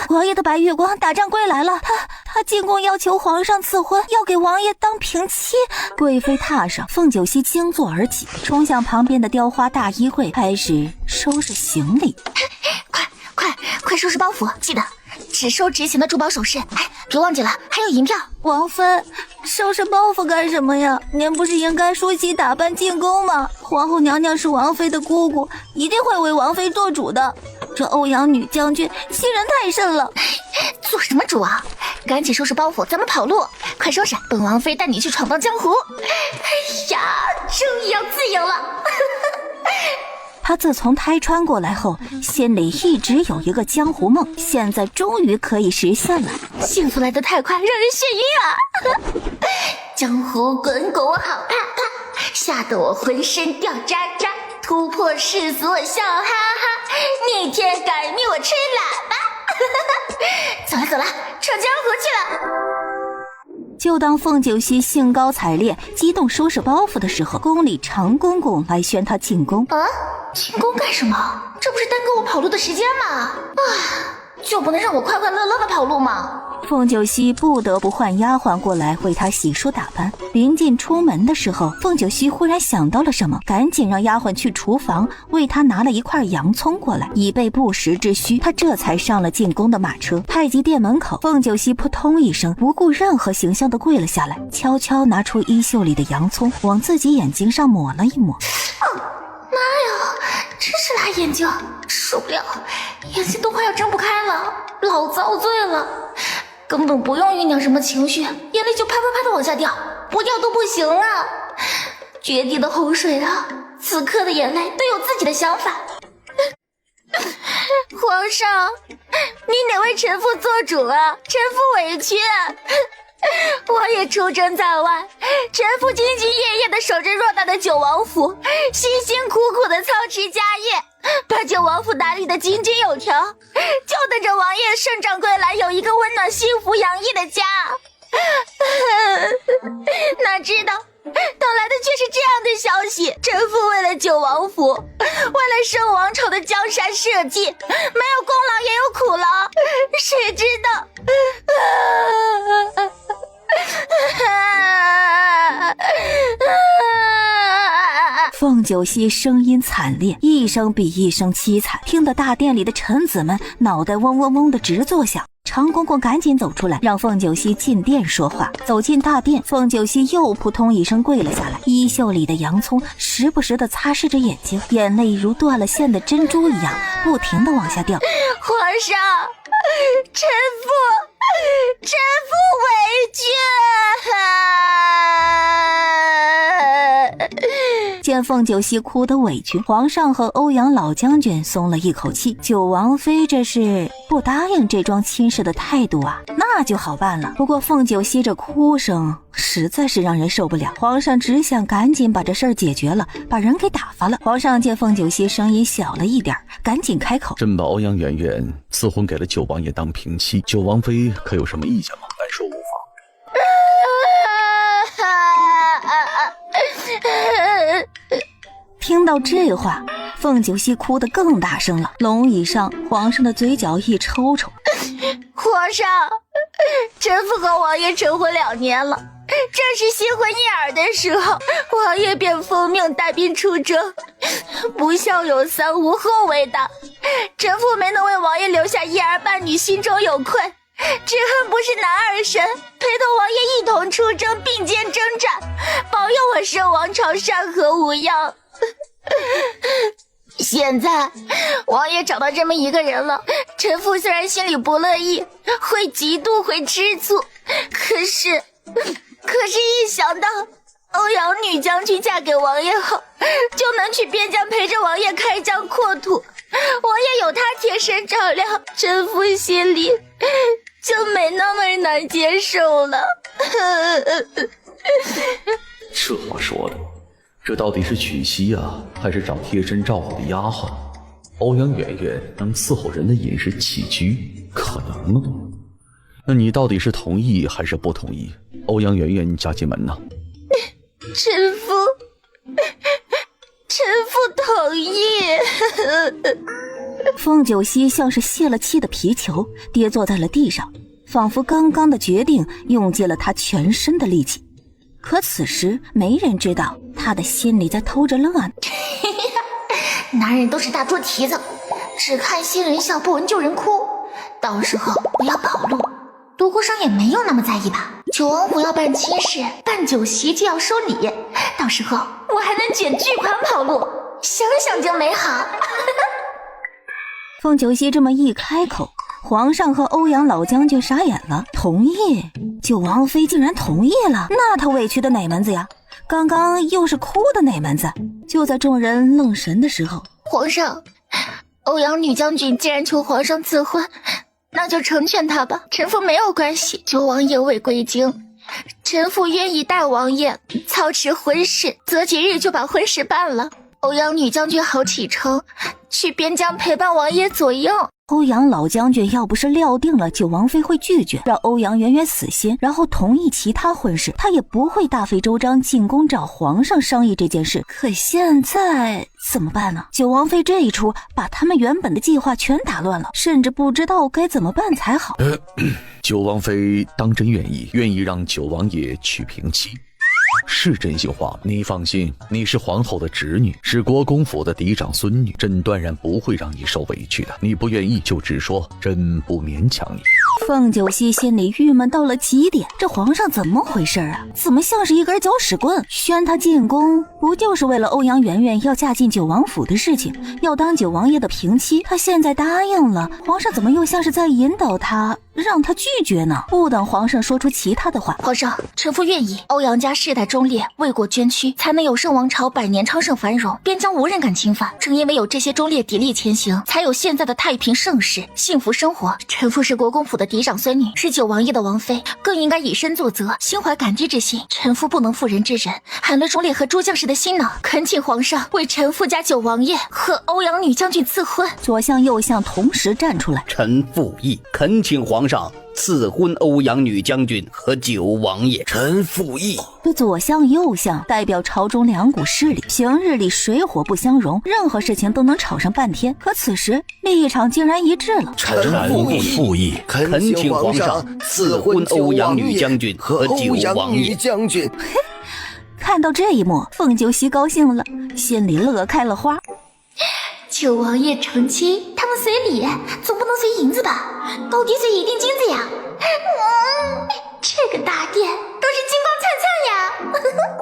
王爷的白月光打仗归来了，他进宫要求皇上赐婚，要给王爷当平妻。贵妃榻上，凤九溪惊坐而起，冲向旁边的雕花大衣柜，开始收拾行李。快收拾包袱，记得只收值钱的珠宝首饰。哎，别忘记了，还有银票。王妃，收拾包袱干什么呀？您不是应该梳洗打扮进宫吗？皇后娘娘是王妃的姑姑，一定会为王妃做主的。这欧阳女将军欺人太甚了。做什么主啊？赶紧收拾包袱，咱们跑路！快收拾，本王妃带你去闯荡江湖。哎呀，终于要自由了。他自从胎穿过来后，心里一直有一个江湖梦，现在终于可以实现了。幸福来得太快，让人眩晕啊！江湖滚滚，我好怕怕，吓得我浑身掉渣渣，突破世俗我笑哈哈，逆天改命我吹喇叭。走了，闯江湖去了。就当凤九溪兴高采烈激动收拾包袱的时候，宫里长公公来宣他进宫。啊，进宫干什么？这不是耽搁我跑路的时间吗？就不能让我快快乐乐的跑路吗？凤九溪不得不换丫鬟过来为她洗漱打扮。临近出门的时候，凤九溪忽然想到了什么，赶紧让丫鬟去厨房为她拿了一块洋葱过来，以备不时之需。她这才上了进宫的马车。太极殿门口，凤九溪扑通一声，不顾任何形象地跪了下来，悄悄拿出衣袖里的洋葱，往自己眼睛上抹了一抹。妈呀，真是辣眼睛，受不了，眼睛都快要睁不开了，老遭罪了，根本不用酝酿什么情绪，眼泪就啪啪啪的往下掉，不掉都不行啊！决堤的洪水啊，此刻的眼泪都有自己的想法。皇上，你哪为臣妇做主啊？臣妇委屈。我也出征在外，臣妇兢兢业业地守着偌大的九王府，辛辛苦苦地操持家业，把九王府打理得井井有条，就等着王爷圣长归来，有一个温暖幸福洋溢的家。哪知道等来的却是这样的消息，臣妇为了九王府，为了圣王朝的江山社稷，没有功劳也有苦劳，谁知道凤九溪声音惨烈，一声比一声凄惨，听得大殿里的臣子们脑袋嗡嗡嗡的直作响。长公公赶紧走出来，让凤九溪进殿说话。走进大殿，凤九溪又扑通一声跪了下来，衣袖里的洋葱时不时地擦拭着眼睛，眼泪如断了线的珍珠一样不停地往下掉。皇上，臣妇委屈。见凤九溪哭得委屈，皇上和欧阳老将军松了一口气。九王妃这是不答应这桩亲事的态度啊，那就好办了。不过凤九溪这哭声实在是让人受不了，皇上只想赶紧把这事儿解决了，把人给打发了。皇上见凤九溪声音小了一点，赶紧开口：朕把欧阳媛媛赐婚给了九王爷当平妻，九王妃可有什么意见吗？敢说无妨。听到这话，凤九溪哭得更大声了。龙椅上，皇上的嘴角一抽抽。皇上，臣妇和王爷成婚2年了，正是新婚燕尔的时候，王爷便奉命带兵出征，不孝有三，无后为大。臣妇没能为王爷留下一儿半女，心中有愧，只恨不是男儿身，陪同王爷一同出征，并肩征战，保佑我圣王朝山河无恙。现在王爷找到这么一个人了，臣妇虽然心里不乐意，会嫉妒，会吃醋，可是一想到欧阳女将军嫁给王爷后就能去边疆陪着王爷开疆扩土，王爷有他贴身照料，臣妇心里就没那么难接受了。这话说的，这到底是娶妻啊，还是找贴身照顾的丫鬟？欧阳媛媛能伺候人的饮食起居，可能吗？那你到底是同意还是不同意欧阳媛媛嫁进门呢？臣妇同意。凤九溪像是泄了气的皮球，跌坐在了地上，仿佛刚刚的决定用尽了他全身的力气。可此时没人知道他的心里在偷着乐呢。男人都是大猪蹄子，只看新人笑，不闻旧人哭。到时候不要跑路，独孤生也没有那么在意吧。九王府要办亲事，办酒席就要收礼，到时候我还能卷巨款跑路，想想就美好。凤九溪这么一开口，皇上和欧阳老将军傻眼了，同意。九王妃竟然同意了，那他委屈的哪门子呀？刚刚又是哭的哪门子？就在众人愣神的时候，皇上，欧阳女将军既然求皇上赐婚，那就成全他吧，臣妇没有关系。九王爷未归京，臣妇愿意代王爷操持婚事，择吉日就把婚事办了。欧阳女将军好启程，去边疆陪伴王爷左右。欧阳老将军要不是料定了九王妃会拒绝，让欧阳圆圆死心，然后同意其他婚事，他也不会大费周章进宫找皇上商议这件事。可现在怎么办呢？九王妃这一出，把他们原本的计划全打乱了，甚至不知道该怎么办才好。九王妃当真愿意让九王爷娶平妻，是真心话。你放心，你是皇后的侄女，是国公府的嫡长孙女，朕断然不会让你受委屈的。你不愿意就直说，朕不勉强你。凤九溪心里郁闷到了极点，这皇上怎么回事啊？怎么像是一根搅屎棍？宣他进宫不就是为了欧阳圆圆要嫁进九王府的事情，要当九王爷的平妻？他现在答应了，皇上怎么又像是在引导他，让他拒绝呢？不等皇上说出其他的话，皇上，臣妇愿意。欧阳家世代忠烈，为国捐躯，才能有圣王朝百年昌盛繁荣，边疆无人敢侵犯。正因为有这些忠烈砥砺前行，才有现在的太平盛世，幸福生活。臣妇是国公府的嫡长孙女，是九王爷的王妃，更应该以身作则，心怀感激之心。臣妇不能妇人之仁，寒了忠烈和诸将士的心脑，恳请皇上为臣妇家九王爷和欧阳女将军赐婚。左相右相同时站出来，臣附议，恳请皇上赐婚欧阳女将军和九王爷。臣附议。这左相右相代表朝中两股势力，平日里水火不相容，任何事情都能吵上半天，可此时立场竟然一致了。臣附议，恳请皇上赐婚欧阳女将军和九王爷。看到这一幕，凤九溪高兴了，心里乐开了花。九王爷成亲，他们随礼，总不能随银子吧？高低随一锭金子呀！这个大殿都是金光灿灿呀！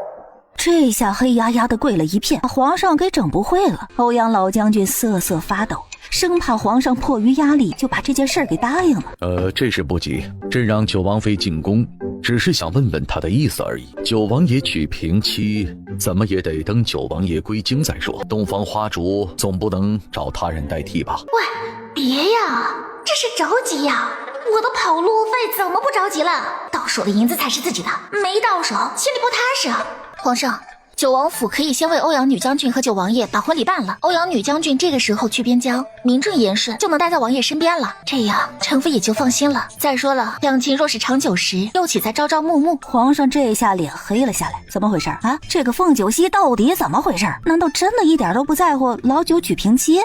这下黑压压的跪了一片，把皇上给整不会了。欧阳老将军瑟瑟发抖，生怕皇上迫于压力就把这件事给答应了。这事不急，朕让九王妃进宫，只是想问问他的意思而已。九王爷娶平妻，怎么也得等九王爷归京再说。东方花烛总不能找他人代替吧？喂，别呀，这是着急呀！我的跑路费怎么不着急了？到手的银子才是自己的，没到手心里不踏实啊！皇上，九王府可以先为欧阳女将军和九王爷把婚礼办了。欧阳女将军这个时候去边疆，名正言顺就能待在王爷身边了，这样臣妇也就放心了。再说了，两情若是长久时，又岂在朝朝暮暮？皇上这下脸黑了下来，怎么回事啊？这个凤九溪到底怎么回事？难道真的一点都不在乎老九娶平妻？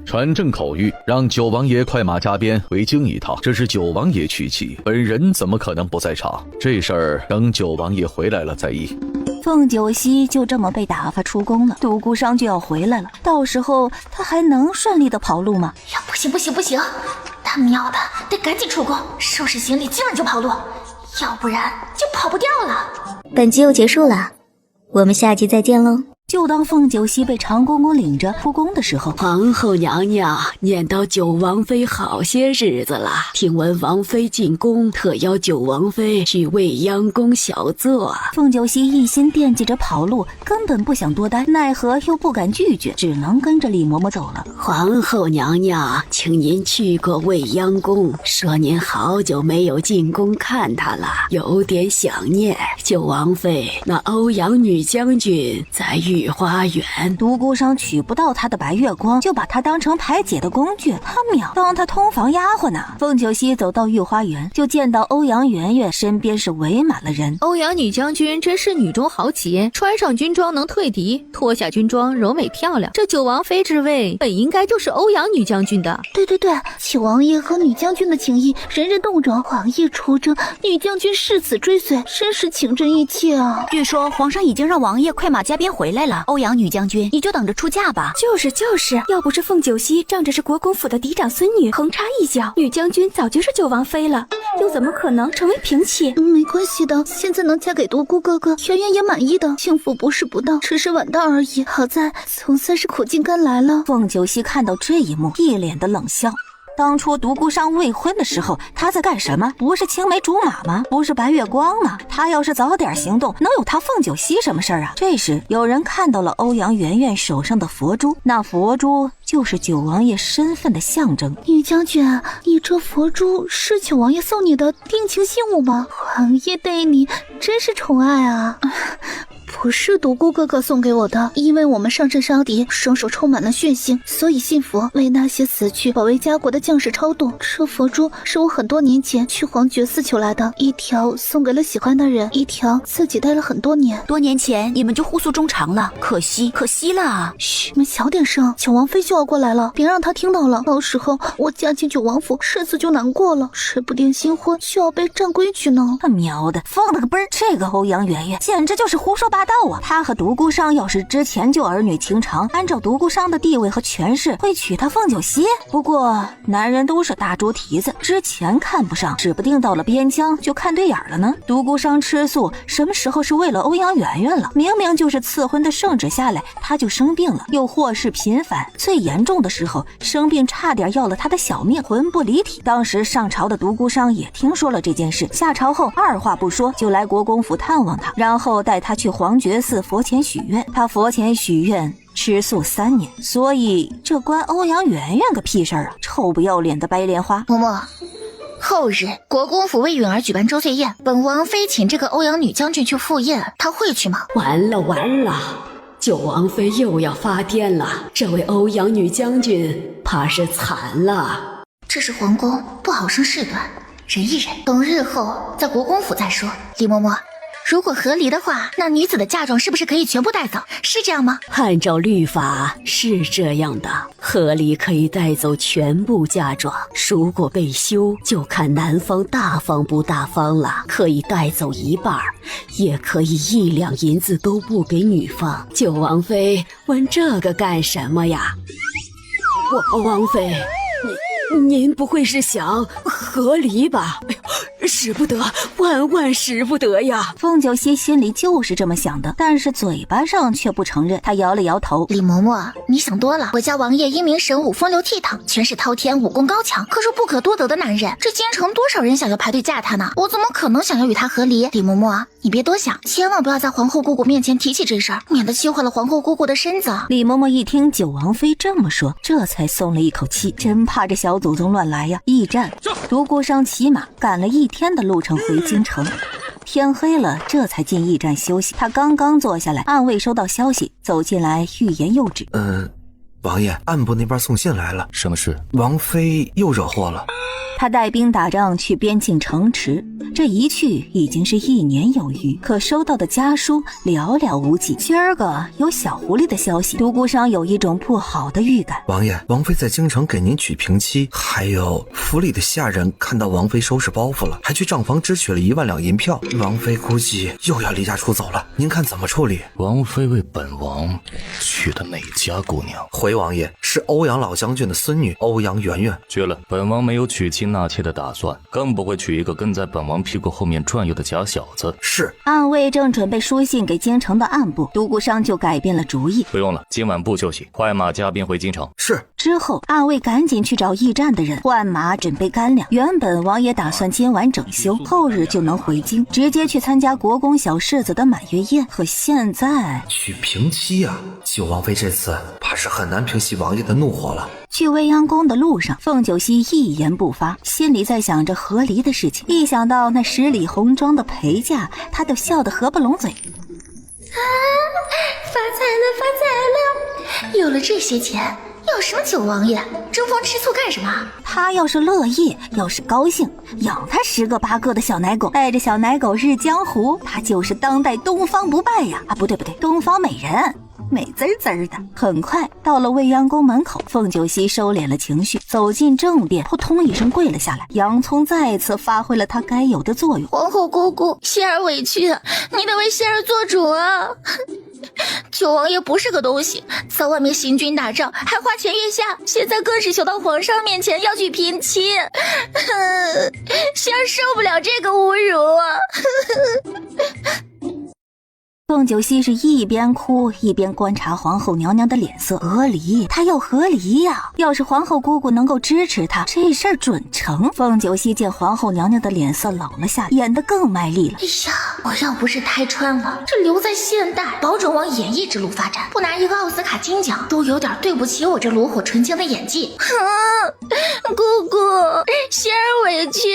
传朕口谕，让九王爷快马加鞭回京一趟。这是九王爷娶妻，本人怎么可能不在场？这事儿等九王爷回来了再议。凤九溪就这么被打发出宫了，独孤商就要回来了，到时候他还能顺利的跑路吗？呀，不行，他喵的得赶紧出宫，收拾行李，今晚就跑路，要不然就跑不掉了。本集又结束了，我们下集再见喽。就当凤九溪被长公公领着出宫的时候，皇后娘娘念叨九王妃好些日子了，听闻王妃进宫，特邀九王妃去未央宫小坐。凤九溪一心惦记着跑路，根本不想多待，奈何又不敢拒绝，只能跟着李嬷嬷走了。皇后娘娘，请您去过未央宫，说您好久没有进宫看她了，有点想念，九王妃，那欧阳女将军在御花园。独孤商取不到她的白月光，就把她当成排解的工具，他秒当她通房丫鬟呢。凤九溪走到御花园，就见到欧阳媛媛身边是围满了人。欧阳女将军真是女中豪杰，穿上军装能退敌，脱下军装柔美漂亮。这九王妃之位本应该就是欧阳女将军的。对，九王爷和女将军的情谊人人动容，王爷出征，女将军誓死追随，真是情真意切啊！据说皇上已经让王爷快马加鞭回来了，欧阳女将军，你就等着出嫁吧。就是，要不是凤九溪仗着是国公府的嫡长孙女，横插一脚，女将军早就是九王妃了，又怎么可能成为平妻？没关系的，现在能嫁给独孤哥哥，媛媛也满意的，幸福不是不到，只是晚到而已。好在总算是苦尽甘来了。凤九溪看到这一幕，一脸的冷笑。当初独孤商未婚的时候，他在干什么？不是青梅竹马吗？不是白月光吗？他要是早点行动，能有他凤九溪什么事儿啊？这时有人看到了欧阳媛媛手上的佛珠，那佛珠就是九王爷身份的象征。女将军，你这佛珠是九王爷送你的定情信物吗？王爷对你真是宠爱啊！不是独孤哥哥送给我的，因为我们上阵杀敌，双手充满了血性，所以信佛为那些死去保卫家国的将士超度。这佛珠是我很多年前去皇觉寺求来的，一条送给了喜欢的人，一条自己戴了很多年。多年前你们就互诉衷肠了，可惜了啊！嘘，你们小点声，九王妃就要过来了，别让她听到了，到时候我嫁进九王府，日子就难过了，吃不定新婚就要被占规矩呢。他喵的，放了个嘣儿！这个欧阳媛媛简直就是胡说八道啊！他和独孤商要是之前就儿女情长，按照独孤商的地位和权势，会娶她凤九溪。不过男人都是大猪蹄子，之前看不上，指不定到了边疆就看对眼了呢。独孤商吃素，什么时候是为了欧阳媛媛了？明明就是赐婚的圣旨下来，他就生病了，又祸事频繁，最严重的时候生病差点要了他的小命，魂不离体。当时上朝的独孤商也听说了这件事，下朝后二话不说就来国公府探望他，然后带他去皇觉寺佛前许愿。他佛前许愿吃素3年，所以这关欧阳媛媛个屁事儿啊！臭不要脸的白莲花。嬷嬷，后日国公府为允儿举办周岁宴，本王妃请这个欧阳女将军去赴宴，她会去吗？完了，九王妃又要发癫了，这位欧阳女将军怕是惨了。这是皇宫，不好生事端，忍一忍，等日后在国公府再说。李嬷嬷，如果合理的话，那女子的嫁妆是不是可以全部带走？是这样吗？按照律法是这样的，合理可以带走全部嫁妆，如果被休，就看男方大方不大方了，可以带走一半，也可以1两银子都不给女方。九王妃问这个干什么呀？王妃，您不会是想和离吧？哎呦，使不得，万使不得呀！凤九溪心里就是这么想的，但是嘴巴上却不承认。他摇了摇头：李嬷嬷，你想多了。我家王爷英明神武，风流倜傥，权势滔天，武功高强，可是不可多得的男人。这京城多少人想要排队嫁他呢？我怎么可能想要与他和离？李嬷嬷，你别多想，千万不要在皇后姑姑面前提起这事儿，免得气坏了皇后姑姑的身子。李嬷嬷一听九王妃这么说，这才松了一口气，真怕这小祖宗乱来呀！驿站，独孤商骑马赶了1天的路程回京城，天黑了，这才进驿站休息。他刚刚坐下来，暗卫收到消息，走进来欲言又止。王爷，暗部那边送信来了。什么事？王妃又惹祸了。他带兵打仗去边境城池，这一去已经是1年有余，可收到的家书寥寥无几。今儿个有小狐狸的消息，独孤商有一种不好的预感。王爷，王妃在京城给您娶平妻，还有府里的下人看到王妃收拾包袱了，还去账房支取了1万两银票。王妃估计又要离家出走了，您看怎么处理？王妃为本王娶的哪家姑娘？回王爷，是欧阳老将军的孙女欧阳媛媛。绝了，本王没有娶妻纳妾的打算，更不会娶一个跟在本王屁股后面转悠的假小子。是。暗卫正准备书信给京城的暗部，独孤商就改变了主意。不用了，今晚不休息，快马加鞭回京城。是。之后暗卫赶紧去找驿站的人换马准备干粮。原本王爷打算今晚整休，后日就能回京，直接去参加国公小世子的满月宴。可现在娶平妻啊，九王妃这次怕是很难平息王爷的怒火了。去未央宫的路上，凤九溪一言不发，心里在想着和离的事情。一想到那10里红妆的陪嫁，他都笑得合不拢嘴。发财了，发财了！有了这些钱，要什么九王爷？争风吃醋干什么？他要是乐意，要是高兴，养他10个8个的小奶狗，带着小奶狗日江湖，他就是当代东方不败呀！不对，东方美人。美滋滋的。很快到了未央宫门口，凤九溪收敛了情绪，走进正殿，扑通一声跪了下来。洋葱再次发挥了他该有的作用。皇后姑姑，希儿委屈了，你得为希儿做主啊！九王爷不是个东西，在外面行军打仗还花前月下，现在更是求到皇上面前要娶平妻，希儿受不了这个侮辱啊！凤九溪是一边哭一边观察皇后娘娘的脸色，和离，她要和离呀！要是皇后姑姑能够支持她，这事儿准成。凤九溪见皇后娘娘的脸色冷了下来，演得更卖力了。哎呀，我要不是胎穿了，这留在现代，保准往演艺之路发展，不拿一个奥斯卡金奖，都有点对不起我这炉火纯青的演技。姑姑，希儿委屈。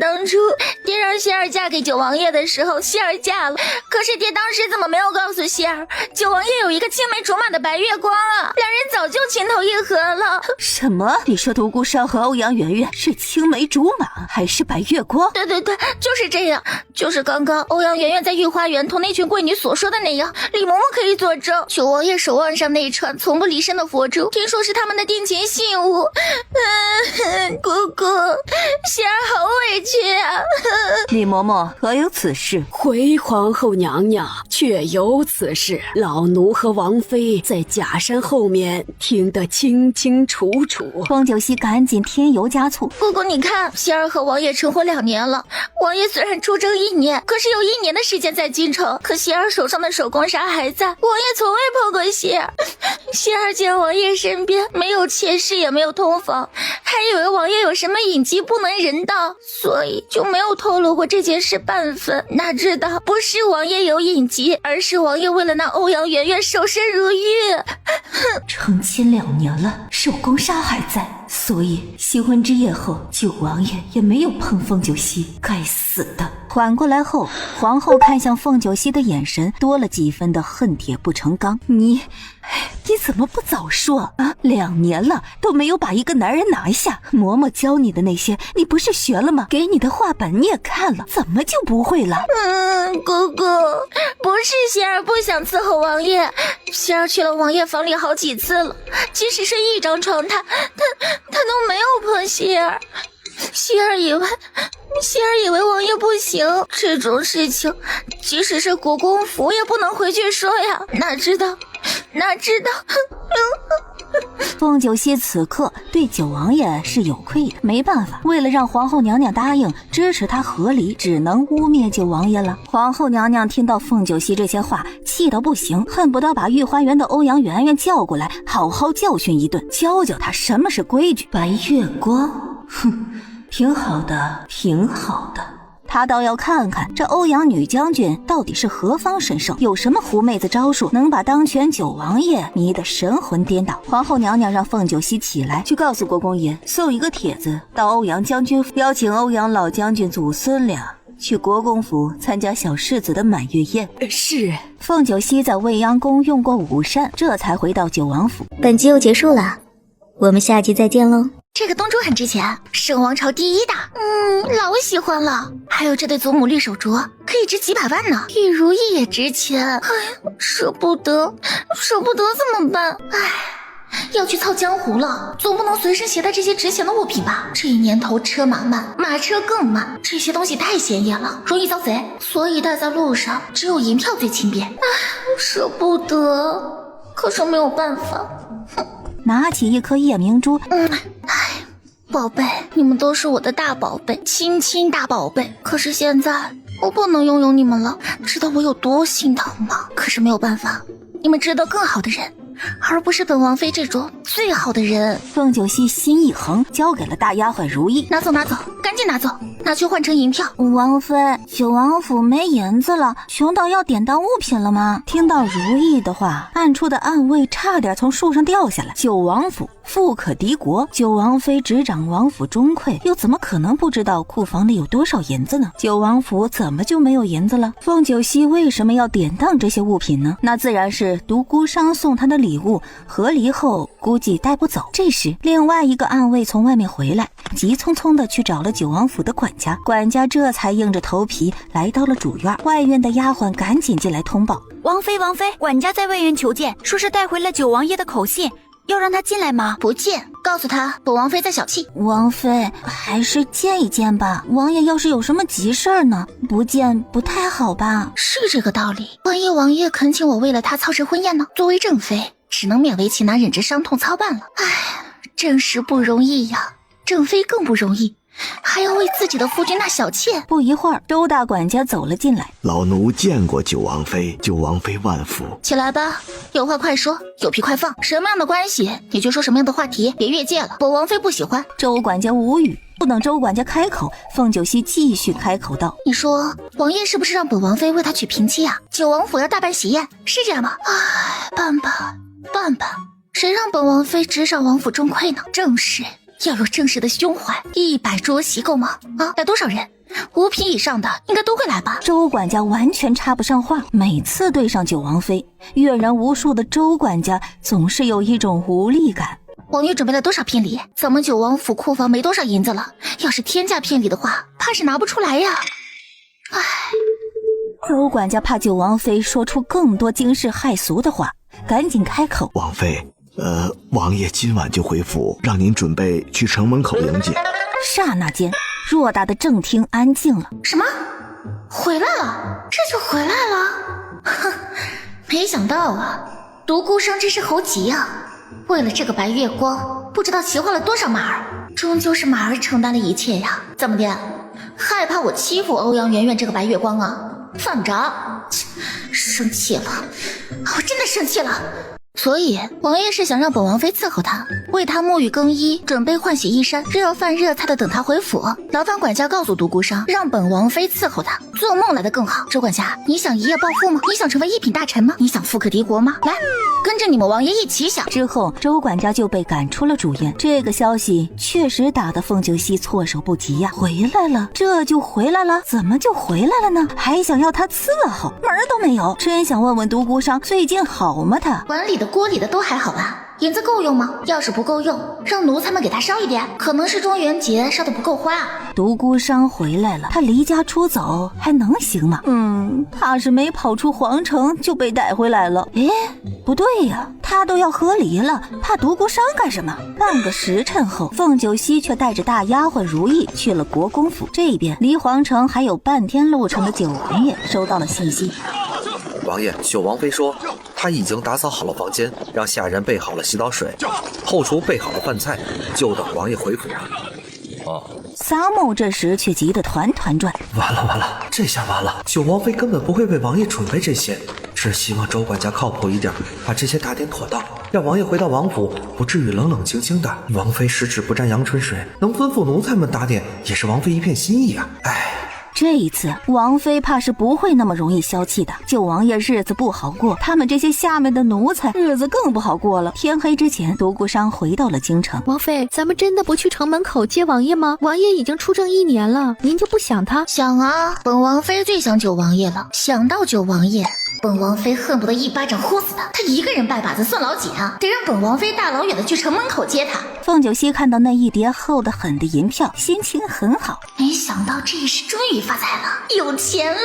当初爹让希儿嫁给九王爷的时候，希儿嫁了。可是爹当时怎么没有告诉希儿，九王爷有一个青梅竹马的白月光啊？两人早就情投意合了。什么？你说独孤烧和欧阳媛媛是青梅竹马还是白月光？对，就是这样。就是刚刚欧阳媛媛在御花园同那群贵女所说的那样，李嬷嬷可以作证。九王爷手腕上那串从不离身的佛珠，听说是他们的定情信物。姑姑，希儿好委屈啊！李嬷嬷，何有此事？回皇后娘娘，确有此事。老奴和王妃在假山后面听得清清楚楚。凤九溪赶紧添油加醋。姑姑，你看，希儿和王爷成婚2年了，王爷虽然出征1年，可是有1年的时间在京城，可希儿手上的手工纱还在，王爷从未碰过希儿。希儿见王爷身边没有妾室，也没有通房，还以为王爷有什么隐疾不能人道，所以就没有透露过这件事半分。哪知道不是王爷有隐疾，而是王爷为了那欧阳媛媛守身如玉。成亲2年了，手工纱还在，所以新婚之夜后，九王爷也没有碰凤九溪。该死的！缓过来后，皇后看向凤九溪的眼神多了几分的恨铁不成钢。你怎么不早说啊？2年了都没有把一个男人拿下。嬷嬷教你的那些，你不是学了吗？给你的画本你也看了，怎么就不会了？姑姑，不是希儿不想伺候王爷，希儿去了王爷房里好几次了，即使是一张床榻，他都没有碰希儿。希儿以为王爷不行，这种事情即使是国公府也不能回去说呀。哪知道凤九溪此刻对九王爷是有愧的，没办法，为了让皇后娘娘答应支持他和离，只能污蔑九王爷了。皇后娘娘听到凤九溪这些话，气到不行，恨不得把御花园的欧阳媛媛叫过来，好好教训一顿，教教他什么是规矩。白月光，挺好的，挺好的。他倒要看看这欧阳女将军到底是何方神兽，有什么狐妹子招数能把当权九王爷迷得神魂颠倒。皇后娘娘让凤九溪起来，去告诉国公爷送一个帖子到欧阳将军府，邀请欧阳老将军祖孙俩去国公府参加小世子的满月宴。是。凤九溪在未央宫用过午膳，这才回到九王府。本集又结束了，我们下集再见喽。这个东珠很值钱，圣王朝第1大，老喜欢了。还有这对祖母绿手镯，可以值几百万呢。玉如意也值钱，哎，舍不得怎么办？哎，要去操江湖了，总不能随身携带这些值钱的物品吧？这一年头车马慢，马车更慢，这些东西太显眼了，容易遭贼，所以带在路上只有银票最轻便。哎，舍不得，可是没有办法。拿起一颗夜明珠，宝贝，你们都是我的大宝贝，亲大宝贝。可是现在我不能拥有你们了，知道我有多心疼吗？可是没有办法，你们值得更好的人，而不是本王妃这种最好的人。凤九溪心一横，交给了大丫鬟如意。拿走，赶紧拿走，拿去换成银票。王妃，九王府没银子了，穷到要典当物品了吗？听到如意的话，暗处的暗卫差点从树上掉下来。九王府富可敌国，九王妃执掌王府中馈，又怎么可能不知道库房里有多少银子呢？九王府怎么就没有银子了？凤九溪为什么要典当这些物品呢？那自然是独孤商送他的礼物，和离后估计带不走。这时另外一个暗卫从外面回来，急匆匆的去找了九王府的管家，管家这才硬着头皮来到了主院。外院的丫鬟赶紧进来通报，王妃，管家在外院求见，说是带回了九王爷的口信，要让他进来吗？不见，告诉他本王妃在小憩。王妃，还是见一见吧，王爷要是有什么急事儿呢，不见不太好吧？是这个道理。万一王爷恳请我为了他操持婚宴呢？作为正妃，只能勉为其难，忍着伤痛操办了。唉，正是不容易呀，正妃更不容易，还要为自己的夫君纳小妾。不一会儿，周大管家走了进来。老奴见过九王妃，九王妃万福。起来吧，有话快说，有屁快放。什么样的关系你就说什么样的话题，别越界了，本王妃不喜欢。周管家无语。不等周管家开口，凤九溪继续开口道：你说王爷是不是让本王妃为他娶平妻啊？九王府要大办喜宴，是这样吗？唉，办吧，谁让本王妃执掌王府中馈呢？正是要有正式的胸怀。100桌席够吗？啊，来多少人？5品以上的应该都会来吧。周管家完全插不上话，每次对上九王妃，阅人无数的周管家总是有一种无力感。王爷准备了多少聘礼？咱们九王府库房没多少银子了，要是天价聘礼的话，怕是拿不出来呀。唉，周管家怕九王妃说出更多惊世骇俗的话，赶紧开口：王妃，王爷今晚就回府，让您准备去城门口迎接。刹那间，偌大的正厅安静了。什么？回来了？这就回来了？哼，没想到啊，独孤生真是猴急啊！为了这个白月光，不知道骑坏了多少马儿，终究是马儿承担了一切呀。怎么的？害怕我欺负欧阳圆圆这个白月光啊？犯不着。生气了，我真的生气了。所以王爷是想让本王妃伺候他，为他沐浴更衣，准备换洗衣衫，热饭热菜的等他回府。劳烦管家告诉独孤商，让本王妃伺候他，做梦来得更好。周管家，你想一夜暴富吗？你想成为1品大臣吗？你想富可敌国吗？来，跟着你们王爷一起想。之后周管家就被赶出了主院。这个消息确实打得凤九溪措手不及呀。回来了，这就回来了？怎么就回来了呢？还想要他伺候，门儿都没有。真想问问独孤商最近好吗？他碗里的锅里的都还好吧？银子够用吗？要是不够用，让奴才们给他烧一点。可能是中元节烧的不够花。独孤商回来了，他离家出走还能行吗？怕是没跑出皇城就被带回来了。诶，不对呀，他都要和离了，怕独孤商干什么？半个时辰后，凤九溪却带着大丫鬟如意去了国公府。这边离皇城还有半天路程的九王爷收到了信息。王爷，九王妃说她已经打扫好了房间，让下人备好了洗澡水，后厨备好了饭菜，就等王爷回府了。撒木这时却急得团团转。完了，这下完了！九王妃根本不会为王爷准备这些，只希望周管家靠谱一点，把这些打点妥当，让王爷回到王府不至于冷冷清清的。王妃十指不沾阳春水，能吩咐奴才们打点，也是王妃一片心意啊！唉。这一次王妃怕是不会那么容易消气的。九王爷日子不好过，他们这些下面的奴才日子更不好过了。天黑之前，独孤商回到了京城。王妃，咱们真的不去城门口接王爷吗？王爷已经出征1年了，您就不想他？想啊，本王妃最想九王爷了。想到九王爷，本王妃恨不得一巴掌呼死他。他一个人拜把子算老几啊？得让本王妃大老远的去城门口接他。凤九溪看到那一叠厚得很的银票，心情很好。没想到这一世终于发财了，有钱了。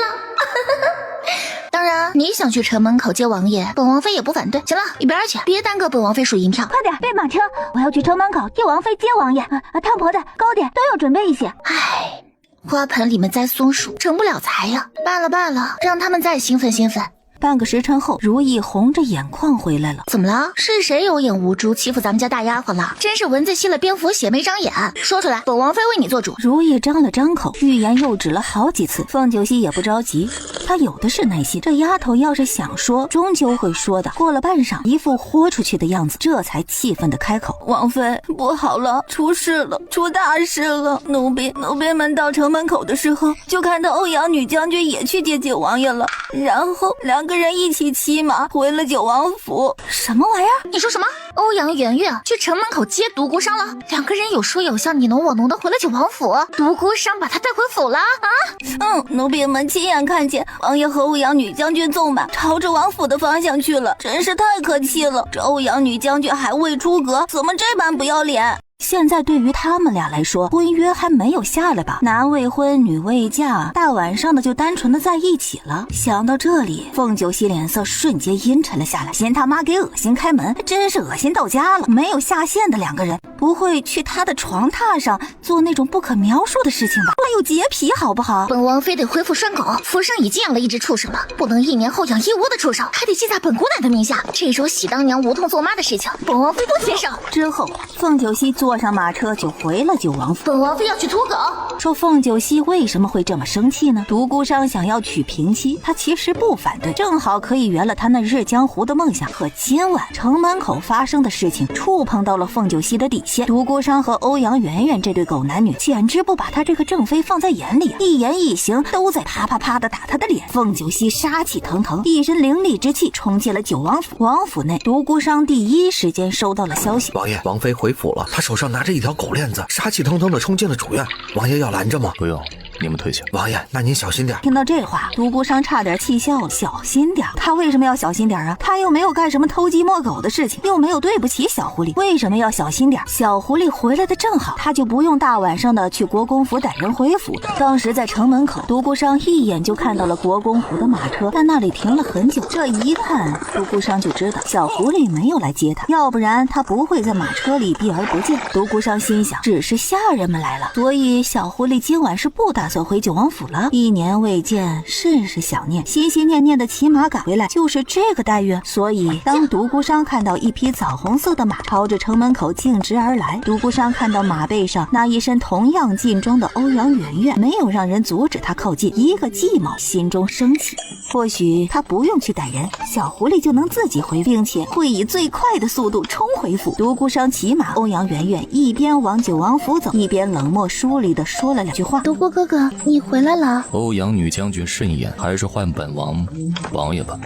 当然，你想去城门口接王爷，本王妃也不反对。行了，一边去，别耽搁本王妃数银票。快点备马车，我要去城门口替王妃接王爷。汤婆子、糕点都要准备一些。唉，花盆里面栽松鼠，成不了财呀。罢了，让他们再兴奋兴奋。半个时辰后，如意红着眼眶回来了。怎么了？是谁有眼无珠欺负咱们家大丫鬟了？真是蚊子吸了蝙蝠血没长眼！说出来，本王妃为你做主。如意张了张口，欲言又止了好几次。凤九溪也不着急，她有的是耐心。这丫头要是想说，终究会说的。过了半晌，一副豁出去的样子，这才气愤地开口：王妃，不好了，出事了，出大事了！奴婢们到城门口的时候，就看到欧阳女将军也去接九王爷了，然后两个人一起骑马回了九王府。什么玩意儿？你说什么？欧阳圆圆去城门口接独孤商了？两个人有说有笑，你侬我侬的回了九王府，独孤商把他带回府了啊？奴婢们亲眼看见王爷和欧阳女将军纵马朝着王府的方向去了，真是太可气了。这欧阳女将军还未出阁，怎么这般不要脸？现在对于他们俩来说，婚约还没有下来吧？男未婚女未嫁，大晚上的就单纯的在一起了。想到这里，凤九溪脸色瞬间阴沉了下来，嫌他妈给恶心开门，真是恶心到家了。没有下线的两个人，不会去他的床榻上做那种不可描述的事情吧？还有洁癖好不好？本王妃得恢复拴狗，府上已经养了一只畜生了，不能1年后养一窝的畜生，还得记在本姑奶的名下。这种喜当娘无痛做妈的事情，本王妃不接受。之后，凤九溪坐上马车就回了九王府。本王妃要去土狗。说凤九溪为什么会这么生气呢？独孤商想要娶平妻，他其实不反对，正好可以圆了他那日江湖的梦想。可今晚城门口发生的事情触碰到了凤九溪的底线，独孤商和欧阳圆圆这对狗男女简直不把他这个正妃放在眼里，一言一行都在啪啪啪的打他的脸。凤九溪杀气腾腾，一身凌厉之气冲进了九王府。王府内，独孤商第一时间收到了消息，王爷，王妃回府了，她手上拿着一条狗链子，杀气腾腾的冲进了主院。王爷要拦着吗？不用，你们退下。王爷，那您小心点。听到这话，独孤商差点气笑了。小心点？他为什么要小心点啊？他又没有干什么偷鸡摸狗的事情，又没有对不起小狐狸，为什么要小心点？小狐狸回来的正好，他就不用大晚上的去国公府带人回府。当时在城门口，独孤商一眼就看到了国公府的马车，在那里停了很久。这一看，独孤商就知道小狐狸没有来接他，要不然他不会在马车里避而不见。独孤商心想，只是下人们来了，所以小狐狸今晚是不打算回九王府了。1年未见，甚是想念，心心念念的骑马赶回来，就是这个待遇。所以当独孤商看到一匹枣红色的马朝着城门口径直而来，独孤商看到马背上那一身同样劲装的欧阳圆圆，没有让人阻止他靠近，一个计谋，心中升起。或许他不用去带人，小狐狸就能自己回，并且会以最快的速度冲回府。独孤商骑马，欧阳圆圆一边往九王府走，一边冷漠疏离地说了2句话：独孤哥哥，你回来了。欧阳女将军慎言，还是换本王爷吧。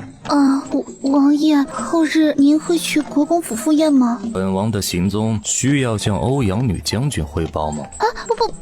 王爷，后日您会去国公府赴宴吗？本王的行踪需要向欧阳女将军汇报吗？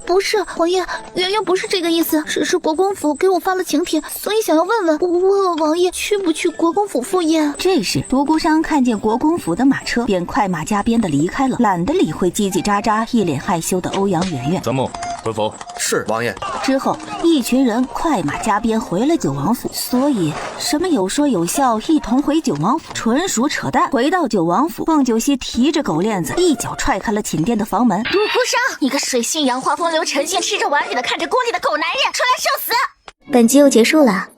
不是，王爷，圆圆不是这个意思，是国公府给我发了请帖，所以想要问问王爷去不去国公府赴宴。这时独孤商看见国公府的马车，便快马加鞭的离开了，懒得理会叽叽喳喳一脸害羞的欧阳圆圆。参谋回府。是王爷。之后一群人快马加鞭回了九王府，所以什么有说有笑一同回九王府，纯属扯淡。回到九王府，凤九溪提着狗链子一脚踹开了寝殿的房门。独孤商，你个水性杨花风流成性吃着碗里的看着锅里的狗男人，出来受死！本集又结束了，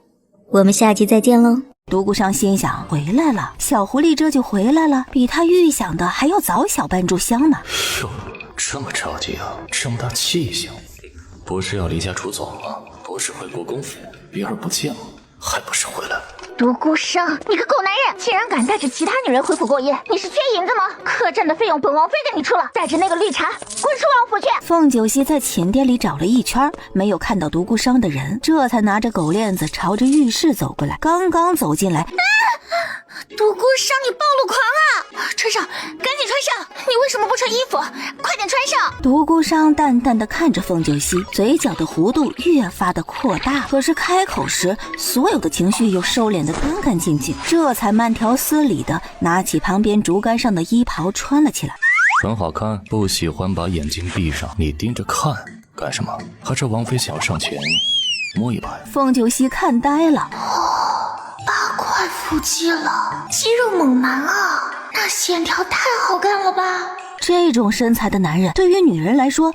我们下集再见喽。独孤商心想，回来了，小狐狸这就回来了，比他预想的还要早小半炷香呢。哟，这么着急啊，这么大气性，不是要离家出走吗？不是回国公府避而不见吗？还不是回来？独孤商，你个狗男人，竟然敢带着其他女人回府过夜，你是缺银子吗？客栈的费用本王妃给你出了，带着那个绿茶滚出王府去！凤九溪在寝殿里找了一圈，没有看到独孤商的人，这才拿着狗链子朝着浴室走过来。刚刚走进来，独孤商，你暴露狂了！穿上，赶紧穿上！你为什么不穿衣服？快点穿上！独孤商淡淡的看着凤九溪，嘴角的弧度越发的扩大，可是开口时，所有的情绪又收敛的干干净净，这才慢条斯理的拿起旁边竹竿上的衣袍穿了起来。很好看，不喜欢把眼睛闭上，你盯着看干什么？还是王妃想要上前摸一把？凤九溪看呆了。8块腹肌了，肌肉猛男啊，那线条太好看了吧！这种身材的男人对于女人来说，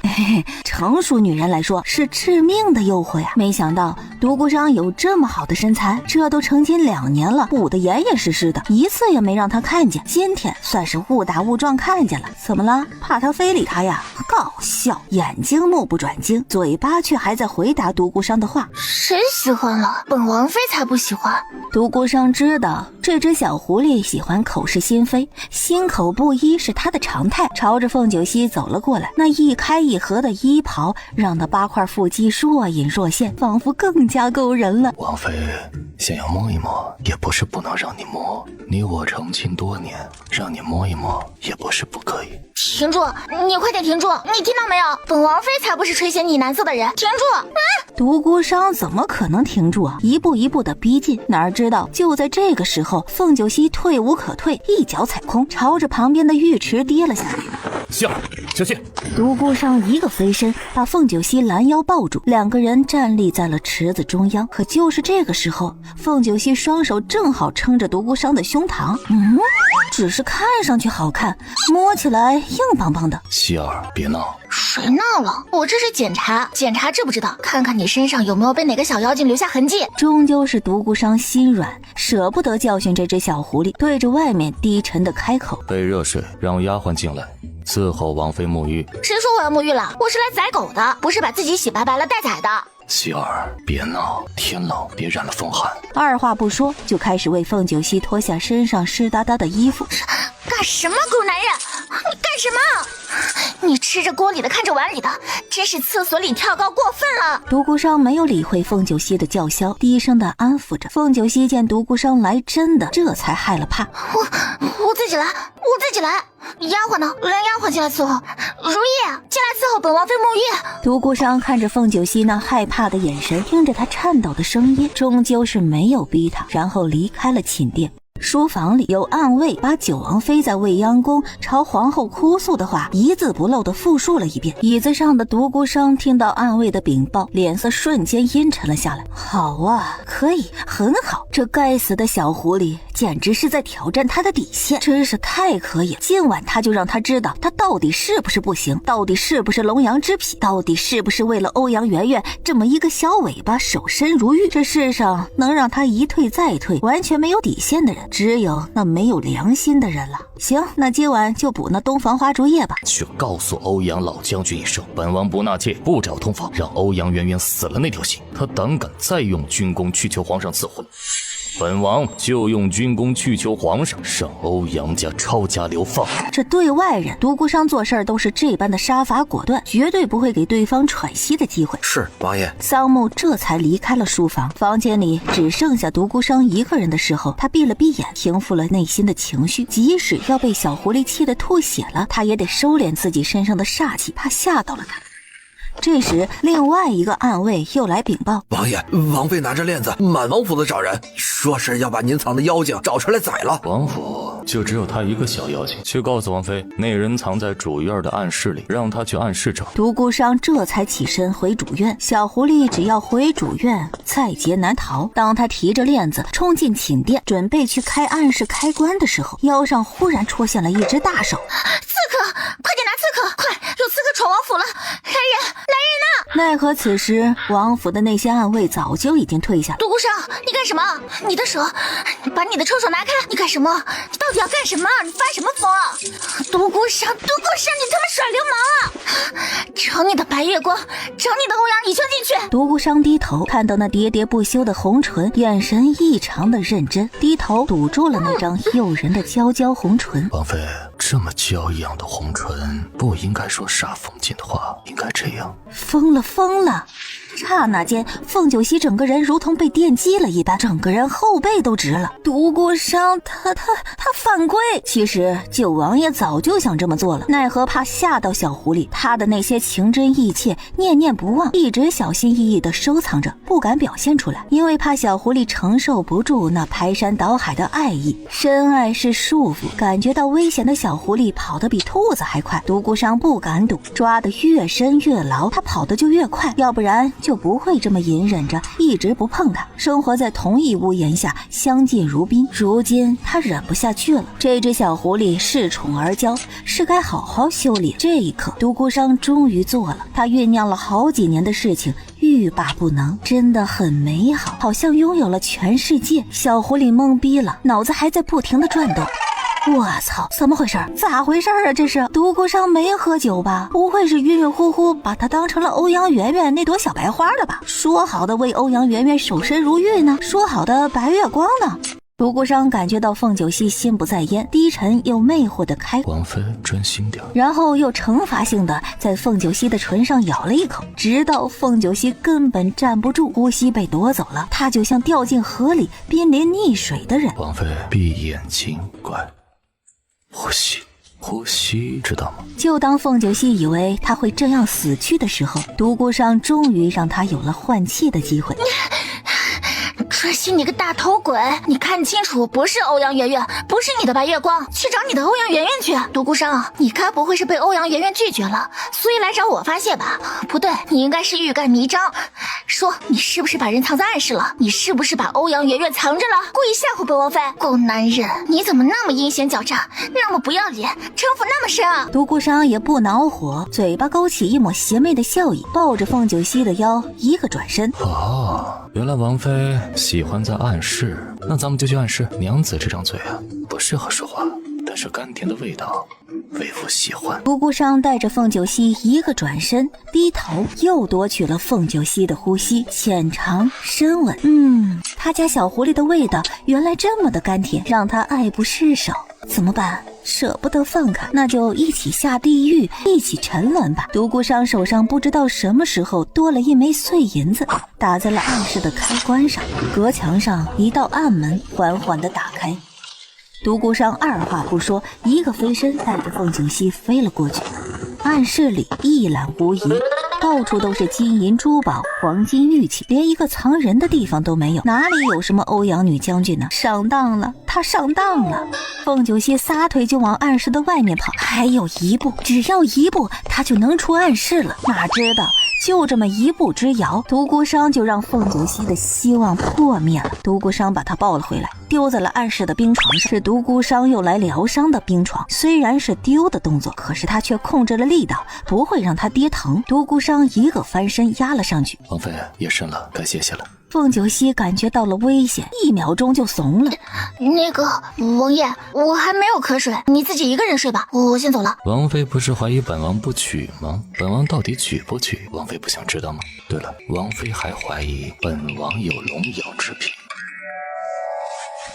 成熟女人来说是致命的诱惑呀。没想到独孤商有这么好的身材，这都成亲2年了，补得严严实实的，一次也没让他看见。今天算是误打误撞看见了，怎么了？怕他非礼他呀？搞笑，眼睛目不转睛，嘴巴却还在回答独孤商的话。谁喜欢了？本王妃才不喜欢。独孤商知道这只小狐狸喜欢口是心非，心口不一是他的常态，朝着凤九溪走了过来。那一开一合的衣袍让那8块腹肌若隐若现，仿佛更加勾人了。王妃想要摸一摸也不是不能让你摸，你我成亲多年，让你摸一摸也不是不可以。停住！你快点停住！你听到没有？本王妃才不是垂涎你男色的人！停住！独孤商怎么可能停住啊？一步一步的逼近，哪知道就在这个时候，凤九溪退无可退，一脚踩空，朝着旁边的浴池跌了下来。希儿，小心！独孤商一个飞身，把凤九溪拦腰抱住，两个人站立在了池子中央。可就是这个时候，凤九溪双手正好撑着独孤商的胸膛，只是看上去好看，摸起来硬邦邦的。希儿，别闹！谁闹了？我这是检查，知不知道？看看你身上有没有被哪个小妖精留下痕迹。终究是独孤商心软，舍不得教训这只小狐狸，对着外面低沉的开口：备热水，让丫鬟进来伺候王妃沐浴。谁说我要沐浴了？我是来宰狗的，不是把自己洗白白了待宰的。希儿，别闹，天冷别染了风寒。二话不说就开始为凤九溪脱下身上湿哒哒的衣服。干什么，狗男人？你干什么？你吃着锅里的看着碗里的，真是厕所里跳高过分了。独孤商没有理会凤九溪的叫嚣，低声的安抚着。凤九溪见独孤商来真的，这才害了怕。我自己来。丫鬟呢？让丫鬟进来伺候。如意，进来伺候本王妃沐浴。独孤商看着凤九溪那害怕的眼神，听着她颤抖的声音，终究是没有逼她，然后离开了寝殿。书房里有暗卫把九王妃在未央宫朝皇后哭诉的话一字不漏地复述了一遍。椅子上的独孤商听到暗卫的禀报，脸色瞬间阴沉了下来。好啊，可以，很好，这该死的小狐狸简直是在挑战他的底线，真是太可以了。今晚他就让他知道他到底是不是不行，到底是不是龙阳之癖，到底是不是为了欧阳媛媛这么一个小尾巴守身如玉。这世上能让他一退再退，完全没有底线的人，只有那没有良心的人了。行，那今晚就补那东房花烛夜吧。去告诉欧阳老将军一声，本王不纳妾，不找通房，让欧阳媛媛死了那条心。他胆敢再用军功去求皇上赐婚，本王就用军功去求皇上，让欧阳家抄家流放。这对外人，独孤商做事都是这般的杀伐果断，绝对不会给对方喘息的机会。是，王爷。桑木这才离开了书房，房间里只剩下独孤商一个人的时候，他闭了闭眼，平复了内心的情绪。即使要被小狐狸气得吐血了，他也得收敛自己身上的煞气，怕吓到了他。这时另外一个暗卫又来禀报，王爷，王妃拿着链子满王府的找人，说是要把您藏的妖精找出来宰了。王府就只有他一个小妖精，去告诉王妃，那人藏在主院的暗室里，让他去暗室找。独孤商这才起身回主院，小狐狸只要回主院，在劫难逃。当他提着链子冲进寝殿，准备去开暗室开关的时候，腰上忽然出现了一只大手。刺客，快点拿刺客，快，有刺客闯王府了，来人，来人呐！奈何此时王府的那些暗卫早就已经退下。独孤商，你干什么？你的手，把你的臭手拿开！你干什么？你到底要干什么？你发什么疯啊？独孤商，你他妈耍流氓啊！找你的白月光，找你的欧阳以秋进去！独孤商低头看到那喋喋不休的红唇，眼神异常的认真，低头堵住了那张诱人的娇娇红唇。王妃，这么娇一样的红唇，不应该说煞风景的话，应该这样。疯了！刹那间，凤九溪整个人如同被电击了一般，整个人后背都直了。独孤商，他犯规！其实九王爷早就想这么做了，奈何怕吓到小狐狸，他的那些情真意切念念不忘，一直小心翼翼地收藏着，不敢表现出来，因为怕小狐狸承受不住那排山倒海的爱意。深爱是束缚，感觉到危险的小狐狸跑得比兔子还快，独孤商不敢赌，抓得越深越牢，他跑得就越快，要不然就就不会这么隐忍着一直不碰他，生活在同一屋檐下，相敬如宾。如今他忍不下去了，这只小狐狸恃宠而骄，是该好好修理。这一刻，独孤商终于做了他酝酿了好几年的事情，欲罢不能，真的很美好，好像拥有了全世界。小狐狸懵逼了，脑子还在不停地转动。我操，怎么回事？咋回事啊？这是独孤商没喝酒吧？不会是晕晕乎乎把他当成了欧阳圆圆那朵小白花了吧？说好的为欧阳圆圆守身如玉呢？说好的白月光呢？独孤商感觉到凤九溪心不在焉，低沉又魅惑的开口：“王妃专心点。”然后又惩罚性的在凤九溪的唇上咬了一口，直到凤九溪根本站不住，呼吸被夺走了，他就像掉进河里濒临溺水的人。王妃闭眼睛，乖，呼吸。呼吸，知道吗？就当凤九溪以为他会这样死去的时候，独孤商终于让他有了换气的机会。专心你个大头鬼！你看清楚，不是欧阳圆圆，不是你的白月光，去找你的欧阳圆圆去。独孤商，你该不会是被欧阳圆圆拒绝了，所以来找我发泄吧？不对，你应该是欲盖弥彰。说你是不是把人藏在暗室了？你是不是把欧阳圆圆藏着了？故意吓唬本王妃？狗男人，你怎么那么阴险狡诈，那么不要脸，城府那么深啊！独孤商也不恼火，嘴巴勾起一抹邪魅的笑意，抱着凤九溪的腰，一个转身。原来王妃喜欢在暗室，那咱们就去暗室。娘子这张嘴啊，不适合说话，但是甘甜的味道，为夫喜欢。独孤商带着凤九溪一个转身，低头又夺取了凤九溪的呼吸，浅尝深吻。他家小狐狸的味道原来这么的甘甜，让他爱不释手。怎么办？舍不得放开，那就一起下地狱，一起沉沦吧。独孤商手上不知道什么时候多了一枚碎银子，打在了暗室的开关上，隔墙上一道暗门缓缓地打开。独孤商二话不说，一个飞身带着凤九溪飞了过去。暗室里一览无遗，到处都是金银珠宝、黄金玉器，连一个藏人的地方都没有，哪里有什么欧阳女将军呢？上当了，他上当了！凤九溪撒腿就往暗室的外面跑，还有一步，只要一步，他就能出暗室了。哪知道就这么一步之遥，独孤商就让凤九溪的希望破灭了。独孤商把他抱了回来，丢在了暗室的冰床上，是独孤商用来疗伤的冰床。虽然是丢的动作，可是他却控制了力道，不会让他跌疼。独孤商一个翻身压了上去。王妃夜深了，该歇歇了。凤九溪感觉到了危险，一秒钟就怂了。那个王爷，我还没有瞌睡，你自己一个人睡吧，我先走了。王妃不是怀疑本王不娶吗？本王到底娶不娶？王妃不想知道吗？对了，王妃还怀疑本王有龙阳之癖。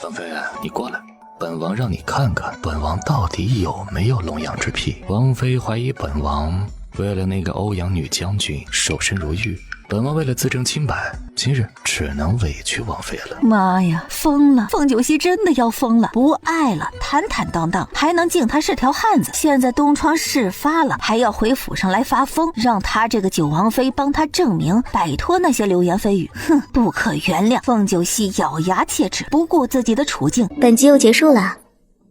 王妃，你过来，本王让你看看本王到底有没有龙阳之癖。王妃怀疑本王为了那个欧阳女将军守身如玉，本王为了自证清白，今日只能委屈王妃了。妈呀，疯了！凤九溪真的要疯了，不爱了，坦坦荡荡，还能敬他是条汉子。现在东窗事发了，还要回府上来发疯，让他这个九王妃帮他证明，摆脱那些流言蜚语。哼，不可原谅！凤九溪咬牙切齿，不顾自己的处境。本集又结束了，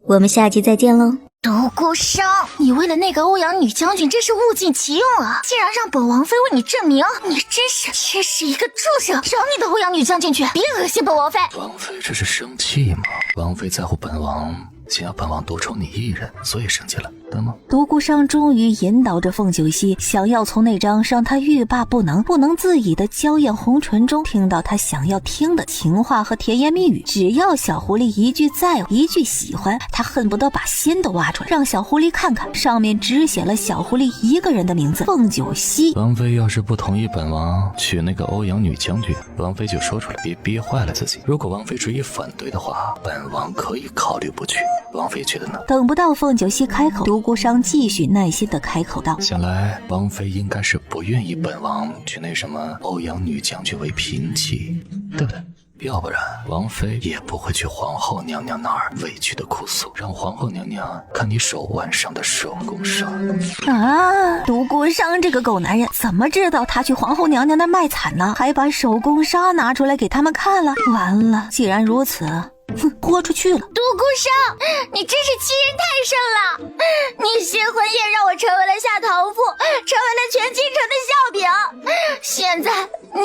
我们下集再见喽。独孤商，你为了那个欧阳女将军真是物尽其用啊！竟然让本王妃为你证明，你真是一个畜生！找你的欧阳女将军去，别恶心本王妃！王妃这是生气吗？王妃在乎本王，想要本王独宠你一人，所以生气了，对吗？独孤商终于引导着凤九溪，想要从那张让他欲罢不能自已的娇艳红唇中听到他想要听的情话和甜言蜜语。只要小狐狸一句在乎，一句喜欢，他恨不得把心都挖出来，让小狐狸看看，上面只写了小狐狸一个人的名字，凤九溪。王妃要是不同意本王娶那个欧阳女将军，王妃就说出来，别憋坏了自己。如果王妃执意反对的话，本王可以考虑不娶。王妃觉得呢？等不到凤九溪开口，独孤商继续耐心地开口道：想来王妃应该是不愿意本王娶那什么欧阳女将军为嫔妻，对不对？要不然王妃也不会去皇后娘娘那儿委屈的哭诉，让皇后娘娘看你手腕上的手工伤啊！独孤商这个狗男人怎么知道他去皇后娘娘那卖惨呢？还把手工纱拿出来给他们看了。完了，既然如此，哼，豁出去了！独孤商，你真是欺人太甚了！你新婚夜让我成为了下堂妇，成为了全京城的笑柄。现在你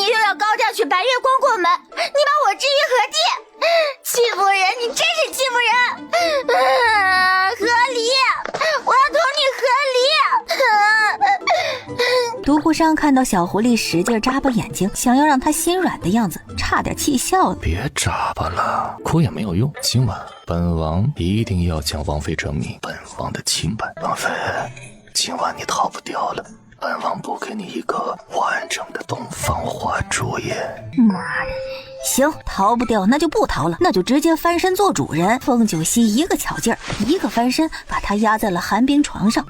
独孤商看到小狐狸使劲眨巴眼睛，想要让他心软的样子，差点气笑了。别眨巴了，哭也没有用。今晚本王一定要将王妃证明本王的清白。王妃，今晚你逃不掉了，本王不给你一个完整的东方花烛夜。妈的！行，逃不掉那就不逃了，那就直接翻身做主人。凤九溪一个巧劲儿，一个翻身，把他压在了寒冰床上。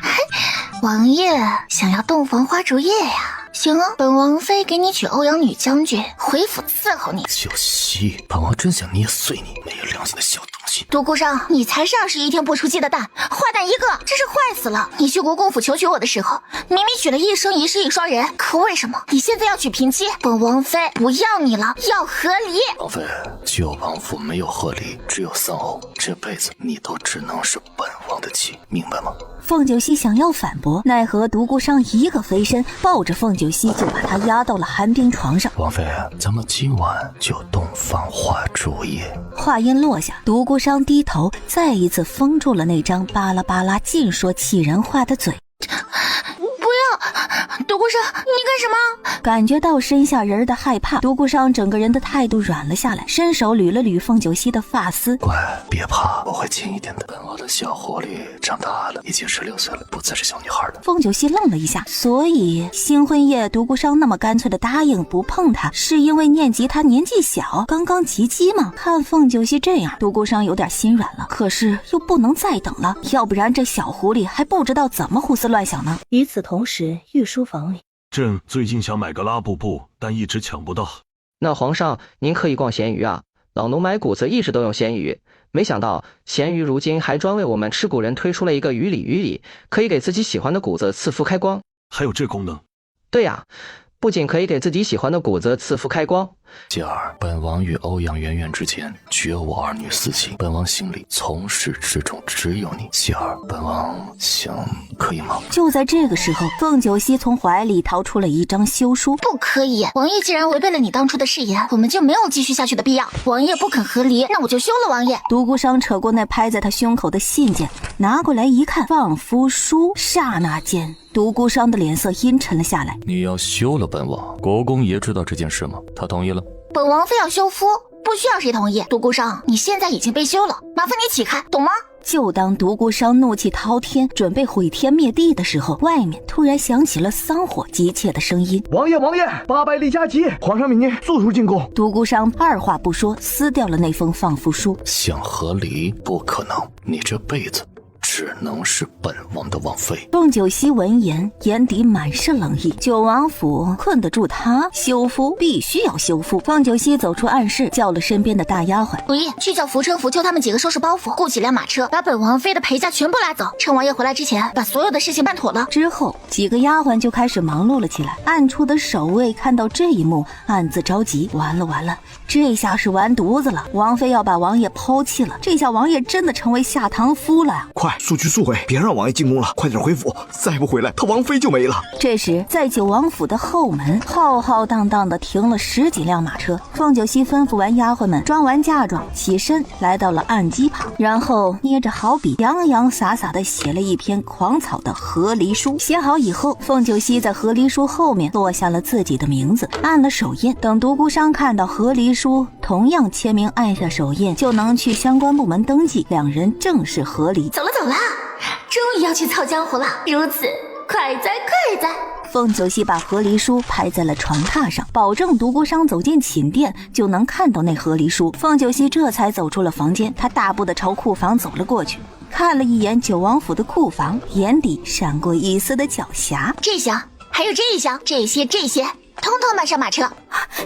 王爷想要洞房花烛夜呀？行啊，本王妃给你娶欧阳女将军，回府伺候你。九溪，本王真想捏碎你没有良心的小东西。独孤商，你才是21天不出鸡的蛋，坏蛋一个，真是坏死了。你去国公府求娶我的时候，明明娶了一生一世一双人，可为什么你现在要娶平妻？本王妃不要你了，要和离。王妃，旧王府没有和离，只有丧偶，这辈子你都只能是本王的妻，明白吗？凤九溪想要反驳，奈何独孤商一个飞身抱着凤九溪就把他压到了寒冰床上。王妃，咱们今晚就洞房花烛夜。话音落下，独孤商低头再一次封住了那张巴拉巴拉尽说气人话的嘴。不要，独孤商，你干什么？感觉到身下人的害怕，独孤商整个人的态度软了下来，伸手捋了捋凤九溪的发丝。乖，别怕，我会轻一点的。本王的小狐狸长大了，已经16岁了，不再是小女孩了。凤九溪愣了一下，所以新婚夜独孤商那么干脆的答应不碰他，是因为念及他年纪小，刚刚及笄吗？看凤九溪这样，独孤商有点心软了，可是又不能再等了，要不然这小狐狸还不知道怎么胡思乱想呢。与此同时，御书房里，朕最近想买个拉布布，但一直抢不到。那皇上，您可以逛闲鱼啊，老奴买谷子一直都用闲鱼，没想到闲鱼如今还专为我们吃谷人推出了一个鱼礼，可以给自己喜欢的谷子赐福开光。还有这功能？对呀，不仅可以给自己喜欢的谷子赐福开光。继而，本王与欧阳媛媛之间绝无儿女私情，本王心里从始至终只有你。继而，本王想，可以吗？就在这个时候，凤九溪从怀里掏出了一张休书。不可以，王爷既然违背了你当初的誓言，我们就没有继续下去的必要。王爷不肯和离，那我就休了王爷。独孤商扯过那拍在他胸口的信件，拿过来一看，放夫书。刹那间，独孤商的脸色阴沉了下来。你要休了本王，国公爷知道这件事吗？他同意了。本王非要休夫，不需要谁同意。独孤商，你现在已经被休了，麻烦你起开，懂吗？就当独孤商怒气滔天，准备毁天灭地的时候，外面突然响起了桑火急切的声音：王爷，王爷，800里加急，皇上命您速速进宫。独孤商二话不说，撕掉了那封放夫书。想和离不可能，你这辈子只能是本王的王妃。凤九溪闻言，眼底满是冷意。九王府困得住他？休夫必须要休夫。凤九溪走出暗室，叫了身边的大丫鬟：不义，去叫福称福秋他们几个收拾包袱，雇几辆马车，把本王妃的陪嫁全部拉走，趁王爷回来之前，把所有的事情办妥了。之后，几个丫鬟就开始忙碌了起来。暗处的守卫看到这一幕，暗自着急：完了，这下是完犊子了！王妃要把王爷抛弃了，这下王爷真的成为下堂夫了呀！快速去速回，别让王爷进宫了，快点回府，再不回来，他王妃就没了。这时，在九王府的后门，浩浩荡荡的停了10几辆马车。凤九溪吩咐完丫鬟们装完嫁妆，起身来到了案几旁，然后捏着好笔，洋洋洒洒的写了一篇狂草的和离书。写好以后，凤九溪在和离书后面落下了自己的名字，按了手印。等独孤商看到和离书，同样签名，按下手印，就能去相关部门登记，两人正式和离。走了，终于要去操江湖了，如此快哉。凤九溪把和离书拍在了床榻上，保证独孤商走进寝殿就能看到那和离书。凤九溪这才走出了房间，他大步的朝库房走了过去，看了一眼九王府的库房，眼底闪过一丝的狡黠。这箱还有这一箱，这些通通搬上马车。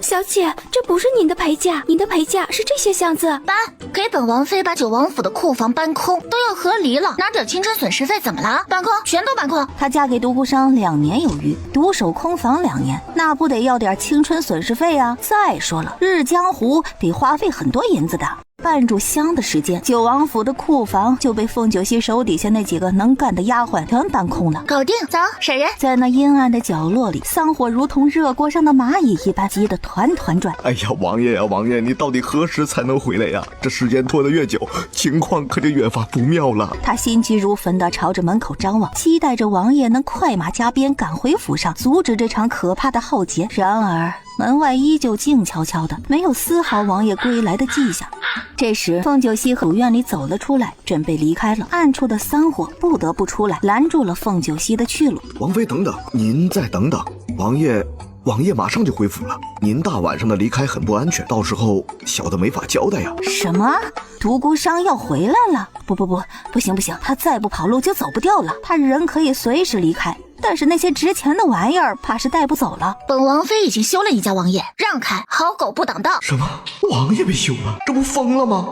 小姐，这不是您的陪嫁，您的陪嫁是这些箱子。搬，给本王妃把九王府的库房搬空，都要和离了，拿点青春损失费怎么了？搬空，全都搬空。她嫁给独孤商2年有余，独守空房2年，那不得要点青春损失费啊？再说了，日江湖得花费很多银子的。半炷香的时间，九王府的库房就被凤九溪手底下那几个能干的丫鬟全搬空了。搞定，走，闪人。在那阴暗的角落里，桑火如同热锅上的蚂蚁一般急得团团转。哎呀，王爷呀，王爷，你到底何时才能回来呀？这时间拖得越久，情况可就越发不妙了。他心急如焚地朝着门口张望，期待着王爷能快马加鞭赶回府上，阻止这场可怕的浩劫。然而门外依旧静悄悄的，没有丝毫王爷归来的迹象。这时凤九溪和院里走了出来，准备离开了。暗处的桑火不得不出来拦住了凤九溪的去路。王妃等等，您再等等，王爷马上就回府了，您大晚上的离开很不安全，到时候小的没法交代呀。什么？独孤商要回来了？不行，他再不跑路就走不掉了。他人可以随时离开，但是那些值钱的玩意儿怕是带不走了。本王妃已经休了你家王爷，让开，好狗不挡道。什么？王爷被休了？这不疯了吗？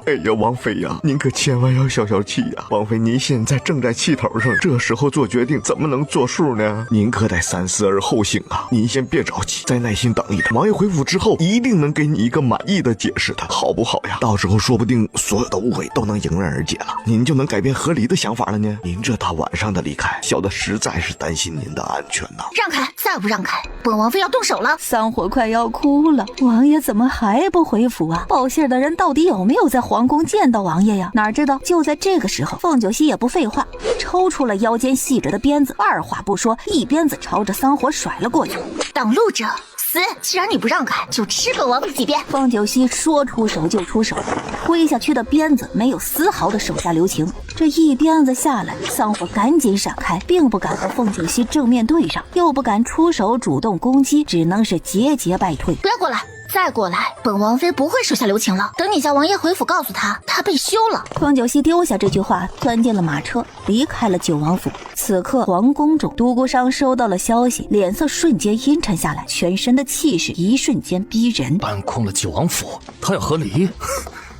哎呀，王妃呀，您可千万要消消气呀！王妃，您现在正在气头上，这时候做决定怎么能作数呢？您可得三思而后行啊！您先别着急，再耐心等一等。王爷回府之后，一定能给你一个满意的解释的，好不好呀？到时候说不定所有的误会都能迎刃而解了，您就能改变合理的想法了呢。您这大晚上的离开，小的实在是担心您的安全呐！让开，再不让开，本王妃要动手了！桑火快要哭了，王爷怎么还不回府啊？报信的人到底有没有在皇宫见到王爷呀？哪知道就在这个时候，凤九溪也不废话，抽出了腰间系着的鞭子，二话不说，一鞭子朝着桑火甩了过去。挡路者死！既然你不让开，就吃本王妃几鞭！凤九溪说出手就出手，挥下去的鞭子没有丝毫的手下留情。这一鞭子下来，桑火赶紧闪开，并不敢和凤九溪正面对上，又不敢出手主动攻击，只能是节节败退。不要过来！再过来，本王妃不会手下留情了。等你家王爷回府，告诉他被休了。凤九溪丢下这句话，钻进了马车，离开了九王府。此刻皇宫中，独孤商收到了消息，脸色瞬间阴沉下来，全身的气势一瞬间逼人。搬空了九王府，他要和离。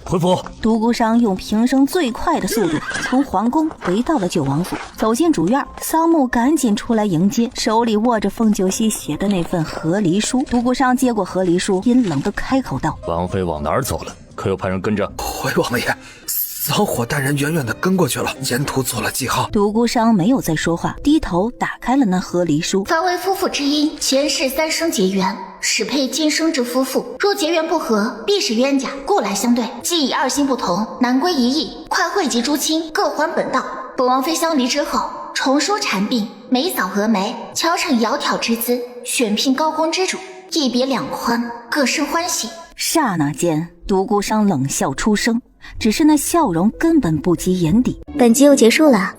回府。独孤商用平生最快的速度从皇宫回到了九王府，走进主院，桑木赶紧出来迎接，手里握着凤九溪写的那份和离书。独孤商接过和离书，阴冷地开口道：王妃往哪儿走了？可有派人跟着？回王爷，桑火带人远远地跟过去了，沿途做了记号。独孤商没有再说话，低头打开了那和离书。凡为夫妇之因，前世三生结缘，始配今生之夫妇。若结缘不合，必是冤家，故来相对。既已二心不同，难归一意，快汇集诸亲，各还本道。本王妃相离之后，重梳蝉鬓，眉扫蛾眉，巧逞窈窕之姿，选聘高宫之主，一别两宽，各生欢喜。刹那间，独孤商冷笑出声，只是那笑容根本不及眼底。本集又结束了，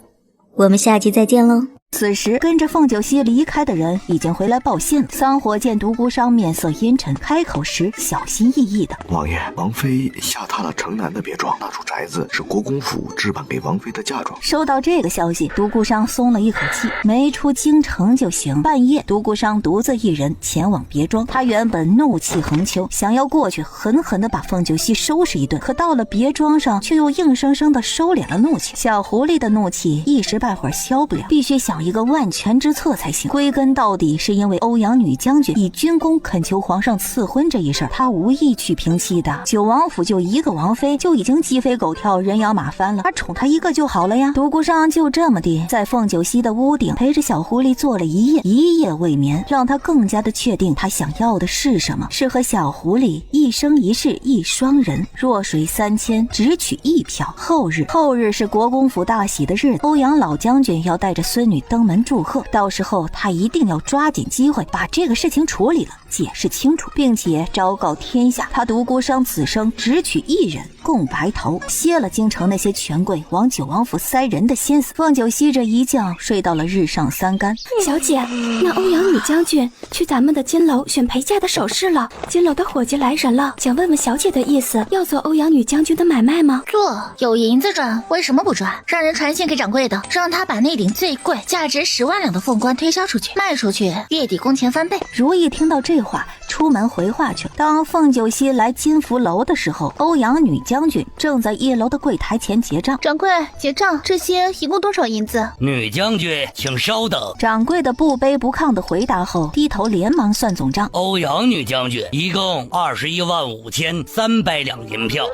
我们下集再见喽。此时跟着凤九溪离开的人已经回来报信了。桑火见独孤商面色阴沉，开口时小心翼翼的：王爷，王妃下榻了城南的别庄，那处宅子是国公府置办给王妃的嫁妆。收到这个消息，独孤商松了一口气，没出京城就行。半夜，独孤商独自一人前往别庄。他原本怒气横秋，想要过去狠狠地把凤九溪收拾一顿，可到了别庄上，却又硬生生地收敛了怒气。小狐狸的怒气一时半会儿消不了，必须想一个万全之策才行。归根到底是因为欧阳女将军以军功恳求皇上赐婚这一事，他无意去平息的。九王府就一个王妃，就已经鸡飞狗跳人仰马翻了，他宠他一个就好了呀。独孤商就这么地在凤九溪的屋顶陪着小狐狸坐了一夜未眠，让他更加的确定他想要的是什么，是和小狐狸一生一世一双人。弱水三千，只取一瓢。后日是国公府大喜的日子，欧阳老将军要带着孙女登门祝贺，到时候他一定要抓紧机会把这个事情处理了，解释清楚，并且昭告天下，他独孤商此生只娶一人，共白头，歇了京城那些权贵往九王府塞人的心思。凤九溪这一觉睡到了日上三竿。小姐，那欧阳女将军去咱们的金楼选陪嫁的首饰了，金楼的伙计来人了，想问问小姐的意思，要做欧阳女将军的买卖吗？做，有银子赚，为什么不赚？让人传信给掌柜的，让他把那顶最贵价值10万两的凤冠推销出去，卖出去月底工钱翻倍。如意听到这话，出门回话去了。当凤九熙来金福楼的时候，欧阳女将军正在1楼的柜台前结账。掌柜，结账，这些一共多少银子？女将军，请稍等。掌柜的不卑不亢的回答后，低头连忙算总账。欧阳女将军，一共215300两银票。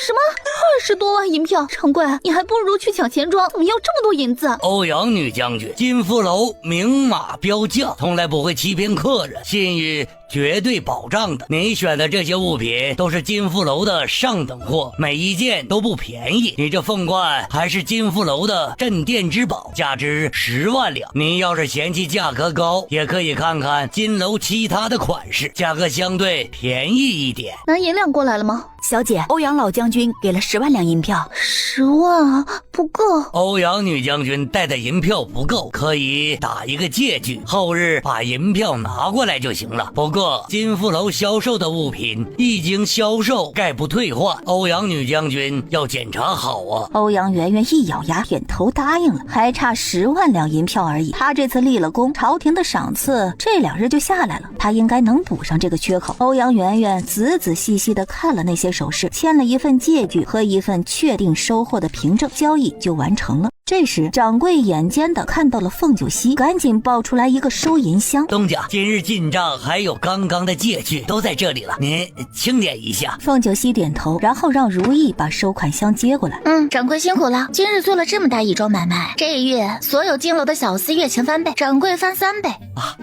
什么？20多万银票？掌柜，你还不如去抢钱庄，怎么要这么多银子？欧阳女将军，金福楼明码标价，从来不会欺骗客人，信誉绝对保障的。你选的这些物品都是金福楼的上等货，每一件都不便宜。你这凤冠还是金福楼的镇店之宝，价值10万两。您要是嫌弃价格高，也可以看看金楼其他的款式，价格相对便宜一点。拿银两过来了吗？小姐，欧阳老将军给了10万两银票。10万啊，不够。欧阳女将军带的银票不够，可以打一个借据，后日把银票拿过来就行了。不过金福楼销售的物品一经销售概不退换，欧阳女将军要检查好啊。欧阳圆圆一咬牙点头答应了，还差10万两银票而已。他这次立了功，朝廷的赏赐这2日就下来了，他应该能补上这个缺口。欧阳圆圆仔仔细细地看了那些首饰，签了一份借据和一份确定收获的凭证，交易就完成了。这时掌柜眼尖的看到了凤九熙，赶紧抱出来一个收银箱。东家，今日进账还有刚刚的借据都在这里了，您清点一下。凤九熙点头，然后让如意把收款箱接过来。掌柜辛苦了，今日做了这么大一桩买卖，这一月所有金楼的小厮月钱翻倍，掌柜翻3倍啊。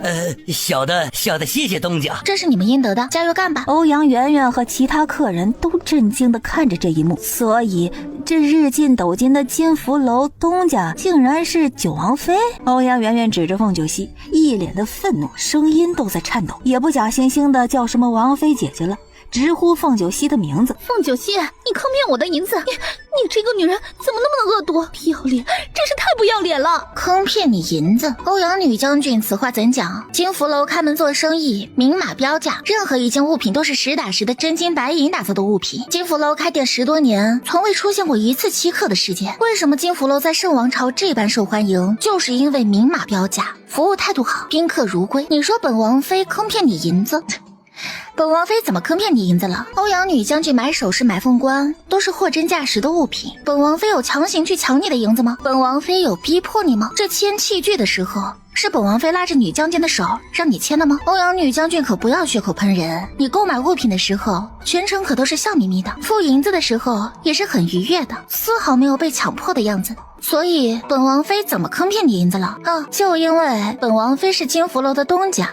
小的谢谢东家，这是你们应得的，加油干吧。欧阳圆圆和其他客人都震惊地看着这一幕，所以这日进斗金的金福楼东家竟然是九王妃。欧阳圆圆指着凤九熙，一脸的愤怒，声音都在颤抖，也不假惺惺的叫什么王妃姐姐了，直呼凤九熙的名字。凤九熙，你坑骗我的银子，你这个女人怎么那么的恶毒，不要脸，真是太不要脸了！坑骗你银子？欧阳女将军，此话怎讲？金福楼开门做生意，明码标价，任何一件物品都是实打实的真金白银打造的物品。金福楼开店10多年，从未出现过一次欺客的事件。为什么金福楼在圣王朝这般受欢迎？就是因为明码标价，服务态度好，宾客如归。你说本王妃坑骗你银子？本王妃怎么坑骗你银子了？欧阳女将军买首饰买凤冠都是货真价实的物品，本王妃有强行去抢你的银子吗？本王妃有逼迫你吗？这签器具的时候是本王妃拉着女将军的手让你签的吗？欧阳女将军可不要血口喷人，你购买物品的时候全程可都是笑眯眯的，付银子的时候也是很愉悦的，丝毫没有被强迫的样子。所以本王妃怎么坑骗你银子了？就因为本王妃是金福楼的东家。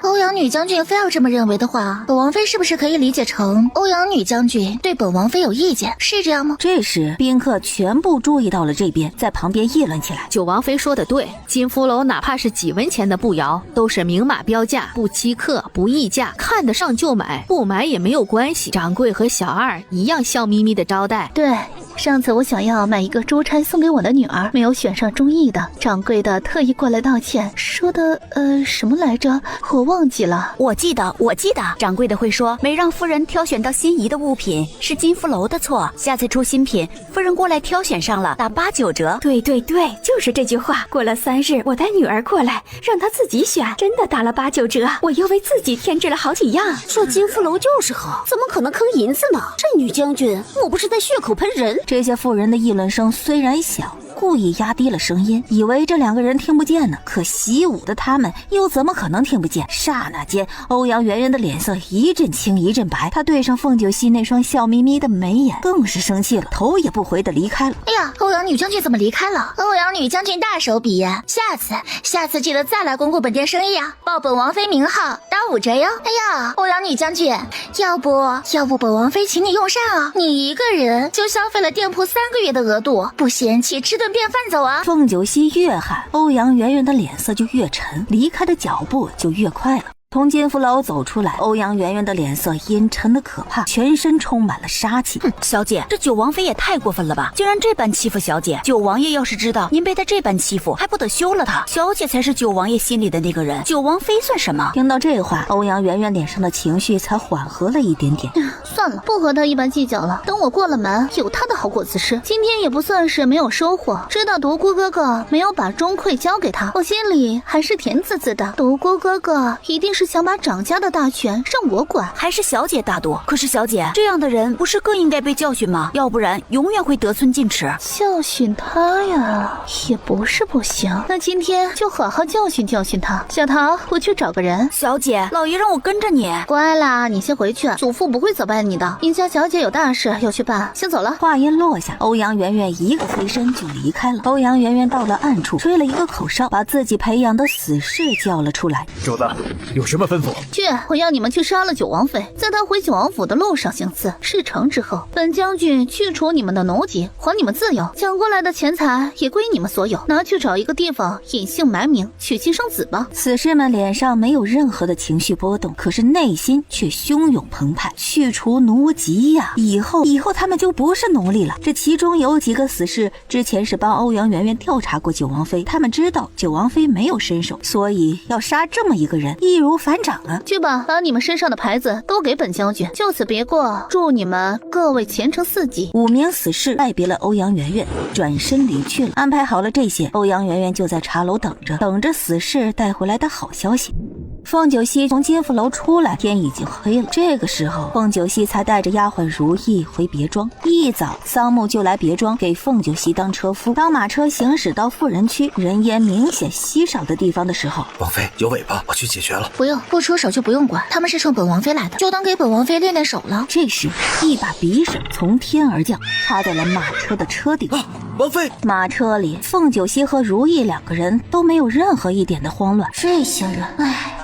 欧阳女将军非要这么认为的话，本王妃是不是可以理解成欧阳女将军对本王妃有意见，是这样吗？这时宾客全部注意到了这边，在旁边议论起来。九王妃说的对，金福楼哪怕是几文钱的布摇，都是明码标价，不欺客不议价，看得上就买，不买也没有关系。掌柜和小二一样笑眯眯的招待。对，上次我想要买一个珠钗送给我的女儿，没有选上中意的，掌柜的特意过来道歉，说的什么来着？我忘记了。我记得，掌柜的会说没让夫人挑选到心仪的物品是金福楼的错，下次出新品，夫人过来挑选上了，打8、9折。对，就是这句话。过了3日，我带女儿过来，让她自己选，真的打了8、9折，我又为自己添置了好几样。这金福楼就是好，怎么可能坑银子呢？这女将军莫不是在血口喷人？这些妇人的议论声虽然小，故意压低了声音，以为这2个人听不见呢。可习武的他们又怎么可能听不见？刹那间，欧阳圆圆的脸色一阵青一阵白，她对上凤九熙那双笑眯眯的眉眼，更是生气了，头也不回的离开了。哎呀，欧阳女将军怎么离开了？欧阳女将军大手笔呀，下次记得再来光顾本店生意啊，报本王妃名号，打5折哟。哎呀，欧阳女将军，要不本王妃请你用膳啊？你一个人就消费了店铺3个月的额度，不嫌弃吃顿便饭走啊？凤九熙越喊，欧阳圆圆的脸色就越沉，离开的脚步就越快了。从金福楼走出来，欧阳圆圆的脸色阴沉的可怕，全身充满了杀气。小姐，这九王妃也太过分了吧，竟然这般欺负小姐。九王爷要是知道您被他这般欺负，还不得休了他？小姐才是九王爷心里的那个人，九王妃算什么？听到这话，欧阳圆圆脸上的情绪才缓和了一点点。算了，不和他一般计较了，等我过了门，有他的好果子吃。今天也不算是没有收获，知道独孤哥哥没有把钟馗交给他，我心里还是甜滋滋的。独孤哥哥一定是是想把掌家的大权让我管，还是小姐大度？可是小姐，这样的人不是更应该被教训吗？要不然永远会得寸进尺。教训他呀，也不是不行。那今天就好好教训教训他。小桃，我去找个人。小姐，老爷让我跟着你。乖啦，你先回去，祖父不会责办你的。殷家小姐有大事要去办，先走了。话音落下，欧阳圆圆一个飞身就离开了。欧阳圆圆到了暗处，吹了一个口哨，把自己培养的死士叫了出来。主子，有什么吩咐？我要你们去杀了九王妃，在他回九王府的路上行刺。事成之后，本将军去除你们的奴籍，还你们自由，抢过来的钱财也归你们所有，拿去找一个地方隐姓埋名，娶妻生子吧。死士们脸上没有任何的情绪波动，可是内心却汹涌澎湃。去除奴籍呀，以后他们就不是奴隶了。这其中有几个死士之前是帮欧阳圆圆调查过九王妃，他们知道九王妃没有身手，所以要杀这么一个人，易如反掌啊。去吧，把你们身上的牌子都给本将军，就此别过，祝你们各位前程似锦。5名死士拜别了欧阳圆圆，转身离去了。安排好了这些，欧阳圆圆就在茶楼等着死士带回来的好消息。凤九溪从金福楼出来，天已经黑了。这个时候，凤九溪才带着丫鬟如意回别庄。一早，桑木就来别庄给凤九溪当车夫。当马车行驶到富人区人烟明显稀少的地方的时候，王妃有尾巴，我去解决了。不用，不出手就不用管，他们是冲本王妃来的，就当给本王妃练练手了。这时，一把匕首从天而降，插在了马车的车顶。王妃！马车里，凤九溪和如意两个人都没有任何一点的慌乱。这些人，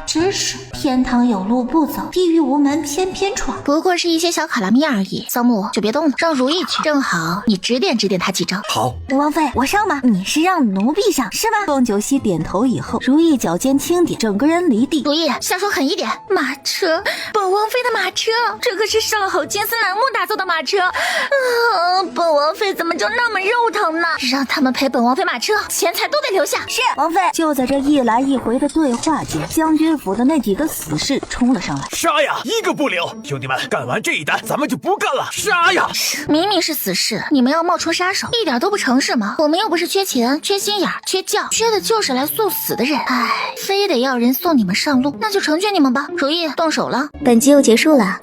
真是天堂有路不走，地狱无门偏偏闯。不过是一些小卡拉米而已，桑木就别动了，让如意去，正好你指点他几招。好，王妃，我上吗？你是让奴婢上是吧？凤九溪点头以后，如意脚尖轻点，整个人离地。如意，下手狠一点。马车，本王妃的马车，这可是上好金丝楠木打造的马车。本王妃怎么就那么肉疼呢？让他们陪本王妃马车，钱财都得留下。是，王妃。就在这一来一回的对话间，将军府的那几个死士冲了上来。杀呀，一个不留！兄弟们，干完这一单，咱们就不干了。杀呀！明明是死士，你们要冒充杀手，一点都不诚实吗？我们又不是缺钱、缺心眼、缺教，缺的就是来送死的人。非得要人送你们上路，那就成全你们吧。如意，动手了。本集又结束了，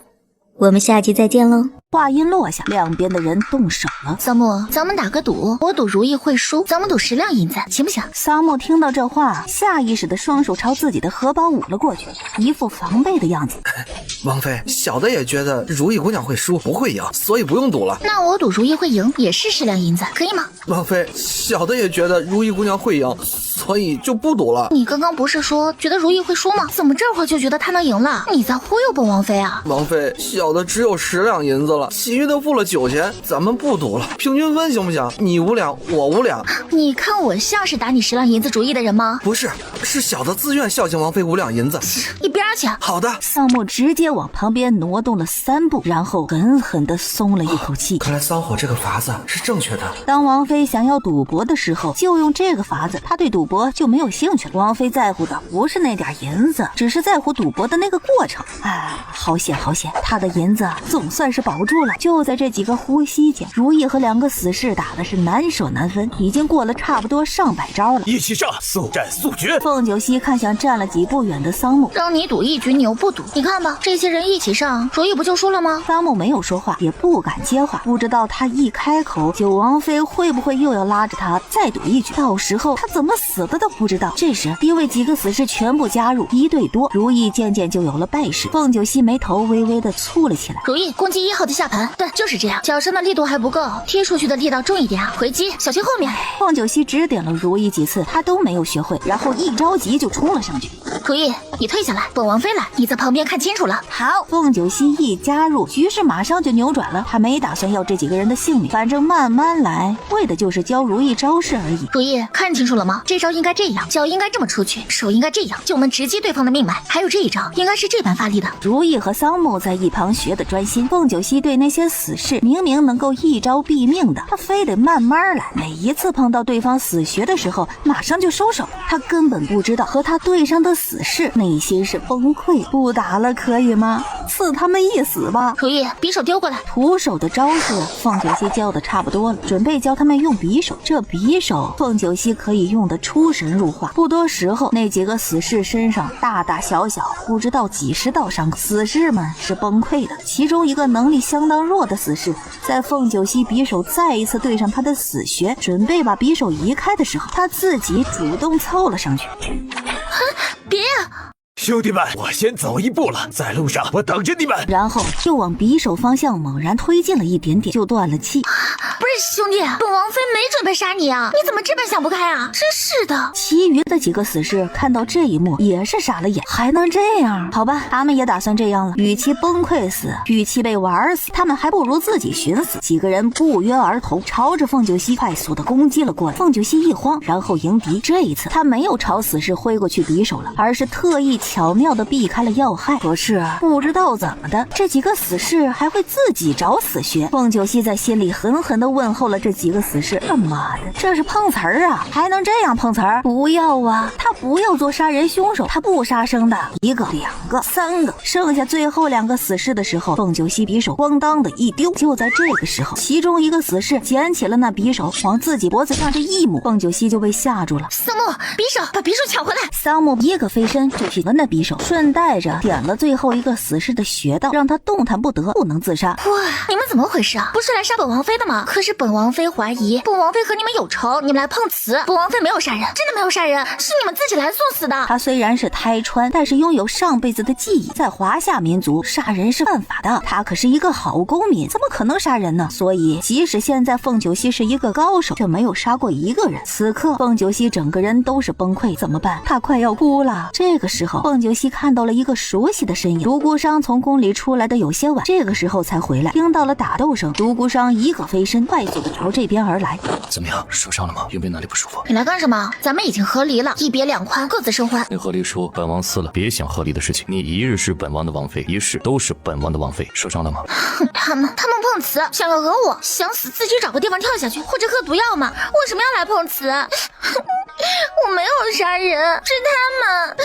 我们下集再见喽。话音落下，两边的人动手了。桑木，咱们打个赌，我赌如意会输，咱们赌10两银子，行不行？桑木听到这话，下意识的双手朝自己的荷包捂了过去，一副防备的样子。王妃，小的也觉得如意姑娘会输，不会赢，所以不用赌了。那我赌如意会赢，也是10两银子，可以吗？王妃，小的也觉得如意姑娘会赢，所以就不赌了。你刚刚不是说觉得如意会输吗？怎么这会儿就觉得她能赢了？你在忽悠本王妃啊！王妃，小的只有10两银子了，其余的付了9钱，咱们不赌了，平均分行不行？你5两，我5两。你看我像是打你10两银子主意的人吗？不是，是小的自愿孝敬王妃5两银子。一边去。好的。桑木直接往旁边挪动了3步，然后狠狠地松了一口气。看来桑火这个法子是正确的。当王妃想要赌博的时候，就用这个法子，她对赌博就没有兴趣了。王妃在乎的不是那点银子，只是在乎赌博的那个过程。好险好险，她的银子总算是保住了。就在这几个呼吸间，如意和2个死士打的是难舍难分，已经过了差不多上百招了。一起上，速战速决。凤九溪看向站了几步远的桑木，让你赌一局，你又不赌，你看吧，这些人一起上，如意不就输了吗？桑木没有说话，也不敢接话，不知道他一开口，九王妃会不会又要拉着他再赌一局，到时候他怎么死的都不知道。这时因为几个死士全部加入，1对多，如意渐渐就有了败势。凤九溪眉头微微的蹙了起来。如意，攻击1号的下盘，对，就是这样，脚上的力度还不够，踢出去的力道重一点啊，回击小心后面。凤九溪指点了如意几次，他都没有学会，然后一着急就冲了上去。如意，你退下来，本王妃来，你在旁边看清楚了。好，凤九溪一加入，局势马上就扭转了。他没打算要这几个人的性命，反正慢慢来，为的就是教如意招式而已。如意，看清楚了吗？这招应该这样，脚应该这么出去，手应该这样，就能直击对方的命脉。还有这一招，应该是这般发力的。如意和桑木在一旁学得专心。凤九溪对那些死士明明能够一招毙命的，他非得慢慢来，每一次碰到对方死穴的时候马上就收手。他根本不知道和他对上的死士内心是崩溃，不打了可以吗？赐他们一死吧。如意，匕首丢过来。徒手的招式，凤九溪教的差不多了，准备教他们用匕首。这匕首，凤九溪可以用得出神入化。不多时候，那几个死士身上大大小小不知道几十道伤口，死士们是崩溃的。其中一个能力相当弱的死士，在凤九溪匕首再一次对上他的死穴，准备把匕首移开的时候，他自己主动凑了上去。别兄弟们，我先走一步了，在路上我等着你们。然后就往匕首方向猛然推进了一点点，就断了气。不是兄弟，本王妃没准备杀你啊，你怎么这般想不开啊？真是的。其余的几个死士看到这一幕也是傻了眼，还能这样？好吧，他们也打算这样了。与其崩溃死，与其被玩死，他们还不如自己寻死。几个人不约而同朝着凤九溪快速的攻击了过来。凤九溪一慌，然后迎敌。这一次他没有朝死士挥过去匕首了，而是特意巧妙地避开了要害。可是不知道怎么的，这几个死士还会自己找死穴。凤九溪在心里狠狠地问候了这几个死士：他妈的，这是碰瓷儿啊，还能这样碰瓷儿？不要啊，他不要做杀人凶手，他不杀生的。一个两个三个，剩下最后2个死士的时候，凤九溪匕首咣当的一丢。就在这个时候，其中一个死士捡起了那匕首，往自己脖子上这一抹，凤九溪就被吓住了。桑木，匕首，把匕首抢回来！桑木一个飞身就去了那匕首，顺带着点了最后一个死士的穴道，让他动弹不得，不能自杀。哇，你们怎么回事啊？不是来杀本王妃的吗？可是本王妃怀疑本王妃和你们有仇，你们来碰瓷。本王妃没有杀人，真的没有杀人，是你们自己来送死的。他虽然是胎穿，但是拥有上辈子的记忆，在华夏民族杀人是犯法的。他可是一个好公民，怎么可能杀人呢？所以即使现在凤九溪是一个高手，却没有杀过一个人。此刻凤九溪整个人都是崩溃，怎么办？他快要哭了。这个时候凤九溪看到了一个熟悉的身影，独孤商从宫里出来的有些晚，这个时候才回来，听到了打斗声，独孤商一个飞身快速的朝这边而来。怎么样，受伤了吗？有没有哪里不舒服？你来干什么？咱们已经和离了，一别两宽，各自生欢。你和离说，本王死了，别想和离的事情。你一日是本王的王妃，一世都是本王的王妃。受伤了吗？他们碰瓷，想要讹我，想死自己找个地方跳下去，或者喝毒药吗？为什么要来碰瓷？我没有杀人，是他们。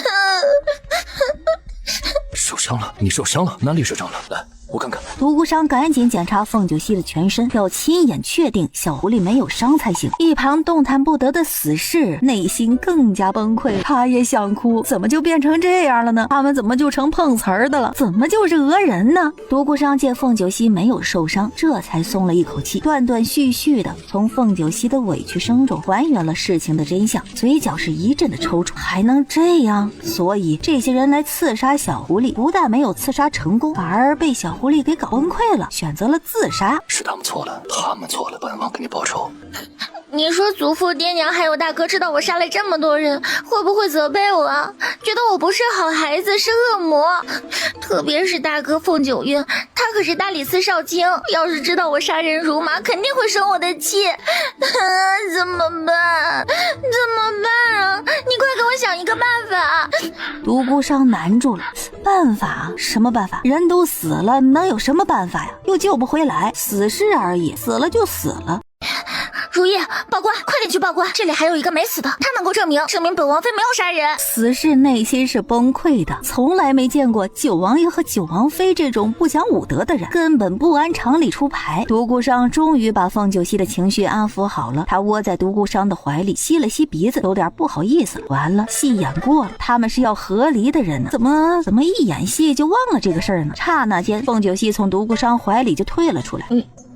受伤了？你受伤了？哪里受伤了？来，我看看。独孤商赶紧检查凤九溪的全身，要亲眼确定小狐狸没有伤才行。一旁动弹不得的死士内心更加崩溃，他也想哭，怎么就变成这样了呢？他们怎么就成碰瓷儿的了？怎么就是讹人呢？独孤商见凤九溪没有受伤，这才松了一口气，断断续续的从凤九溪的委屈声中还原了事情的真相，嘴角是一阵的抽搐。还能这样？所以这些人来刺杀小狐狸，不但没有刺杀成功，反而被小狐狸给搞崩溃了，选择了自杀。是他们错了，他们错了，本王给你报仇。你说祖父、爹娘还有大哥知道我杀了这么多人，会不会责备我啊？觉得我不是好孩子，是恶魔。特别是大哥凤九晕，他可是大理寺少卿，要是知道我杀人如麻，肯定会生我的气。怎么办？怎么办啊？你快给我想一个办法。独孤商难住了，办法？什么办法？人都死了，能有什么办法呀？又救不回来，死士而已，死了就死了。如意，报官，快点去报官！这里还有一个没死的，他能够证明本王妃没有杀人。死士内心是崩溃的，从来没见过九王爷和九王妃这种不讲武德的人，根本不按常理出牌。独孤商终于把凤九溪的情绪安抚好了，他窝在独孤商的怀里，吸了吸鼻子，有点不好意思。完了，戏演过了，他们是要和离的人呢，怎么一演戏就忘了这个事儿呢？刹那间，凤九溪从独孤商怀里就退了出来。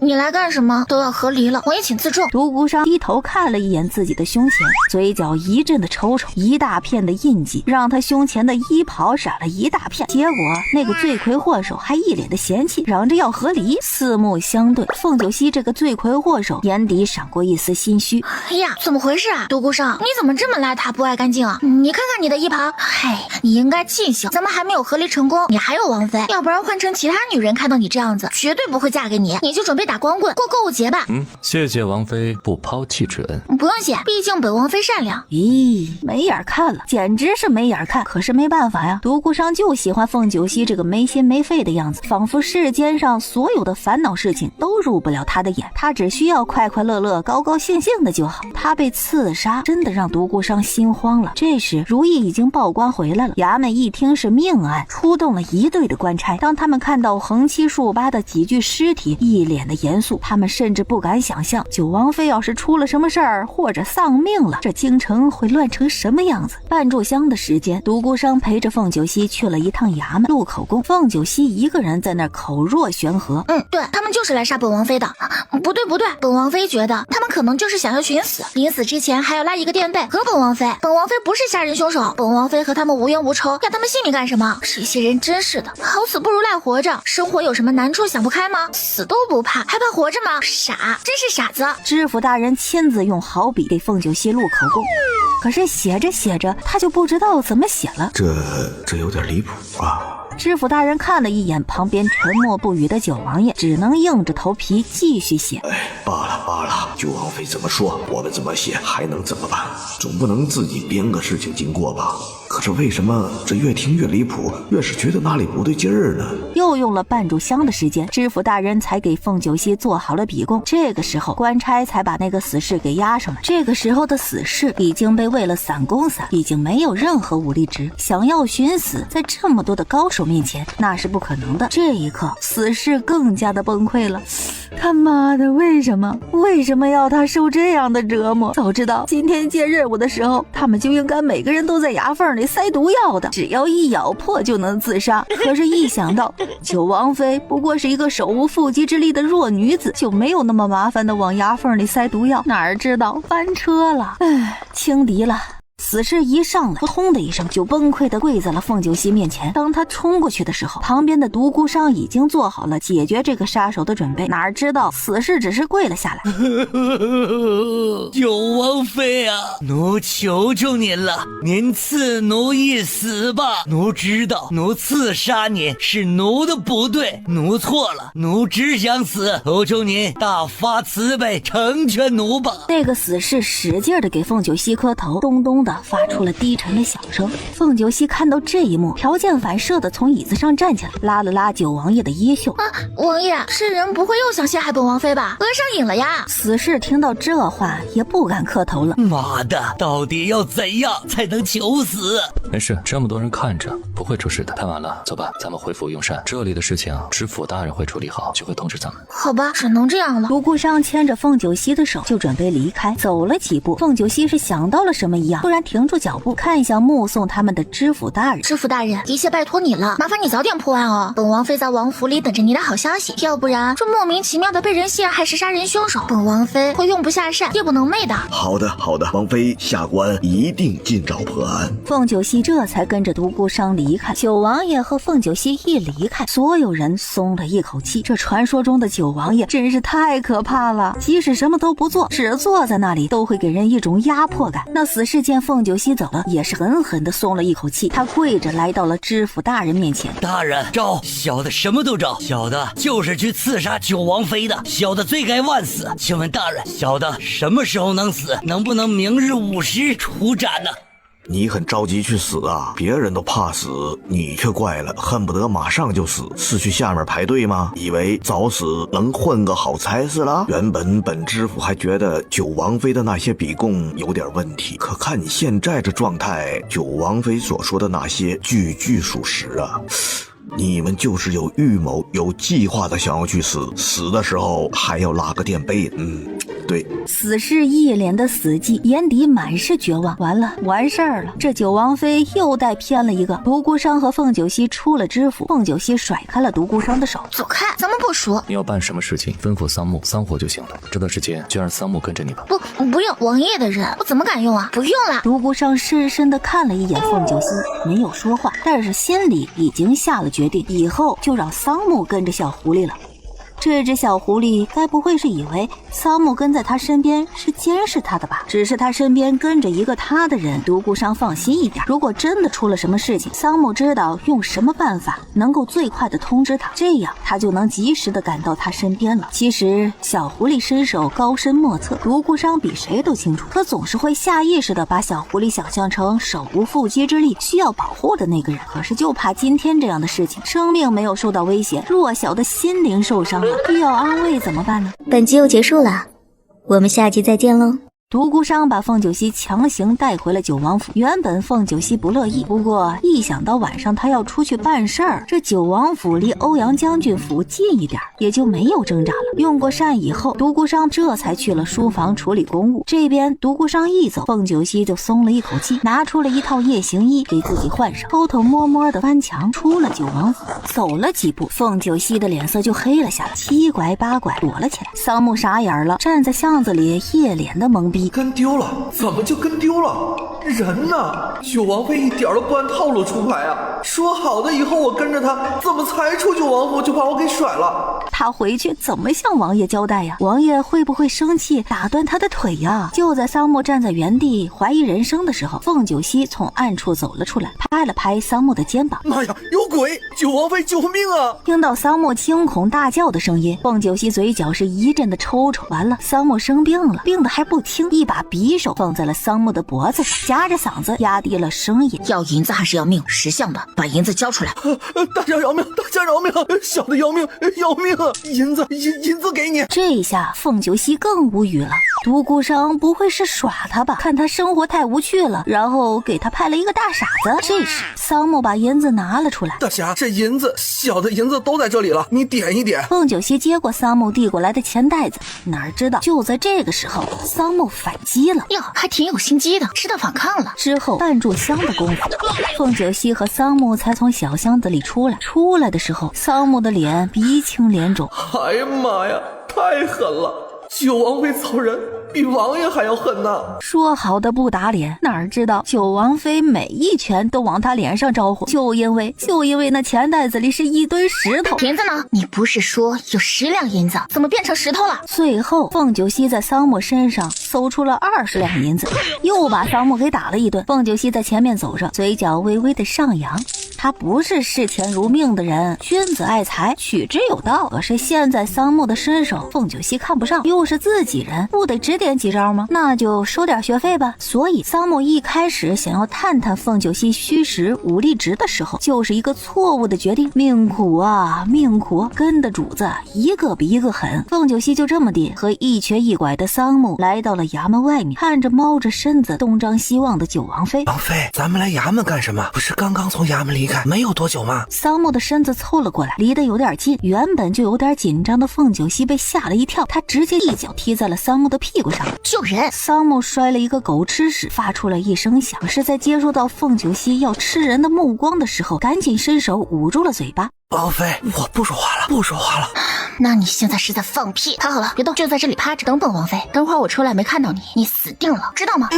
你来干什么？都要和离了，我也请自重。独孤商低头看了一眼自己的胸前，嘴角一阵的抽抽，一大片的印记让他胸前的衣袍闪了一大片。结果那个罪魁祸首还一脸的嫌弃，嚷着要和离。四目相对，凤九溪这个罪魁祸首眼底闪过一丝心虚。哎呀，怎么回事啊？独孤商，你怎么这么邋遢不爱干净啊？你看看你的衣袍，嗨，你应该庆幸咱们还没有和离成功，你还有王妃，要不然换成其他女人看到你这样子，绝对不会嫁给你。你就准备备打光棍过购物节吧。谢谢王妃不抛弃之恩。不用谢，毕竟本王妃善良。咦，没眼看了，简直是没眼看。可是没办法呀，独孤商就喜欢凤九溪这个没心没肺的样子，仿佛世间上所有的烦恼事情都入不了他的眼，他只需要快快乐乐、高高兴兴的就好。他被刺杀，真的让独孤商心慌了。这时，如意已经报官回来了。衙门一听是命案，出动了一队的官差。当他们看到横七竖八的几具尸体，一脸的严肃。他们甚至不敢想象，九王妃要是出了什么事儿，或者丧命了，这京城会乱成什么样子？半炷香的时间，独孤商陪着凤九溪去了一趟衙门录口供。凤九溪一个人在那儿口若悬河。对，他们就是来杀本王妃的。不对，本王妃觉得他们可能就是想要寻死，临死之前还要拉一个垫背和本王妃。本王妃不是杀人凶手，本王妃和他们无冤无仇，要他们性命干什么？这些人真是的，好死不如赖活着。生活有什么难处想不开吗？死都不怕，还怕活着吗？傻，真是傻子。知府大人亲自用好笔给凤九溪录口供，可是写着写着，他就不知道怎么写了。这有点离谱啊。知府大人看了一眼旁边沉默不语的九王爷，只能硬着头皮继续写。罢了，九王妃怎么说，我们怎么写，还能怎么办？总不能自己编个事情经过吧？可是为什么这越听越离谱，越是觉得哪里不对劲儿呢？又用了半炷香的时间，知府大人才给凤九溪做好了笔供。这个时候，官差才把那个死士给押上来。这个时候的死士已经被喂了散公散，已经没有任何武力值，想要寻死，在这么多的高手面前，那是不可能的。这一刻，死士更加的崩溃了。他妈的，为什么要他受这样的折磨？早知道今天接任务的时候，他们就应该每个人都在牙缝里塞毒药的，只要一咬破就能自杀。可是，一想到九王妃不过是一个手无缚鸡之力的弱女子，就没有那么麻烦的往牙缝里塞毒药。哪知道翻车了，轻敌了。死士一上来，扑通的一声就崩溃地跪在了凤九溪面前。当他冲过去的时候，旁边的独孤商已经做好了解决这个杀手的准备。哪知道死士只是跪了下来。九王妃啊，奴求求您了，您赐奴一死吧！奴知道奴刺杀您是奴的不对，奴错了，奴只想死，求您大发慈悲，成全奴吧！那个死士使劲地给凤九溪磕头，咚咚的发出了低沉的响声。凤九溪看到这一幕，条件反射的从椅子上站起来，拉了拉九王爷的衣袖。王爷，这人不会又想陷害本王妃吧？讹上瘾了呀！死士听到这话也不敢磕头了。妈的，到底要怎样才能求死？没事，这么多人看着，不会出事的。太晚了，走吧，咱们回府用膳。这里的事情知府大人会处理好，就会通知咱们。好吧，只能这样了。独孤商牵着凤九溪的手就准备离开，走了几步，凤九溪是想到了什么一样，突然停住脚步，看向目送他们的知府大人。知府大人，一切拜托你了，麻烦你早点破案哦。本王妃在王府里等着你的好消息，要不然这莫名其妙的被人陷害是杀人凶手，本王妃会用不下膳，夜不能寐的。好的，王妃下官一定尽早破案。凤九溪这才跟着独孤商离开。九王爷和凤九溪一离开，所有人松了一口气。这传说中的九王爷真是太可怕了，即使什么都不做，只坐在那里都会给人一种压迫感。那死士见凤九溪走了，也是狠狠地松了一口气。他跪着来到了知府大人面前。大人，招小的什么都招，小的就是去刺杀九王妃的，小的罪该万死。请问大人，小的什么时候能死？能不能明日午时处斩呢？你很着急去死啊，别人都怕死，你却怪了，恨不得马上就死，是去下面排队吗？以为早死能混个好差事了？原本本知府还觉得九王妃的那些笔供有点问题，可看你现在这状态，九王妃所说的那些句句属实啊。你们就是有预谋有计划的想要去死，死的时候还要拉个垫背。对。死士一脸的死寂，眼底满是绝望。完了，完事儿了，这九王妃又带偏了一个。独孤商和凤九溪出了知府，凤九溪甩开了独孤商的手，走开，咱们不熟。你要办什么事情，吩咐桑木桑火就行了。这段时间就让桑木跟着你吧。不用，王爷的人我怎么敢用啊？不用了。独孤商深深地看了一眼凤九溪，没有说话，但是心里已经下了决定，以后就让桑木跟着小狐狸了。这只小狐狸该不会是以为桑木跟在他身边是监视他的吧？只是他身边跟着一个他的人，独孤商放心一点。如果真的出了什么事情，桑木知道用什么办法能够最快的通知他，这样他就能及时的赶到他身边了。其实小狐狸身手高深莫测，独孤商比谁都清楚，可总是会下意识的把小狐狸想象成手无缚鸡之力需要保护的那个人。可是就怕今天这样的事情，生命没有受到威胁，弱小的心灵受伤了，需要安慰怎么办呢？本集又结束了，我们下集再见喽。独孤商把凤九溪强行带回了九王府，原本凤九溪不乐意，不过一想到晚上他要出去办事儿，这九王府离欧阳将军府近一点，也就没有挣扎了。用过膳以后，独孤商这才去了书房处理公务。这边独孤商一走，凤九溪就松了一口气，拿出了一套夜行衣给自己换上，偷偷摸摸的翻墙出了九王府。走了几步，凤九溪的脸色就黑了下来，七拐八拐躲了起来。桑木傻眼了，站在巷子里一脸的懵逼。跟丢了？怎么就跟丢了？人呢？九王妃一点都不按套路出牌啊！说好的以后我跟着他，怎么才出九王府就把我给甩了？他回去怎么向王爷交代呀？王爷会不会生气打断他的腿呀？就在桑木站在原地怀疑人生的时候，凤九溪从暗处走了出来，拍了拍桑木的肩膀。妈呀，有鬼！九王妃救命啊！听到桑木惊恐大叫的声音，凤九溪嘴角是一阵的抽抽。完了，桑木生病了，病得还不轻，一把匕首放在了桑木的脖子上，夹着嗓子压低了声音：要银子还是要命？识相的，把银子交出来！大家饶命！大家饶命！小的要命！要命！银子给你！这一下凤九溪更无语了。独孤商不会是耍他吧？看他生活太无趣了，然后给他派了一个大傻子。这时桑木把银子拿了出来。大侠，这银子，小的银子都在这里了，你点一点。凤九溪接过桑木递过来的钱袋子，哪知道就在这个时候，桑木反击了。哟，还挺有心机的，知道反抗了。之后半炷香的功夫，凤九溪和桑木才从小巷子里出来。出来的时候，桑木的脸鼻青脸肿。哎呀妈呀，太狠了！九王妃走人比王爷还要狠呢。说好的不打脸，哪知道九王妃每一拳都往他脸上招呼，就因为那钱袋子里是一堆石头。银子呢？你不是说有10两银子，怎么变成石头了？最后凤九溪在桑木身上搜出了20两银子，又把桑木给打了一顿。凤九溪在前面走着，嘴角微微的上扬。他不是视钱如命的人，君子爱财，取之有道。可是现在桑木的身手，凤九溪看不上，又是自己人，不得指点几招吗？那就收点学费吧。所以桑木一开始想要探探凤九溪虚实武力值的时候，就是一个错误的决定。命苦啊，命苦！跟的主子一个比一个狠。凤九溪就这么地和一瘸一拐的桑木来到了衙门外面，看着猫着身子东张西望的九王妃。王妃，咱们来衙门干什么？不是刚刚从衙门离开没有多久吗？桑木的身子凑了过来，离得有点近，原本就有点紧张的凤九溪被吓了一跳，他直接一脚踢在了桑木的屁股上。救人！桑木摔了一个狗吃屎，发出了一声响。可是在接触到凤九溪要吃人的目光的时候，赶紧伸手捂住了嘴巴。王妃，我不说话了，不说话了。那你现在是在放屁。躺好了，别动，就在这里趴着，等等王妃。等会儿我出来没看到你，你死定了，知道吗？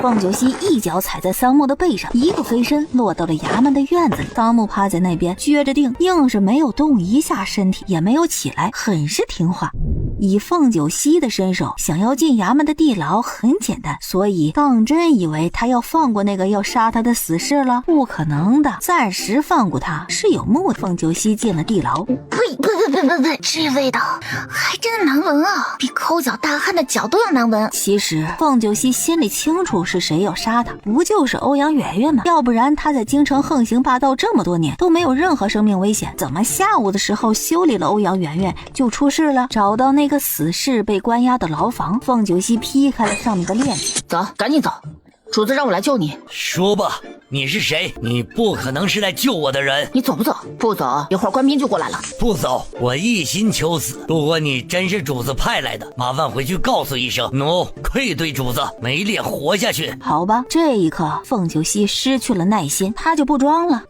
凤九溪一脚踩在桑木的背上，一个飞身落到了衙门的院子里。桑木趴在那边撅着腚，硬是没有动一下身体，也没有起来，很是听话。以凤九溪的身手，想要进衙门的地牢很简单，所以当真以为他要放过那个要杀他的死士了？不可能的，暂时放过他是有目的。凤九溪进了地牢，呸，这味道还真的难闻啊，比抠脚大汉的脚都要难闻。其实凤九溪心里清楚是谁要杀他，不就是欧阳媛媛吗？要不然他在京城横行霸道这么多年都没有任何生命危险，怎么下午的时候修理了欧阳媛媛就出事了？找到那个死士被关押的牢房，凤九溪劈开了上面的链子。走，赶紧走，主子让我来救你。说吧，你是谁？你不可能是来救我的人。你走不走？不走，一会儿官兵就过来了。不走，我一心求死。如果你真是主子派来的，麻烦回去告诉一声，奴愧对主子，没脸活下去。好吧，这一刻凤九溪失去了耐心，他就不装了。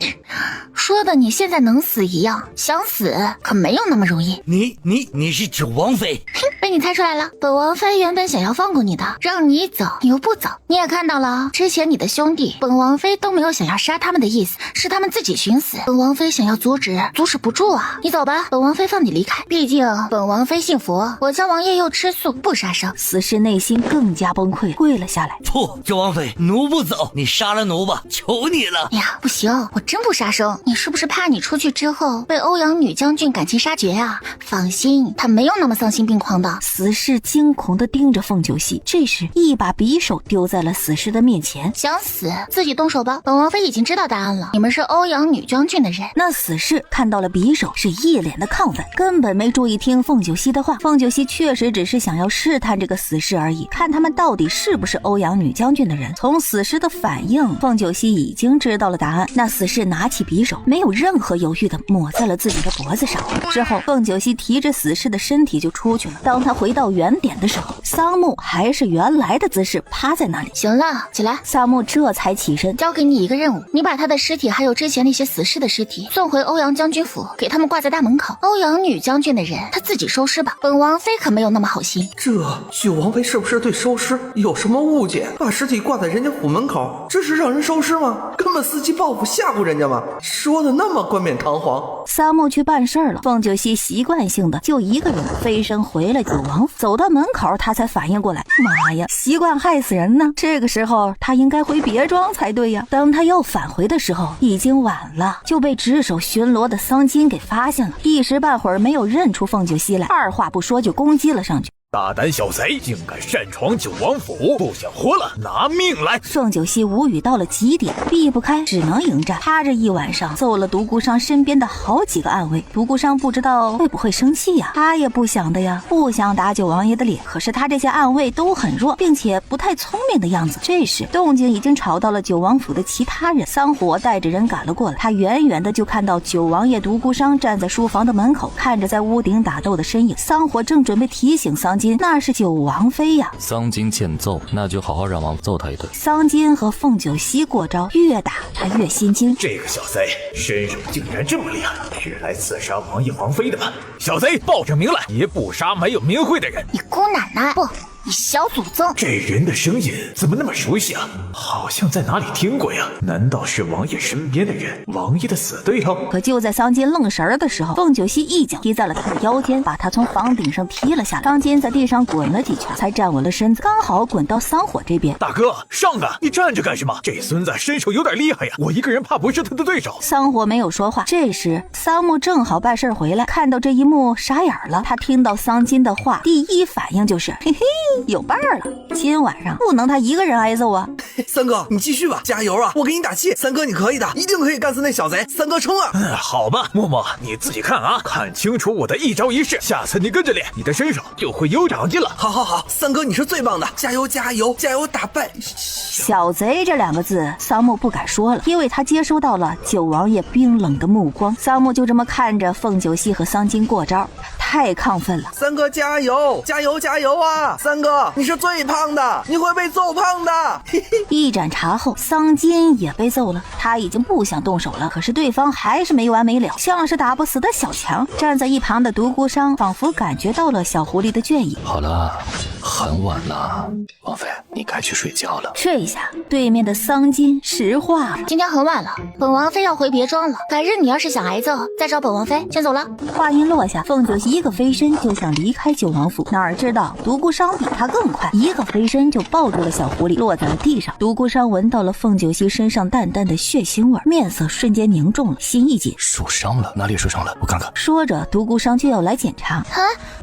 说的你现在能死一样，想死可没有那么容易。你是九王妃？被你猜出来了。本王妃原本想要放过你的，让你走，你又不走。你也看到了，之前你的兄弟，本王妃都没有想要杀他们的意思，是他们自己寻死。本王妃想要阻止不住啊！你走吧，本王妃放你离开。毕竟本王妃信佛，我家王爷又吃素不杀生。死士内心更加崩溃，跪了下来。不，九王妃，奴不走，你杀了奴吧，求你了。哎呀，不行，我真不杀生。你是不是怕你出去之后被欧阳女将军赶尽杀绝啊？放心，他没有那么丧心病狂的。死士惊恐地盯着凤九溪，这时一把匕首丢在了死士的面前。想死自己动手吧，本王妃已经知道答案了，你们是欧阳女将军的人。那死士看到了匕首，是一脸的亢奋，根本没注意听凤九溪的话。凤九溪确实只是想要试探这个死士而已，看他们到底是不是欧阳女将军的人。从死士的反应，凤九溪已经知道了答案。那死士拿起匕首，没有任何犹豫的抹在了自己的脖子上。之后凤九溪提着死士的身体就出去了。当他回到原点的时候，桑木还是原来的姿势趴在那里。行了，起来。桑木这才起身，交给你一个任务，你把他的尸体还有之前那些死士的尸体送回欧阳将军府，给他们挂在大门口。欧阳女将军的人他自己收尸吧，本王妃可没有那么好心。这九王妃是不是对收尸有什么误解？把尸体挂在人家府门口，这是让人收尸吗？根本伺机报复吓唬人家吗？说的那么冠冕堂皇。桑木去办事了，凤九溪习惯性的就一个人飞身回了九王府，走到门口他才反应过来，妈呀，习惯害死人呢。这个时候他应该回别庄才对呀。当他要返回的时候已经晚了，就被值守巡逻的桑金给发现了，一时半会儿没有认出凤九溪来，二话不说就攻击了上去。大胆小贼，竟敢擅闯九王府，不想活了，拿命来！凤九溪无语到了极点，避不开，只能迎战。他这一晚上揍了独孤商身边的好几个暗卫，独孤商不知道会不会生气呀？他也不想的呀，不想打九王爷的脸。可是他这些暗卫都很弱，并且不太聪明的样子。这时动静已经吵到了九王府的其他人，桑火带着人赶了过来。他远远的就看到九王爷独孤商站在书房的门口，看着在屋顶打斗的身影。桑火正准备提醒桑金，那是九王妃呀。桑金欠揍，那就好好让王揍他一顿。桑金和凤九溪过招，越打他越心惊。这个小贼身手竟然这么厉害，是来刺杀王爷王妃的吧？小贼报上名来，也不杀没有名讳的人。你姑奶奶，不，你小祖宗！这人的声音怎么那么熟悉啊？好像在哪里听过呀？难道是王爷身边的人，王爷的死对头？可就在桑金愣神的时候，凤九溪一脚踢在了他的腰间，把他从房顶上踢了下来。桑金在地上滚了几圈，才站稳了身子，刚好滚到桑火这边。大哥，上啊！你站着干什么？这孙子身手有点厉害呀，我一个人怕不是他的对手。桑火没有说话。这时桑木正好办事回来，看到这一幕傻眼了。他听到桑金的话，第一反应就是嘿嘿，有伴儿了，今晚上不能他一个人挨揍啊。三哥你继续吧，加油啊，我给你打气，三哥你可以的，一定可以干死那小贼，三哥冲啊。好吧，默默你自己看啊，看清楚我的一招一式，下次你跟着练，你的身手就会有长进了。好好好，三哥你是最棒的，加油加油加油，打败小贼这两个字桑木不敢说了，因为他接收到了九王爷冰冷的目光。桑木就这么看着凤九溪和桑金过招，太亢奋了。三哥加油加油加油啊，三哥你是最胖的，你会被揍胖的。一盏茶后，桑金也被揍了，他已经不想动手了，可是对方还是没完没了，像是打不死的小强。站在一旁的独孤商仿佛感觉到了小狐狸的倦意。好了，很晚了，王妃你该去睡觉了。这一下对面的桑金石化了。今天很晚了，本王妃要回别庄了，改日你要是想挨揍再找本王妃，先走了。话音落下，凤九溪一个飞身就想离开九王府，哪知道独孤商比他更快，一个飞身就抱住了小狐狸，落在了地上。独孤商闻到了凤九溪身上淡淡的血腥味，面色瞬间凝重了，心一紧，受伤了？哪里受伤了？我看看。说着独孤商就要来检查。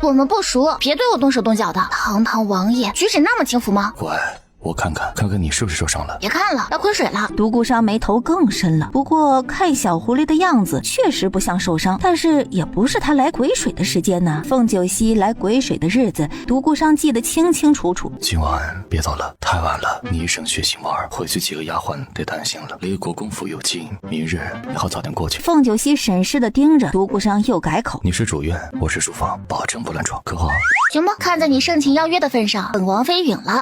我们不熟，别对我动手动脚的。堂堂王爷举止那么轻浮吗？乖，我看看你是不是受伤了。别看了，要亏水了。独孤商眉头更深了，不过看小狐狸的样子确实不像受伤，但是也不是他来癸水的时间呢。凤九溪来癸水的日子独孤商记得清清楚楚。今晚别走了，太晚了，你一身血腥味儿，回去几个丫鬟得担心了。离国公府有近，明日你好早点过去。凤九溪审视的盯着独孤商，又改口：你是主院，我是书房，保证不乱闯，可好？行吧，看在你盛情邀约的份上，本王妃允了。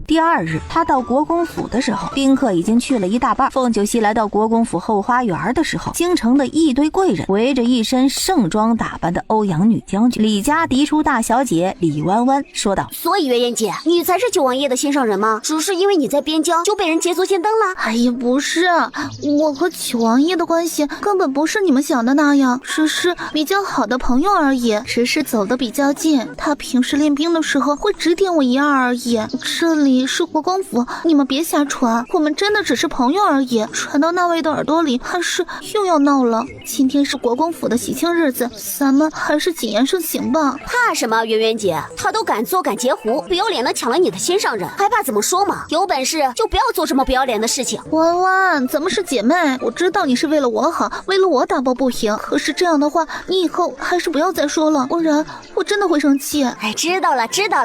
第二日，他到国公府的时候，宾客已经去了一大半。凤九熙来到国公府后花园的时候，京城的一堆贵人围着一身盛装打扮的欧阳女将军。李家嫡出大小姐李弯弯说道：所以圆圆姐，你才是九王爷的心上人吗？只是因为你在边疆就被人捷足先登了？哎呀，不是，我和九王爷的关系根本不是你们想的那样，只是比较好的朋友而已，只是走得比较近。他平时练兵的时候会指点我一二而已。这里是国公府，你们别瞎传，我们真的只是朋友而已。传到那位的耳朵里，怕是又要闹了。今天是国公府的喜庆日子，咱们还是谨言慎行吧。怕什么，圆圆姐？他都敢做敢截胡，不要脸的抢了你的心上人，还怕怎么说吗？有本事就不要做这么不要脸的事情。弯弯，咱们是姐妹，我知道你是为了我好，为了我打抱不平，可是这样的话，你以后还是不要再说了，不然我真的会生气。哎，知道了，知道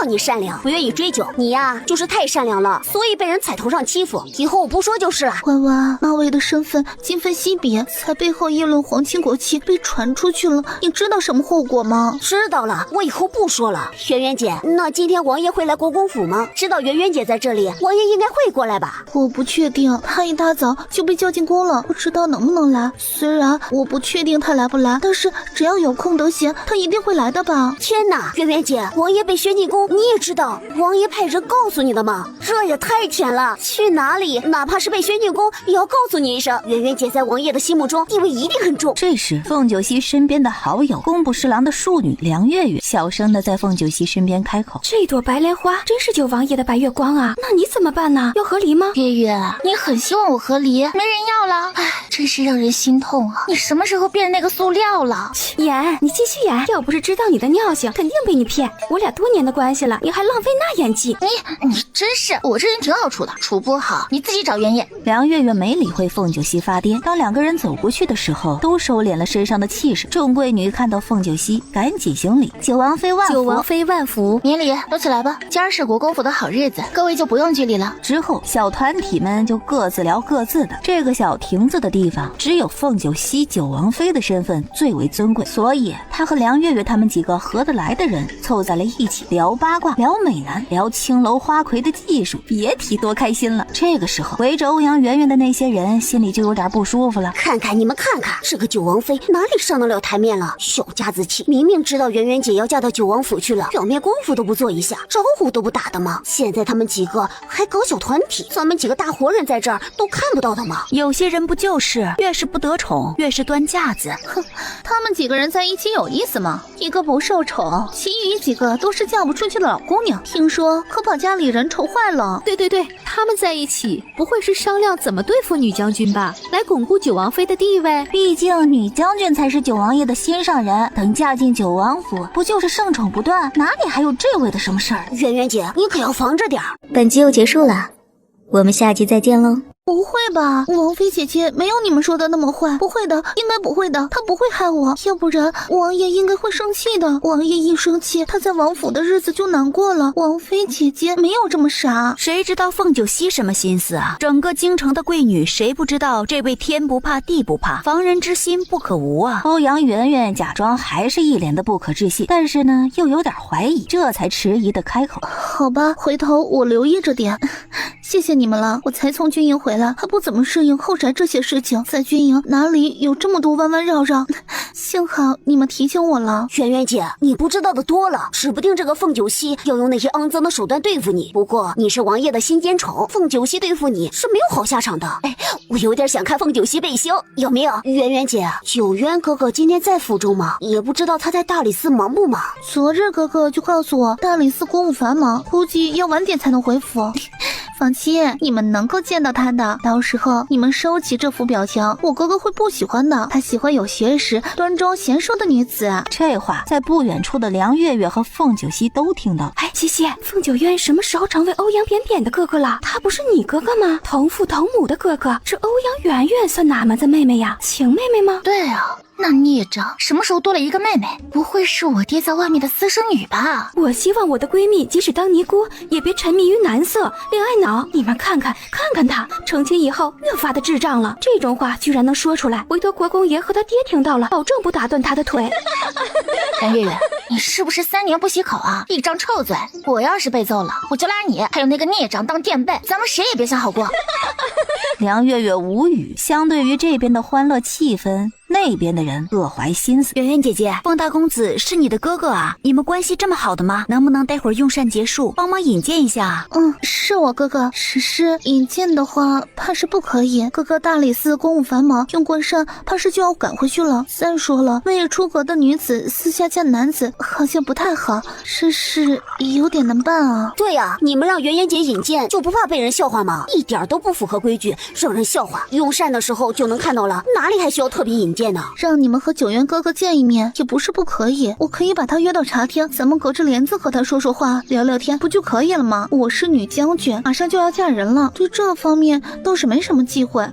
你善良，不愿意追究，你呀就是太善良了，所以被人踩头上欺负。以后我不说就是了。弯弯，那位的身份今非昔比，才背后议论皇亲国戚，被传出去了，你知道什么后果吗？知道了，我以后不说了。圆圆姐，那今天王爷会来国公府吗？知道圆圆姐在这里，王爷应该会过来吧？我不确定，他一大早就被叫进宫了，不知道能不能来。虽然我不确定他来不来，但是只要有空得闲，他一定会来的吧。天哪，圆圆姐，王爷被宣进宫，你也知道王爷派人告诉你的吗？这也太甜了，去哪里哪怕是被宣进宫也要告诉你一声。圆圆姐在王爷的心目中地位一定很重。这时凤九熙身边的好友工部侍郎的庶女梁月月小声的在凤九熙身边开口：这朵白莲花真是九王爷的白月光啊，那你怎么办呢？要和离吗？月月，你很希望我和离，没人要了，唉，真是让人心痛啊。你什么时候变那个塑料了？演，你继续演，要不是知道你的尿性，肯定被你骗。我俩多年的关系了，你还浪费那演技？你真是，我这人挺好处的，处不好你自己找原因。梁月月没理会凤九熙发癫，当两个人走过去的时候，都收敛了身上的气势。众贵女看到凤九熙，赶紧行礼：九王妃万福，九王妃万福。免礼，都起来吧，今儿是国公府的好日子，各位就不用拘礼了。之后小团体们就各自聊各自的。这个小亭子的地方，只有凤九熙九王妃的身份最为尊贵，所以他和梁月月他们几个合得来的人凑在了一起，聊八卦，聊美男，聊青楼花魁的技术，别提多开心了。这个时候围着欧阳圆圆的那些人心里就有点不舒服了。你们看看这个九王妃哪里上得了台面了？小家子气，明明知道圆圆姐要嫁到九王府去了，表面功夫都不做一下，招呼都不打的吗？现在他们几个还搞小团体，咱们几个大活人在这儿都看不到的吗？有些人不就是越是不得宠越是端架子？哼，他们几个人在一起有意思吗？一个不受宠，其余几个都是嫁不出去的老姑娘，听说可把家里人愁坏了。对，他们在一起不会是商量怎么对付女将军吧，来巩固九王妃的地位？毕竟女将军才是九王爷的心上人，等嫁进九王府不就是盛宠不断，哪里还有这位的什么事儿？圆圆姐，你可要防着点儿。本集又结束了，我们下集再见喽。不会吧，王妃姐姐没有你们说的那么坏，不会的，应该不会的，她不会害我，要不然王爷应该会生气的。王爷一生气，他在王府的日子就难过了。王妃姐姐没有这么傻，谁知道凤九熙什么心思啊？整个京城的贵女，谁不知道这位天不怕地不怕，防人之心不可无啊？欧阳圆圆假装还是一脸的不可置信，但是呢又有点怀疑，这才迟疑的开口：好吧，回头我留意着点。谢谢你们了，我才从军营回来，还不怎么适应后宅这些事情，在军营哪里有这么多弯弯绕绕，幸好你们提醒我了。圆圆姐，你不知道的多了，指不定这个凤九熙要用那些肮脏的手段对付你。不过你是王爷的心尖宠，凤九熙对付你是没有好下场的。哎，我有点想看凤九熙被休，有没有？圆圆姐，九渊哥哥今天在府中吗？也不知道他在大理寺忙不忙。昨日哥哥就告诉我大理寺公务繁忙，估计要晚点才能回府。放心，你们能够见到他的，到时候你们收起这副表情，我哥哥会不喜欢的，他喜欢有学识、端庄贤淑的女子。这话在不远处的梁月月和凤九熙都听到。哎，西西，凤九渊什么时候成为欧阳扁扁的哥哥了？他不是你哥哥吗？同父同母的哥哥，这欧阳圆圆算哪门子妹妹呀？亲妹妹吗？对啊，那孽障什么时候多了一个妹妹？不会是我爹在外面的私生女吧？我希望我的闺蜜即使当尼姑，也别沉迷于男色、恋爱脑。你们看看她，成亲以后越发的智障了，这种话居然能说出来，回头国公爷和他爹听到了，保证不打断他的腿。梁月月，你是不是3年不洗口啊？一张臭嘴！我要是被揍了，我就拉你还有那个孽长当垫背，咱们谁也别想好过。梁月月无语，相对于这边的欢乐气氛，那边的人各怀心思。圆圆姐姐，凤大公子是你的哥哥啊，你们关系这么好的吗？能不能待会儿用膳结束，帮忙引荐一下？是我哥哥，只是引荐的话，怕是不可以。哥哥大理寺公务繁忙，用过膳，怕是就要赶回去了。再说了，未出阁的女子私下嫁男子，好像不太好，这事有点难办啊。对呀，你们让圆圆姐引荐，就不怕被人笑话吗？一点都不符合规矩，让人笑话。用膳的时候就能看到了，哪里还需要特别引荐呢？让你们和九渊哥哥见一面也不是不可以，我可以把他约到茶厅，咱们隔着帘子和他说说话，聊聊天，不就可以了吗？我是女将军，马上就要嫁人了，对这方面倒是没什么忌讳，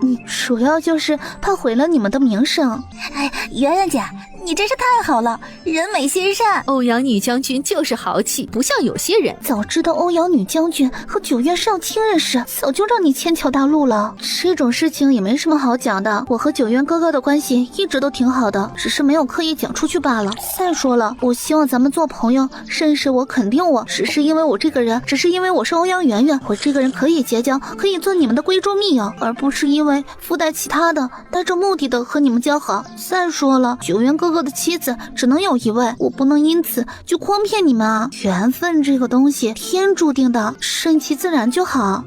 主要就是怕毁了你们的名声。哎，圆圆姐，你真是太好了，人美心善。欧阳女将军就是豪气，不像有些人。早知道欧阳女将军和九渊少卿认识，早就让你牵桥大路了。这种事情也没什么好讲的，我和九渊哥哥的关系一直都挺好的，只是没有刻意讲出去罢了。再说了，我希望咱们做朋友，认识我肯定我，只是因为我这个人，只是因为我是欧阳圆圆，我这个人可以结交，可以做你们的闺中密友，而不是因为附带其他的，带着目的的和你们交好。再说了，九渊哥哥的妻子只能有一位，我不能因此就诓骗你们啊！缘分这个东西天注定的，顺其自然就好。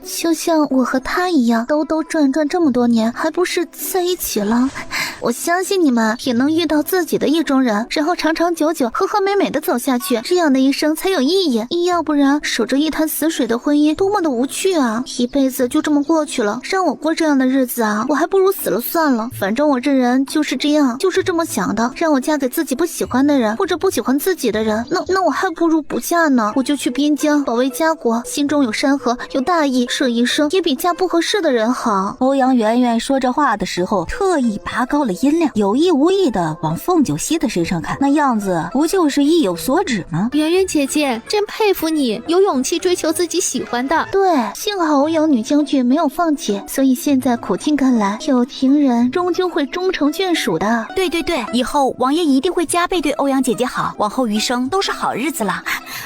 就像我和他一样，兜兜转转这么多年，还不是在一起了。我相信你们也能遇到自己的意中人，然后长长久久、和和美美的走下去，这样的一生才有意义。要不然守着一潭死水的婚姻多么的无趣啊！一辈子就这么过去了，让我过这样的日子啊，我还不如死了算了。反正我这人就是这样，就是这么想的。让我嫁给自己不喜欢的人，或者不喜欢自己的人，那我还不如不嫁呢。我就去边疆保卫家国，心中有山河，有大义，这一生也比嫁不合适的人好。欧阳圆圆说这话的时候，特意拔高了音量，有意无意的往凤九溪的身上看，那样子不就是意有所指吗？圆圆姐姐，真佩服你，有勇气追求自己喜欢的。对，幸好欧阳女将军没有放弃，所以现在苦尽甘来。有情人终究会终成眷属的。对，以后王爷一定会加倍对欧阳姐姐好，往后余生都是好日子了。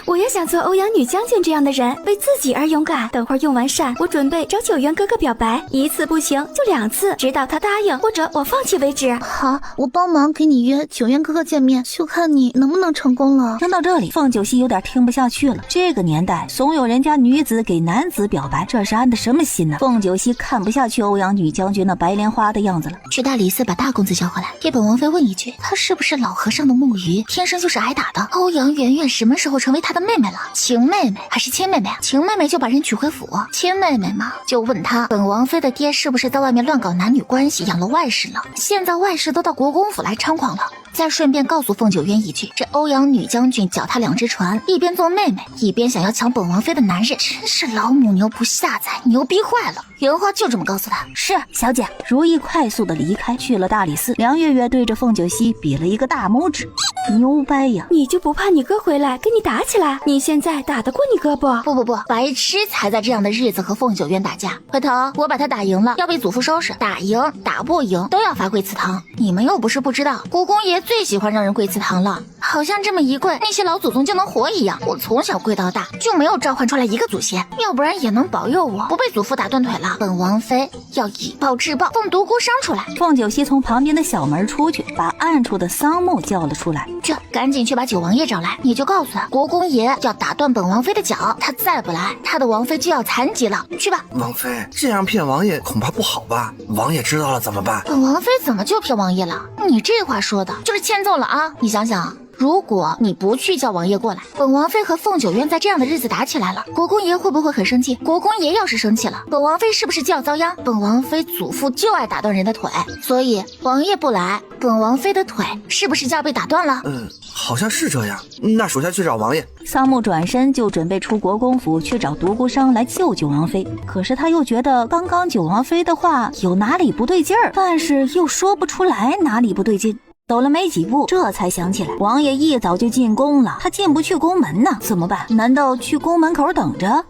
我也想做欧阳女将军这样的人，为自己而勇敢。等会儿用完膳，我准备找九渊哥哥表白，一次不行就2次，直到他答应或者我放弃为止。好，我帮忙给你约九渊哥哥见面，就看你能不能成功了。听到这里，凤九溪有点听不下去了。这个年代怂恿人家女子给男子表白，这是安的什么心呢？凤九溪看不下去欧阳女将军那白莲花的样子了。去大理寺把大公子叫回来，给本王妃问一句，他是不是老和尚的木鱼，天生就是挨打的？欧阳圆圆什么时候成为他的妹妹了？亲妹妹还是亲妹妹啊？亲妹妹就把人娶回府，亲妹妹嘛就问他，本王妃的爹是不是在外面乱搞男女关系，养了外室了？现在外室都到国公府来猖狂了。再顺便告诉凤九渊一句，这欧阳女将军脚踏2只船，一边做妹妹，一边想要抢本王妃的男人，真是老母牛不下崽，牛逼坏了。原话就这么告诉他。是，小姐。如意快速的离开，去了大理寺。梁月月对着凤九溪比了一个大拇指，牛掰呀！你就不怕你哥回来跟你打起来？你现在打得过你哥不？不，白痴才在这样的日子和凤九渊打架。回头我把他打赢了，要被祖父收拾。打赢打不赢都要罚跪祠堂。你们又不是不知道，国公爷最喜欢让人跪祠堂了，好像这么一跪，那些老祖宗就能活一样。我从小跪到大，就没有召唤出来一个祖先，要不然也能保佑我不被祖父打断腿了。本王妃要以暴制暴，放独孤商出来。凤九溪从旁边的小门出去，把暗处的桑木叫了出来，赶紧去把九王爷找来，你就告诉他，国公爷要打断本王妃的脚，他再不来，他的王妃就要残疾了。去吧。王妃，这样骗王爷恐怕不好吧？王爷知道了怎么办？本王妃怎么就骗王爷了？你这话说的就是欠揍了啊！你想想，如果你不去叫王爷过来，本王妃和凤九渊在这样的日子打起来了，国公爷会不会很生气？国公爷要是生气了，本王妃是不是就要遭殃？本王妃祖父就爱打断人的腿，所以王爷不来，本王妃的腿是不是就要被打断了？好像是这样。那属下去找王爷。桑木转身就准备出国公府去找独孤商来救九王妃，可是他又觉得刚刚九王妃的话有哪里不对劲儿，但是又说不出来哪里不对劲。走了没几步，这才想起来，王爷一早就进宫了，他进不去宫门呢，怎么办？难道去宫门口等着？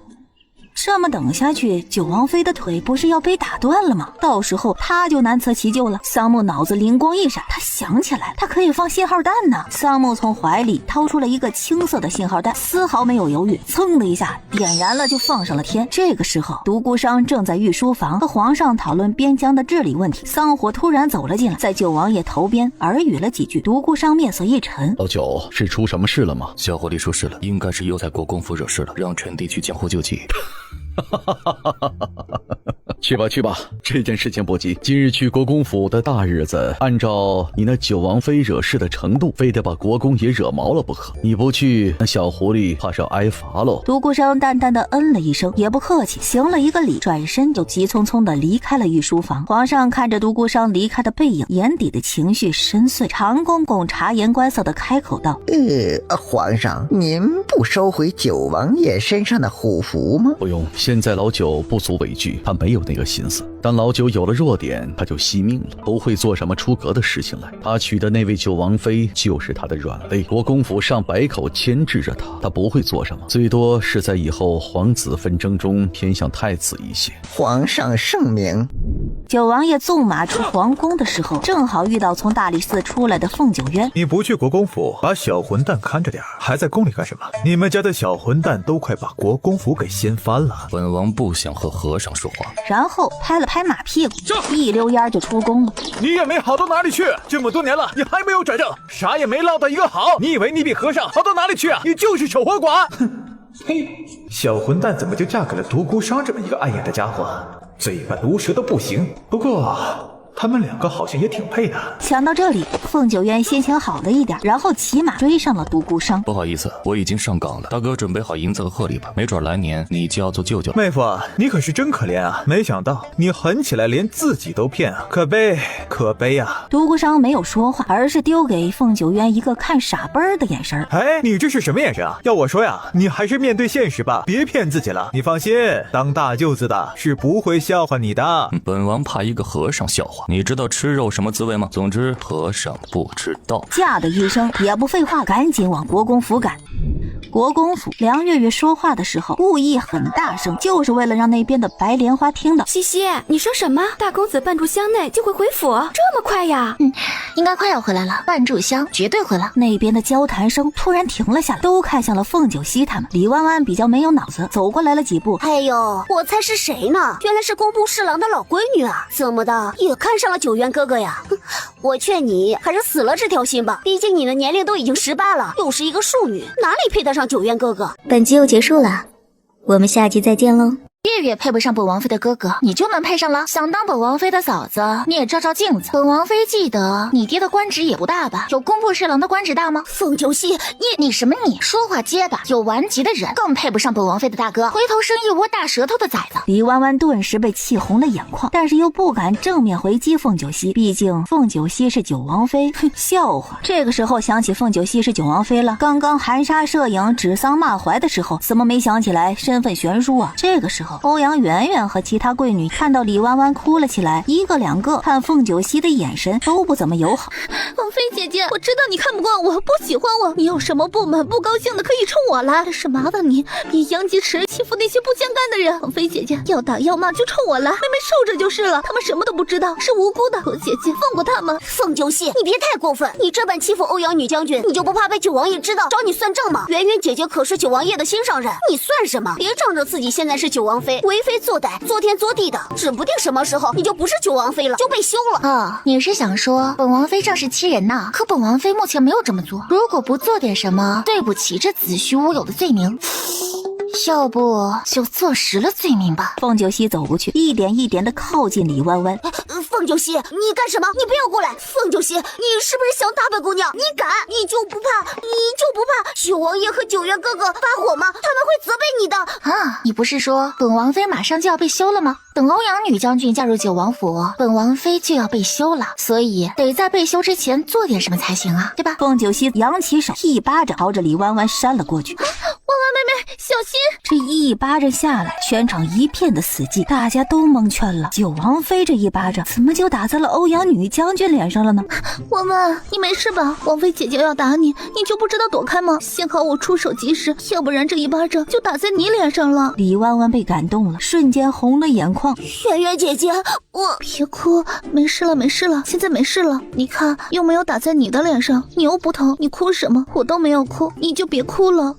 这么等下去，九王妃的腿不是要被打断了吗？到时候他就难辞其咎了。桑木脑子灵光一闪，他想起来了，他可以放信号弹呢。桑木从怀里掏出了一个青色的信号弹，丝毫没有犹豫，噌的一下点燃了就放上了天。这个时候，独孤商正在御书房和皇上讨论边疆的治理问题，桑火突然走了进来，在九王爷头边耳语了几句。独孤商面色一沉，老九，是出什么事了吗？小狐狸出事了，应该是又在国公府惹事了，让臣弟去江湖救济。去吧去吧，这件事情不急，今日去国公府的大日子，按照你那九王妃惹事的程度，非得把国公也惹毛了不可。你不去，那小狐狸怕是要挨罚喽。独孤商淡淡的嗯了一声，也不客气，行了一个礼，转身就急匆匆的离开了御书房。皇上看着独孤商离开的背影，眼底的情绪深邃。长公公察言观色的开口道：皇上，您不收回九王爷身上的虎符吗？不用，现在老九不足为惧，他没有那个心思。当老九有了弱点，他就惜命了，不会做什么出格的事情来。他娶的那位九王妃就是他的软肋，国公府上百口牵制着他，他不会做什么，最多是在以后皇子纷争中偏向太子一些。皇上圣明。九王爷纵马出皇宫的时候，正好遇到从大理寺出来的凤九渊。你不去国公府，把小混蛋看着点，还在宫里干什么？你们家的小混蛋都快把国公府给掀翻了。本王不想和和尚说话。然后拍了拍马屁股，一溜烟就出宫了。你也没好到哪里去，这么多年了，你还没有转正，啥也没落到一个好。你以为你比和尚好到哪里去啊？你就是守活寡。嘿，小混蛋怎么就嫁给了独孤商这么一个碍眼的家伙？嘴巴毒舌的不行，不过他们两个好像也挺配的。想到这里，凤九渊心情好了一点，然后骑马追上了独孤商。不好意思，我已经上岗了，大哥准备好银子和贺礼吧，没准来年你就要做舅舅了。妹夫，你可是真可怜啊！没想到你狠起来连自己都骗啊，可悲可悲啊！独孤商没有说话，而是丢给凤九渊一个看傻笨儿的眼神。哎，你这是什么眼神啊？要我说呀，你还是面对现实吧，别骗自己了。你放心，当大舅子的是不会笑话你的。本王怕一个和尚笑话。你知道吃肉什么滋味吗？总之，和尚不知道。驾的一声，也不废话，赶紧往国公府赶。国公府，梁月月说话的时候故意很大声，就是为了让那边的白莲花听到。西西，你说什么？大公子半炷香内就会回府？这么快呀？应该快要回来了，半炷香绝对回来。那边的交谈声突然停了下来，都看向了凤九溪他们。李弯弯比较没有脑子，走过来了几步。哎呦，我猜是谁呢？原来是工部侍郎的老闺女啊！怎么的，也看上了九渊哥哥呀？我劝你还是死了这条心吧，毕竟你的年龄都已经18了，又是一个庶女，哪里配得上九渊哥哥？本集又结束了，我们下集再见喽。月月配不上本王妃的哥哥，你就能配上了？想当本王妃的嫂子，你也照照镜子。本王妃记得你爹的官职也不大吧？有工部侍郎的官职大吗？凤九溪，你什么你？说话结巴，有顽疾的人更配不上本王妃的大哥，回头生一窝大舌头的崽子。李弯弯顿时被气红了眼眶，但是又不敢正面回击凤九溪，毕竟凤九溪是九王妃。笑话。这个时候想起凤九溪是九王妃了，刚刚含沙射影指桑骂槐的时候，怎么没想起来身份悬殊啊？这个时候欧阳媛媛和其他贵女看到李弯弯哭了起来，一个两个看凤九溪的眼神都不怎么友好。王妃姐姐，我知道你看不惯我，不喜欢我，你有什么不满不高兴的可以冲我来，但是麻烦你别扬鸡翅欺负那些不相干的人。王妃姐姐，要打要骂就冲我来，妹妹受着就是了，他们什么都不知道，是无辜的，求姐姐放过他们。凤九溪，你别太过分，你这般欺负欧阳女将军，你就不怕被九王爷知道找你算账吗？媛媛姐姐可是九王爷的心上人，你算什么？别仗着自己现在是九王妃，为非作歹，作天作地的，指不定什么时候你就不是九王妃了，就被休了。哦，你是想说本王妃仗势欺人呐？可本王妃目前没有这么做，如果不做点什么对不起这子虚乌有的罪名，要不就坐实了罪名吧。凤九溪走过去，一点一点的靠近李弯弯。凤九溪，你干什么？你不要过来！凤九溪，你是不是想打本姑娘？你敢？你就不怕九王爷和九渊哥哥发火吗？他们会责备你的啊！你不是说本王妃马上就要被休了吗？等欧阳女将军嫁入九王府，本王妃就要被休了，所以得在被休之前做点什么才行啊，对吧？凤九溪扬起手，一巴掌朝着李弯弯扇了过去。弯弯妹妹，小心！这一巴掌下来，全场一片的死寂，大家都蒙圈了。九王妃这一巴掌怎么就打在了欧阳女将军脸上了呢？婉婉，你没事吧？王妃姐姐要打你，你就不知道躲开吗？幸好我出手及时，要不然这一巴掌就打在你脸上了。李婉婉被感动了，瞬间红了眼眶。圆圆姐姐，我别哭，没事了，没事了，现在没事了。你看，又没有打在你的脸上，你又不疼，你哭什么？我都没有哭，你就别哭了。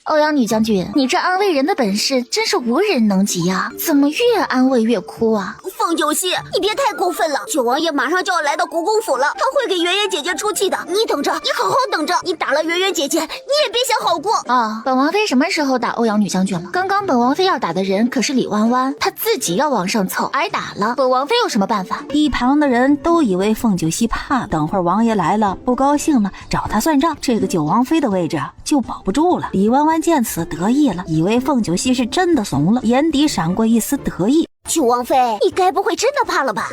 欧阳女将军，你这安慰人的本事真是无人能及呀！怎么越安慰越哭啊？凤九溪，你别太过分了！九王爷马上就要来到国公府了，他会给圆圆姐姐出气的。你等着，你好好等着。你打了圆圆姐姐，你也别想好过啊！本王妃什么时候打欧阳女将军了？刚刚本王妃要打的人可是李弯弯，她自己要往上凑，挨打了，本王妃有什么办法？一旁的人都以为凤九溪怕，等会儿王爷来了不高兴了，找他算账，这个九王妃的位置就保不住了。李弯弯见此得意了，以为凤九溪是真的怂了，眼底闪过一丝得意。九王妃，你该不会真的怕了吧？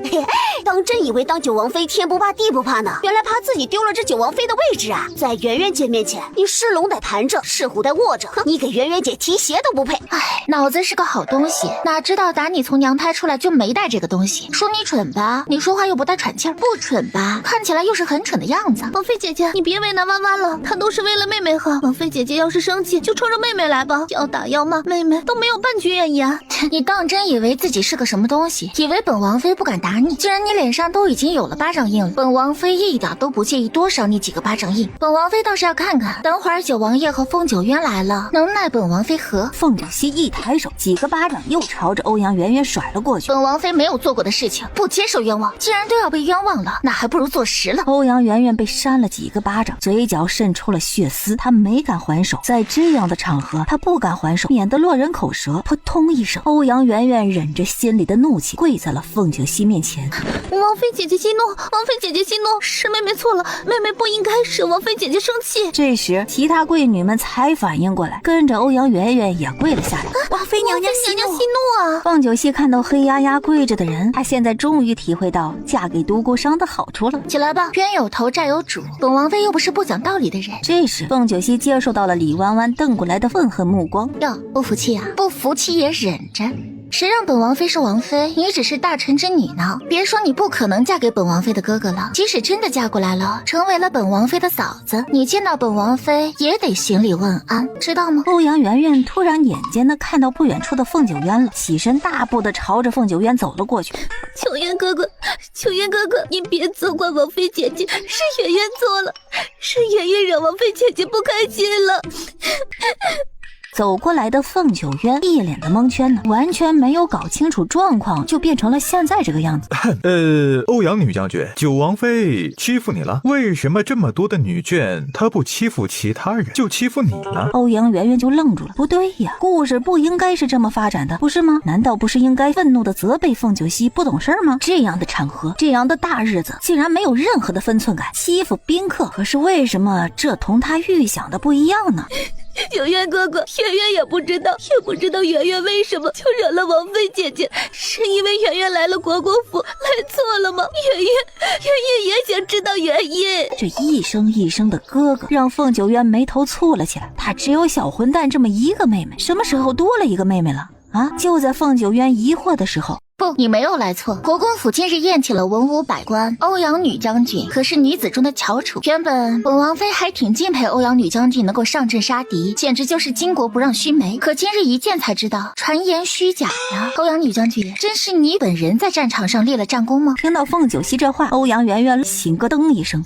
当真以为当九王妃天不怕地不怕呢？原来怕自己丢了这九王妃的位置啊！在圆圆姐面前，你是龙得盘着，是虎得卧着，你给圆圆姐提鞋都不配。哎，脑子是个好东西，哪知道打你从娘胎出来就没带这个东西。说你蠢吧，你说话又不带喘气儿；不蠢吧，看起来又是很蠢的样子。王妃姐姐，你别为难弯弯了，她都是为了妹妹好。王妃姐姐要是生气，就冲着妹妹来吧，要打要骂，妹妹都没有半句怨言。你当真以为自己是个什么东西？以为本王妃不敢打你？既然你脸上都已经有了巴掌印了，本王妃一点都不介意多赏你几个巴掌印。本王妃倒是要看看，等会儿九王爷和凤九渊来了，能奈本王妃何？凤九溪一抬手，几个巴掌又朝着欧阳圆圆甩了过去。本王妃没有做过的事情，不接受冤枉。既然都要被冤枉了，那还不如坐实了。欧阳圆圆被扇了几个巴掌，嘴角渗出了血丝，她没敢还手。在这样的场合，她不敢还手，免得落人口舌。扑通一声，欧阳圆圆忍着心里的怒气，跪在了凤九溪面前。王妃姐姐息怒，王妃姐姐息怒，是妹妹错了，妹妹不应该使王妃姐姐生气。这时，其他贵女们才反应过来，跟着欧阳圆圆也跪了下来。王妃娘娘息怒啊！凤九溪看到黑压压跪着的人，她现在终于体会到嫁给独孤商的好处了。起来吧，冤有头债有主，本王妃又不是不讲道理的人。这时，凤九溪接受到了李弯弯瞪过来的愤恨目光。哟，不服气啊？不服气也忍着。谁让本王妃是王妃？你只是大臣之女呢。别说你不可能嫁给本王妃的哥哥了，即使真的嫁过来了，成为了本王妃的嫂子，你见到本王妃也得行礼问安，知道吗？欧阳圆圆突然眼尖的看到不远处的凤九渊了，起身大步的朝着凤九渊走了过去。九渊哥哥，九渊哥哥，你别责怪王妃姐姐，是圆圆错了，是圆圆让王妃姐姐不开心了。走过来的凤九渊一脸的蒙圈呢，完全没有搞清楚状况，就变成了现在这个样子。欧阳女将军，九王妃欺负你了？为什么这么多的女眷，她不欺负其他人，就欺负你呢？欧阳圆圆就愣住了，不对呀，故事不应该是这么发展的，不是吗？难道不是应该愤怒的责备凤九溪不懂事吗？这样的场合，这样的大日子，竟然没有任何的分寸感，欺负宾客。可是为什么这同他预想的不一样呢？九渊哥哥，圆圆也不知道圆圆为什么就惹了王妃姐姐，是因为圆圆来了国公府来错了吗？圆圆也想知道原因。这一声一声的哥哥让凤九渊眉头蹙了起来，他只有小混蛋这么一个妹妹，什么时候多了一个妹妹了啊？就在凤九渊疑惑的时候，不，你没有来错。国公府今日宴请了文武百官，欧阳女将军可是女子中的翘楚。原本本王妃还挺敬佩欧阳女将军能够上阵杀敌，简直就是巾帼不让须眉。可今日一见才知道，传言虚假呀！欧阳女将军，真是你本人在战场上立了战功吗？听到凤九溪这话，欧阳圆圆心咯噔一声。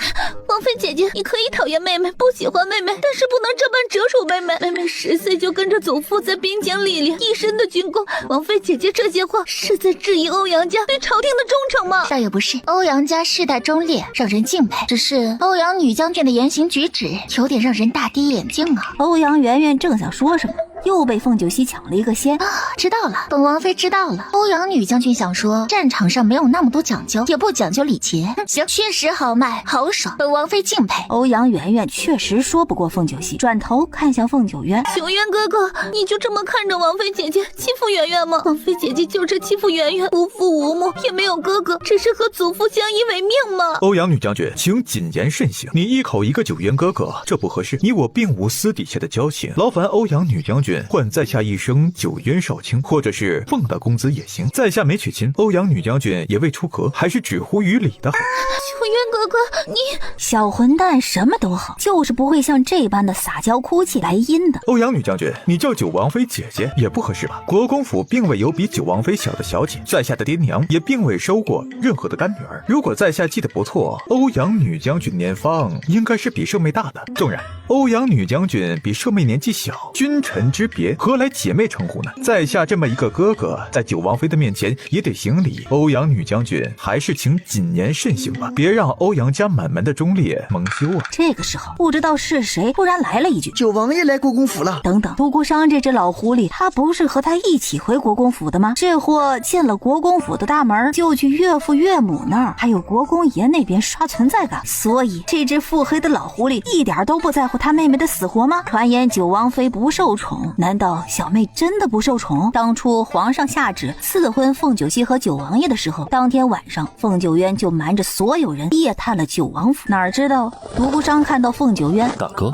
王妃姐姐，你可以讨厌妹妹，不喜欢妹妹，但是不能这般折辱妹妹。妹妹10岁就跟着祖父在边疆历练，一身的军功。王妃姐姐这些话是在质疑欧阳家对朝廷的忠诚吗？倒也不是，欧阳家世代忠烈，让人敬佩。只是欧阳女将军的言行举止有点让人大跌眼镜啊！欧阳圆圆正想说什么，又被凤九溪抢了一个先。知道了，本王妃知道了。欧阳女将军想说，战场上没有那么多讲究，也不讲究礼节。行，确实豪迈豪爽，本王妃敬佩。欧阳媛媛确实说不过凤九溪，转头看向凤九渊，九渊哥哥，你就这么看着王妃姐姐欺负圆圆吗？王妃姐姐就是欺负圆圆，无父无母，也没有哥哥，只是和祖父相依为命吗？欧阳女将军，请谨言慎行。你一口一个九渊哥哥，这不合适。你我并无私底下的交情，劳烦欧阳女将军唤在下一声九渊少卿，或者是凤大公子也行。在下没娶亲，欧阳女将军也未出阁，还是止乎于礼的好。九渊哥哥，你小混蛋什么都好，就是不会像这般的撒娇哭泣来阴的。欧阳女将军，你叫九王妃姐姐也不合适吧？国公府并未有比九王妃小的小姐，在下的爹娘也并未收过任何的干女儿。如果在下记得不错，欧阳女将军年方应该是比舍妹大的。纵然欧阳女将军比舍妹年纪小，君臣之别，何来姐妹称呼呢？在下这么一个哥哥，在九王妃的面前也得行礼。欧阳女将军，还是请谨言慎行吧，别让欧阳家满门的忠烈蒙羞啊！这个时候，不知道是谁突然来了一句：“九王爷来国公府了。”等等，独孤商这只老狐狸，他不是和他一起回国公府的吗？这货进了国公府的大门，就去岳父岳母那儿，还有国公爷那边刷存在感。所以这只腹黑的老狐狸一点都不在乎他妹妹的死活吗？传言九王妃不受宠，难道小妹真的不受宠？当初皇上下旨赐婚凤九溪和九王爷的时候，当天晚上凤九渊就瞒着所有人夜探了九王府，哪知道独孤商看到凤九渊，大哥。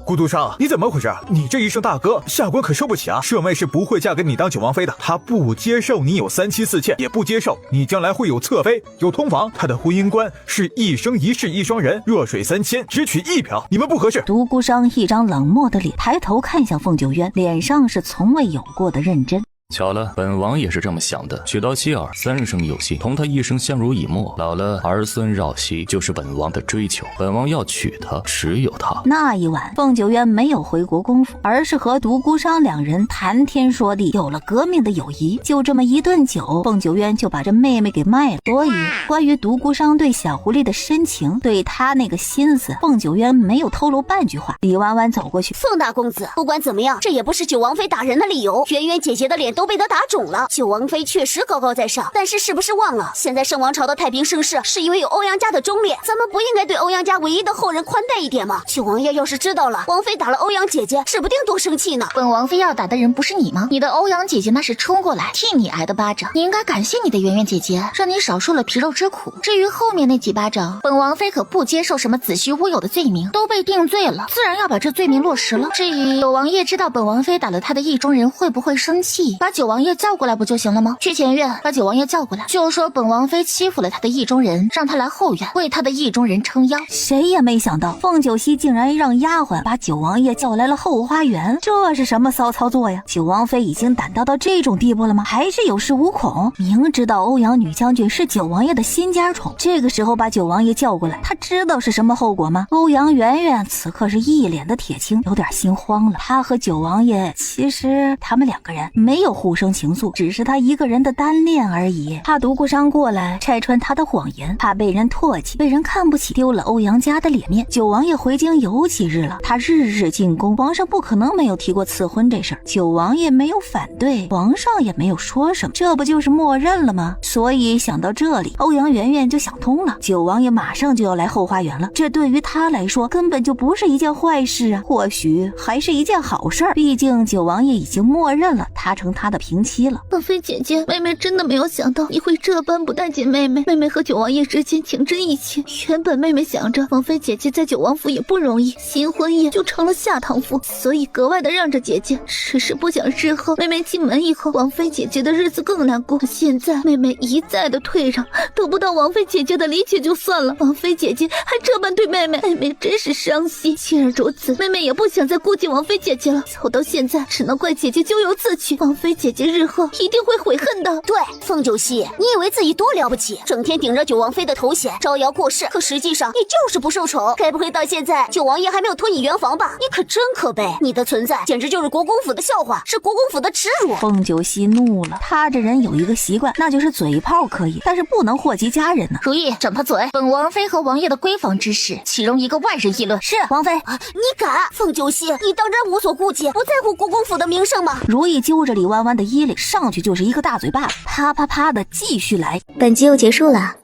孤独商，你怎么回事？你这一声大哥，下官可受不起啊！舍妹是不会嫁给你当九王妃的，她不接受你有3妻4妾，也不接受你将来会有侧妃、有通房。她的婚姻观是一生一世一双人，弱水3千，只取1瓢。你们不合适。独孤商一张冷漠的脸，抬头看向凤九渊，脸上是从未有过的认真。巧了，本王也是这么想的。娶到妻儿3生有幸，同她一生相濡以沫，老了儿孙绕膝，就是本王的追求。本王要娶她，只有她。那一晚，凤九渊没有回国公府，而是和独孤商两人谈天说地，有了革命的友谊。就这么一顿酒，凤九渊就把这妹妹给卖了。所以，关于独孤商对小狐狸的深情，对他那个心思，凤九渊没有透露半句话。李弯弯走过去，凤大公子，不管怎么样，这也不是九王妃打人的理由。圆圆姐姐的脸都被他打肿了。九王妃确实高高在上，但是不是忘了，现在圣王朝的太平盛世是因为有欧阳家的忠烈，咱们不应该对欧阳家唯一的后人宽待一点吗？九王爷要是知道了王妃打了欧阳姐姐，指不定多生气呢。本王妃要打的人不是你吗？你的欧阳姐姐那是冲过来替你挨的巴掌，你应该感谢你的圆圆姐姐，让你少受了皮肉之苦。至于后面那几巴掌，本王妃可不接受什么子虚乌有的罪名，都被定罪了，自然要把这罪名落实了。至于九王爷知道本王妃打了他的意中人会不会生气，把九王爷叫过来不就行了吗？去前院把九王爷叫过来，就说本王妃欺负了他的意中人，让他来后院为他的意中人撑腰。谁也没想到凤九溪竟然让丫鬟把九王爷叫来了后花园，这是什么骚操作呀？九王妃已经胆大到这种地步了吗？还是有恃无恐？明知道欧阳女将军是九王爷的心尖宠，这个时候把九王爷叫过来，他知道是什么后果吗？欧阳媛媛此刻是一脸的铁青，有点心慌了。他和九王爷其实他们两个人没有互生情愫，只是他一个人的单恋而已。怕独孤商过来拆穿他的谎言，怕被人唾弃，被人看不起，丢了欧阳家的脸面。九王爷回京有几日了，他日日进宫，皇上不可能没有提过赐婚这事儿，九王爷没有反对，皇上也没有说什么，这不就是默认了吗？所以想到这里，欧阳媛媛就想通了，九王爷马上就要来后花园了，这对于他来说根本就不是一件坏事啊，或许还是一件好事儿。毕竟九王爷已经默认了他成他的平妻了。王妃姐姐，妹妹真的没有想到你会这般不待见妹妹。妹妹和九王爷之间情真意切，原本妹妹想着王妃姐姐在九王府也不容易，新婚夜就成了下堂妇，所以格外的让着姐姐。只是不想日后妹妹进门以后，王妃姐姐的日子更难过。现在妹妹一再的退让，得不到王妃姐姐的理解就算了，王妃姐姐还这般对妹妹，妹妹真是伤心。既然如此，妹妹也不想再顾及王妃姐姐了。走到现在，只能怪姐姐咎由自取。王妃妃姐姐日后一定会悔恨的。对，凤九溪，你以为自己多了不起，整天顶着九王妃的头衔招摇过市，可实际上你就是不受宠。该不会到现在九王爷还没有脱你圆房吧？你可真可悲，你的存在简直就是国公府的笑话，是国公府的耻辱。凤九溪怒了，他这人有一个习惯，那就是嘴炮可以，但是不能祸及家人呢。如意，掌他嘴！本王妃和王爷的闺房之事，岂容一个外人议论？是王妃，你敢？凤九溪，你当真无所顾忌，不在乎国公府的名声吗？如意揪着李弯弯的衣领，上去就是一个大嘴巴，啪啪啪的继续来。本集又结束了，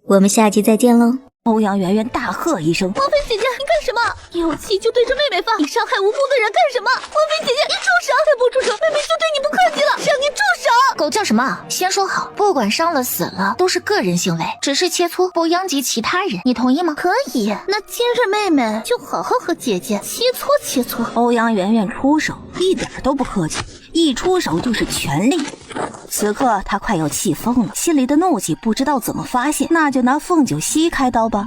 我们下集再见喽。欧阳圆圆大喝一声：王妃姐姐，你干什么？你有气就对着妹妹发，你伤害无辜的人干什么？王妃姐姐，你住手！再不住手，妹妹就对你不客气了，让你住手！狗叫什么？先说好，不管伤了死了，都是个人行为，只是切磋，不殃及其他人，你同意吗？可以，那今日妹妹就好好和姐姐切磋切磋。欧阳圆圆出手，一点都不客气，一出手就是全力。此刻他快要气疯了，心里的怒气不知道怎么发泄，那就拿凤九溪开刀吧。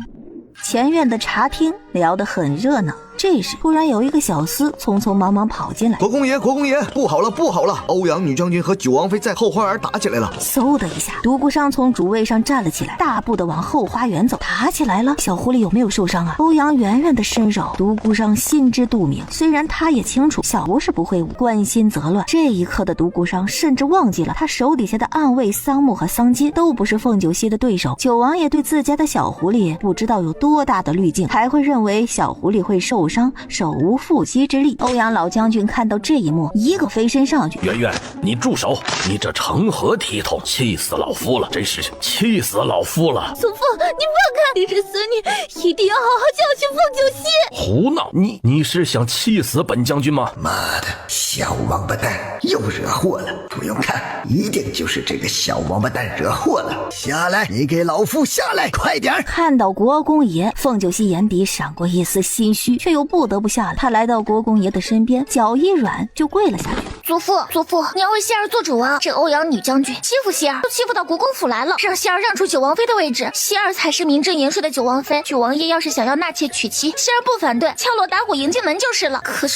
前院的茶厅聊得很热闹，这时突然有一个小厮匆匆忙忙跑进来。国公爷，国公爷，不好了，不好了！欧阳女将军和九王妃在后花园打起来了。嗖的一下，独孤商从主位上站了起来，大步的往后花园走。打起来了，小狐狸有没有受伤啊？欧阳圆圆的身手，独孤商心知肚明。虽然他也清楚小狐是不会武，关心则乱。这一刻的独孤商甚至忘记了他手底下的暗卫桑木和桑金都不是凤九溪的对手。九王爷对自家的小狐狸不知道有多大的滤镜，才会认为小狐狸会受伤，手无缚鸡之力。欧阳老将军看到这一幕，一个飞身上去：圆圆，你住手！你这成何体统？气死老夫了！真是气死老夫了！祖父，你放开！你是孙女，一定要好好教训凤九溪。胡闹！你是想气死本将军吗？妈的，小王八蛋又惹祸了！不用看，一定就是这个小王八蛋惹祸了。下来，你给老夫下来，快点！看到国公爷，凤九溪眼底闪过一丝心虚，却又不得不下来。他来到国公爷的身边，脚一软就跪了下去。祖父，祖父，你要为希儿做主啊！这欧阳女将军欺负希儿，都欺负到国公府来了，让希儿让出九王妃的位置。希儿才是名正言顺的九王妃，九王爷要是想要纳妾娶妻，希儿不反对，敲锣打鼓迎进门就是了。可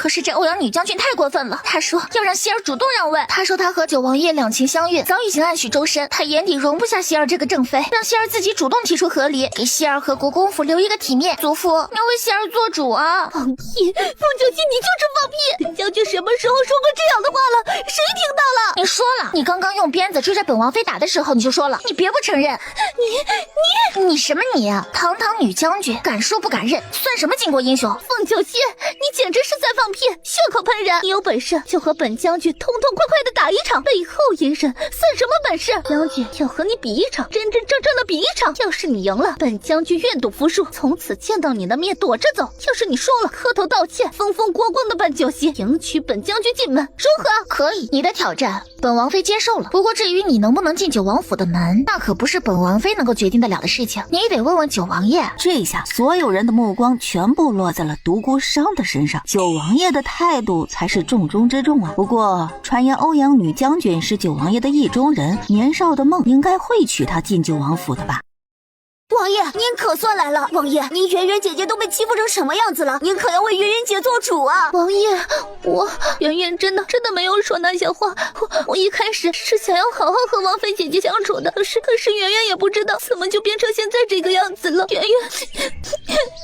是这欧阳女将军太过分了，她说要让希儿主动让位，她说她和九王爷两情相悦，早已经暗许周身，她眼底容不下希儿这个正妃，让希儿自己主动提出和离，给希儿和国公府留一个体面。祖父，你要为希儿做主啊！放屁！凤九溪，你就是放屁！本将军什么时候说过这样的话了？谁听到了？你说了，你刚刚用鞭子追着本王妃打的时候你就说了，你别不承认。你什么你啊？堂堂女将军，敢说不敢认，算什么巾帼英雄？凤九溪，你简直是在放屁，血口喷人！你有本事就和本将军痛痛快快的打一场，背后隐忍算什么本事？将军要和你比一场，真真正正的比一场。要是你赢了，本将军愿赌服输，从此见到你的面躲着走；要是你输了，磕头道歉，风风光光的办酒席，迎娶本将军进门，如何？可以，你的挑战本王妃接受了。不过至于你能不能进九王府的门，那可不是本王妃能够决定得了的事情，你得问问九王爷。这下所有人的目光全部落在了独孤商的身上，九王爷的态度才是重中之重啊。不过传言欧阳女将军是九王爷的意中人，年少的梦应该会娶她进九王府的吧。王爷，您可算来了！王爷，您圆圆姐姐都被欺负成什么样子了？您可要为圆圆姐做主啊！王爷，我圆圆真的没有说那些话，我一开始是想要好好和王妃姐姐相处的，可是圆圆也不知道怎么就变成现在这个样子了。圆圆，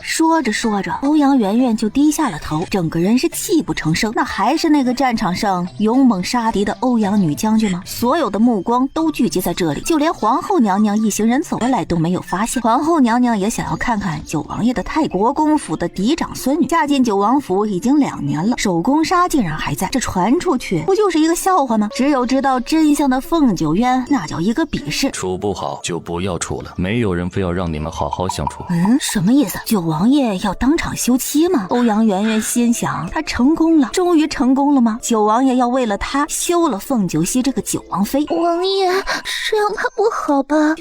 说着说着，欧阳圆圆就低下了头，整个人是泣不成声。那还是那个战场上勇猛杀敌的欧阳女将军吗？所有的目光都聚集在这里，就连皇后娘娘一行人走过来都没有发现。皇后娘娘也想要看看九王爷的态度。国公府的嫡长孙女嫁进九王府已经2年了，手工纱竟然还在，这传出去不就是一个笑话吗？只有知道真相的凤九渊那叫一个鄙视。处不好就不要处了，没有人非要让你们好好相处。什么意思？九王爷要当场休妻吗？欧阳圆圆心想，他成功了，终于成功了吗？九王爷要为了他休了凤九溪这个九王妃。王爷，是让他不好吧？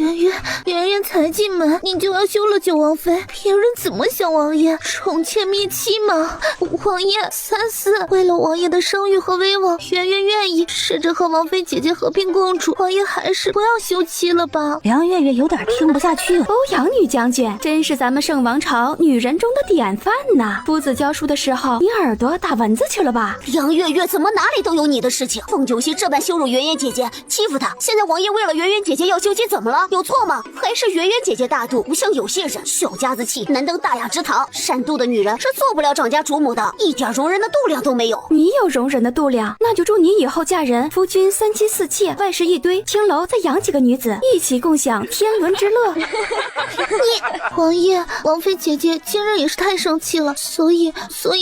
圆圆才进门，你就要休了九王妃，别人怎么想王爷？宠妾灭妻吗？王爷三思，为了王爷的声誉和威望，圆圆愿意试着和王妃姐姐和平共处。王爷还是不要休妻了吧。梁月月有点听不下去了。欧阳女将军真是咱们圣王朝女人中的典范呐！夫子教书的时候，你耳朵打蚊子去了吧？梁月月怎么哪里都有你的事情？凤九溪这般羞辱圆圆姐姐，欺负她。现在王爷为了圆圆姐姐要休妻，怎么了？有错吗？还是圆圆姐姐大度，不像有些人小家子气，难登大雅之堂。善妒的女人是做不了长家主母的，一点容人的度量都没有。你有容人的度量，那就祝你以后嫁人，夫君三妻四妾，万事一堆，青楼再养几个女子，一起共享天伦之乐。王爷，王妃姐姐今日也是太生气了，所以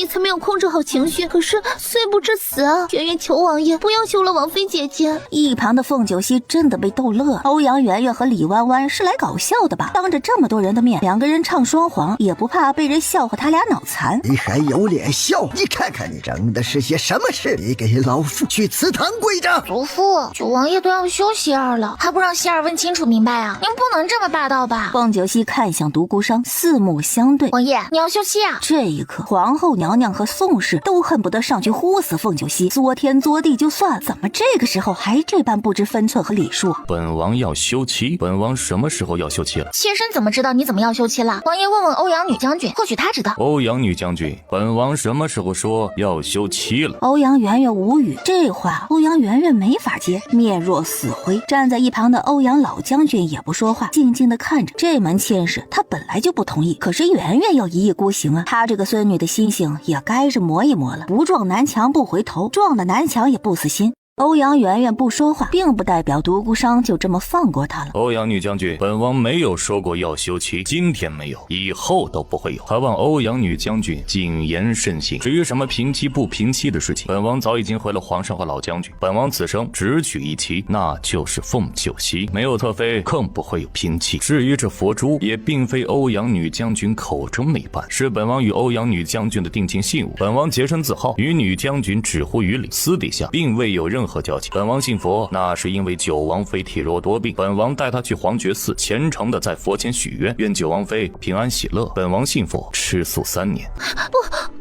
才没有控制好情绪。可是虽不至死啊，圆圆求王爷不要休了王妃姐姐。一旁的凤九溪真的被逗乐了。欧阳圆圆和李弯弯是来搞笑的吧？当着这么多人的面，两个人唱双簧，也不怕被人笑话他俩脑残。你还有脸笑？你看看你整的是些什么事？你给老夫去祠堂跪着！祖父，九王爷都要休希儿了，还不让希儿问清楚明白啊？您不能这么霸道吧？凤九溪看向独孤商，四目相对。王爷，你要休妻啊？这一刻，皇后娘娘和宋氏都恨不得上去呼死凤九溪，作天作地就算了，怎么这个时候还这般不知分寸和礼数？本王要休妻？本王什么时候要休妻了？妾身怎么知道你怎么要休妻了？王爷问问欧阳女将军，或许她知道。欧阳女将军，本王什么时候说要休妻了？欧阳圆圆无语，这话欧阳圆圆没法接，面若死灰。站在一旁的欧阳老将军也不说话，静静地看着这门亲事。他本来就不同意，可是圆圆要一意孤行啊，他这个孙女的心性也该是磨一磨了。不撞南墙不回头，撞了南墙也不死心。欧阳圆圆不说话，并不代表独孤商就这么放过他了。欧阳女将军，本王没有说过要休妻，今天没有，以后都不会有。还望欧阳女将军谨言慎行。至于什么平妻不平妻的事情，本王早已经回了皇上和老将军。本王此生只娶一妻，那就是凤九溪，没有侧妃，更不会有平妻。至于这佛珠，也并非欧阳女将军口中那般，是本王与欧阳女将军的定情信物。本王洁身自好，与女将军止乎于礼，私底下并未有任何交集。本王信佛，那是因为九王妃体弱多病，本王带她去黄觉寺，虔诚的在佛前许愿，愿九王妃平安喜乐。本王信佛，吃素3年。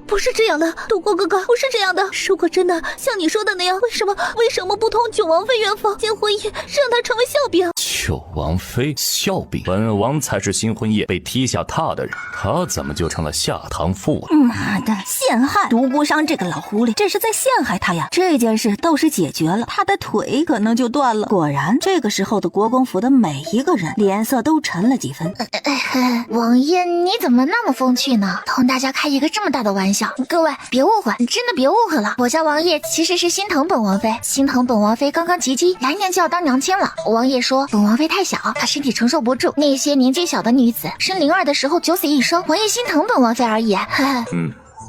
不是这样的，独孤哥哥，不是这样的。如果真的像你说的那样，为什么不同九王妃圆房结婚夜，让她成为笑柄？九王妃笑柄？本王才是新婚夜被踢下榻的人，她怎么就成了下堂妇啊？妈的，陷害独孤商这个老狐狸，这是在陷害他呀！这件事倒是解决了，他的腿可能就断了。果然，这个时候的国公府的每一个人脸色都沉了几分。王爷，你怎么那么风趣呢？同大家开一个这么大的玩笑。各位别误会，真的别误会了，我家王爷其实是心疼本王妃，心疼本王妃刚刚及笄，来年就要当娘亲了。王爷说本王妃太小，她身体承受不住，那些年纪小的女子生灵儿的时候九死一生，王爷心疼本王妃而已。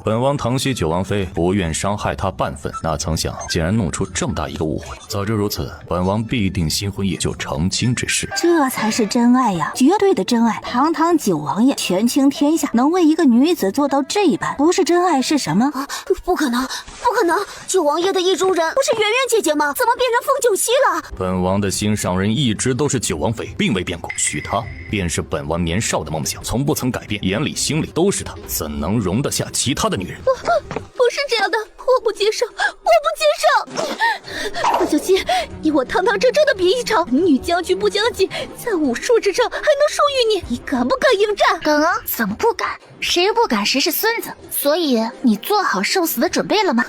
本王疼惜九王妃，不愿伤害她半分，哪曾想竟然弄出这么大一个误会。早知如此，本王必定新婚夜就成亲之事。这才是真爱呀，绝对的真爱！堂堂九王爷权倾天下，能为一个女子做到这般，不是真爱是什么？不可能，不可能！九王爷的意中人不是圆圆姐姐吗？怎么变成凤九溪了？本王的心上人一直都是九王妃，并未变过，许她便是本王年少的梦想，从不曾改变，眼里心里都是她，怎能容得下其他的女人？不是这样的，我不接受，我不接受！凤九溪，你我堂堂正正的比一场，女将军不将计，在武术之上还能输于你，你敢不敢应战？敢啊！怎么不敢？谁不敢谁是孙子。所以你做好受死的准备了吗？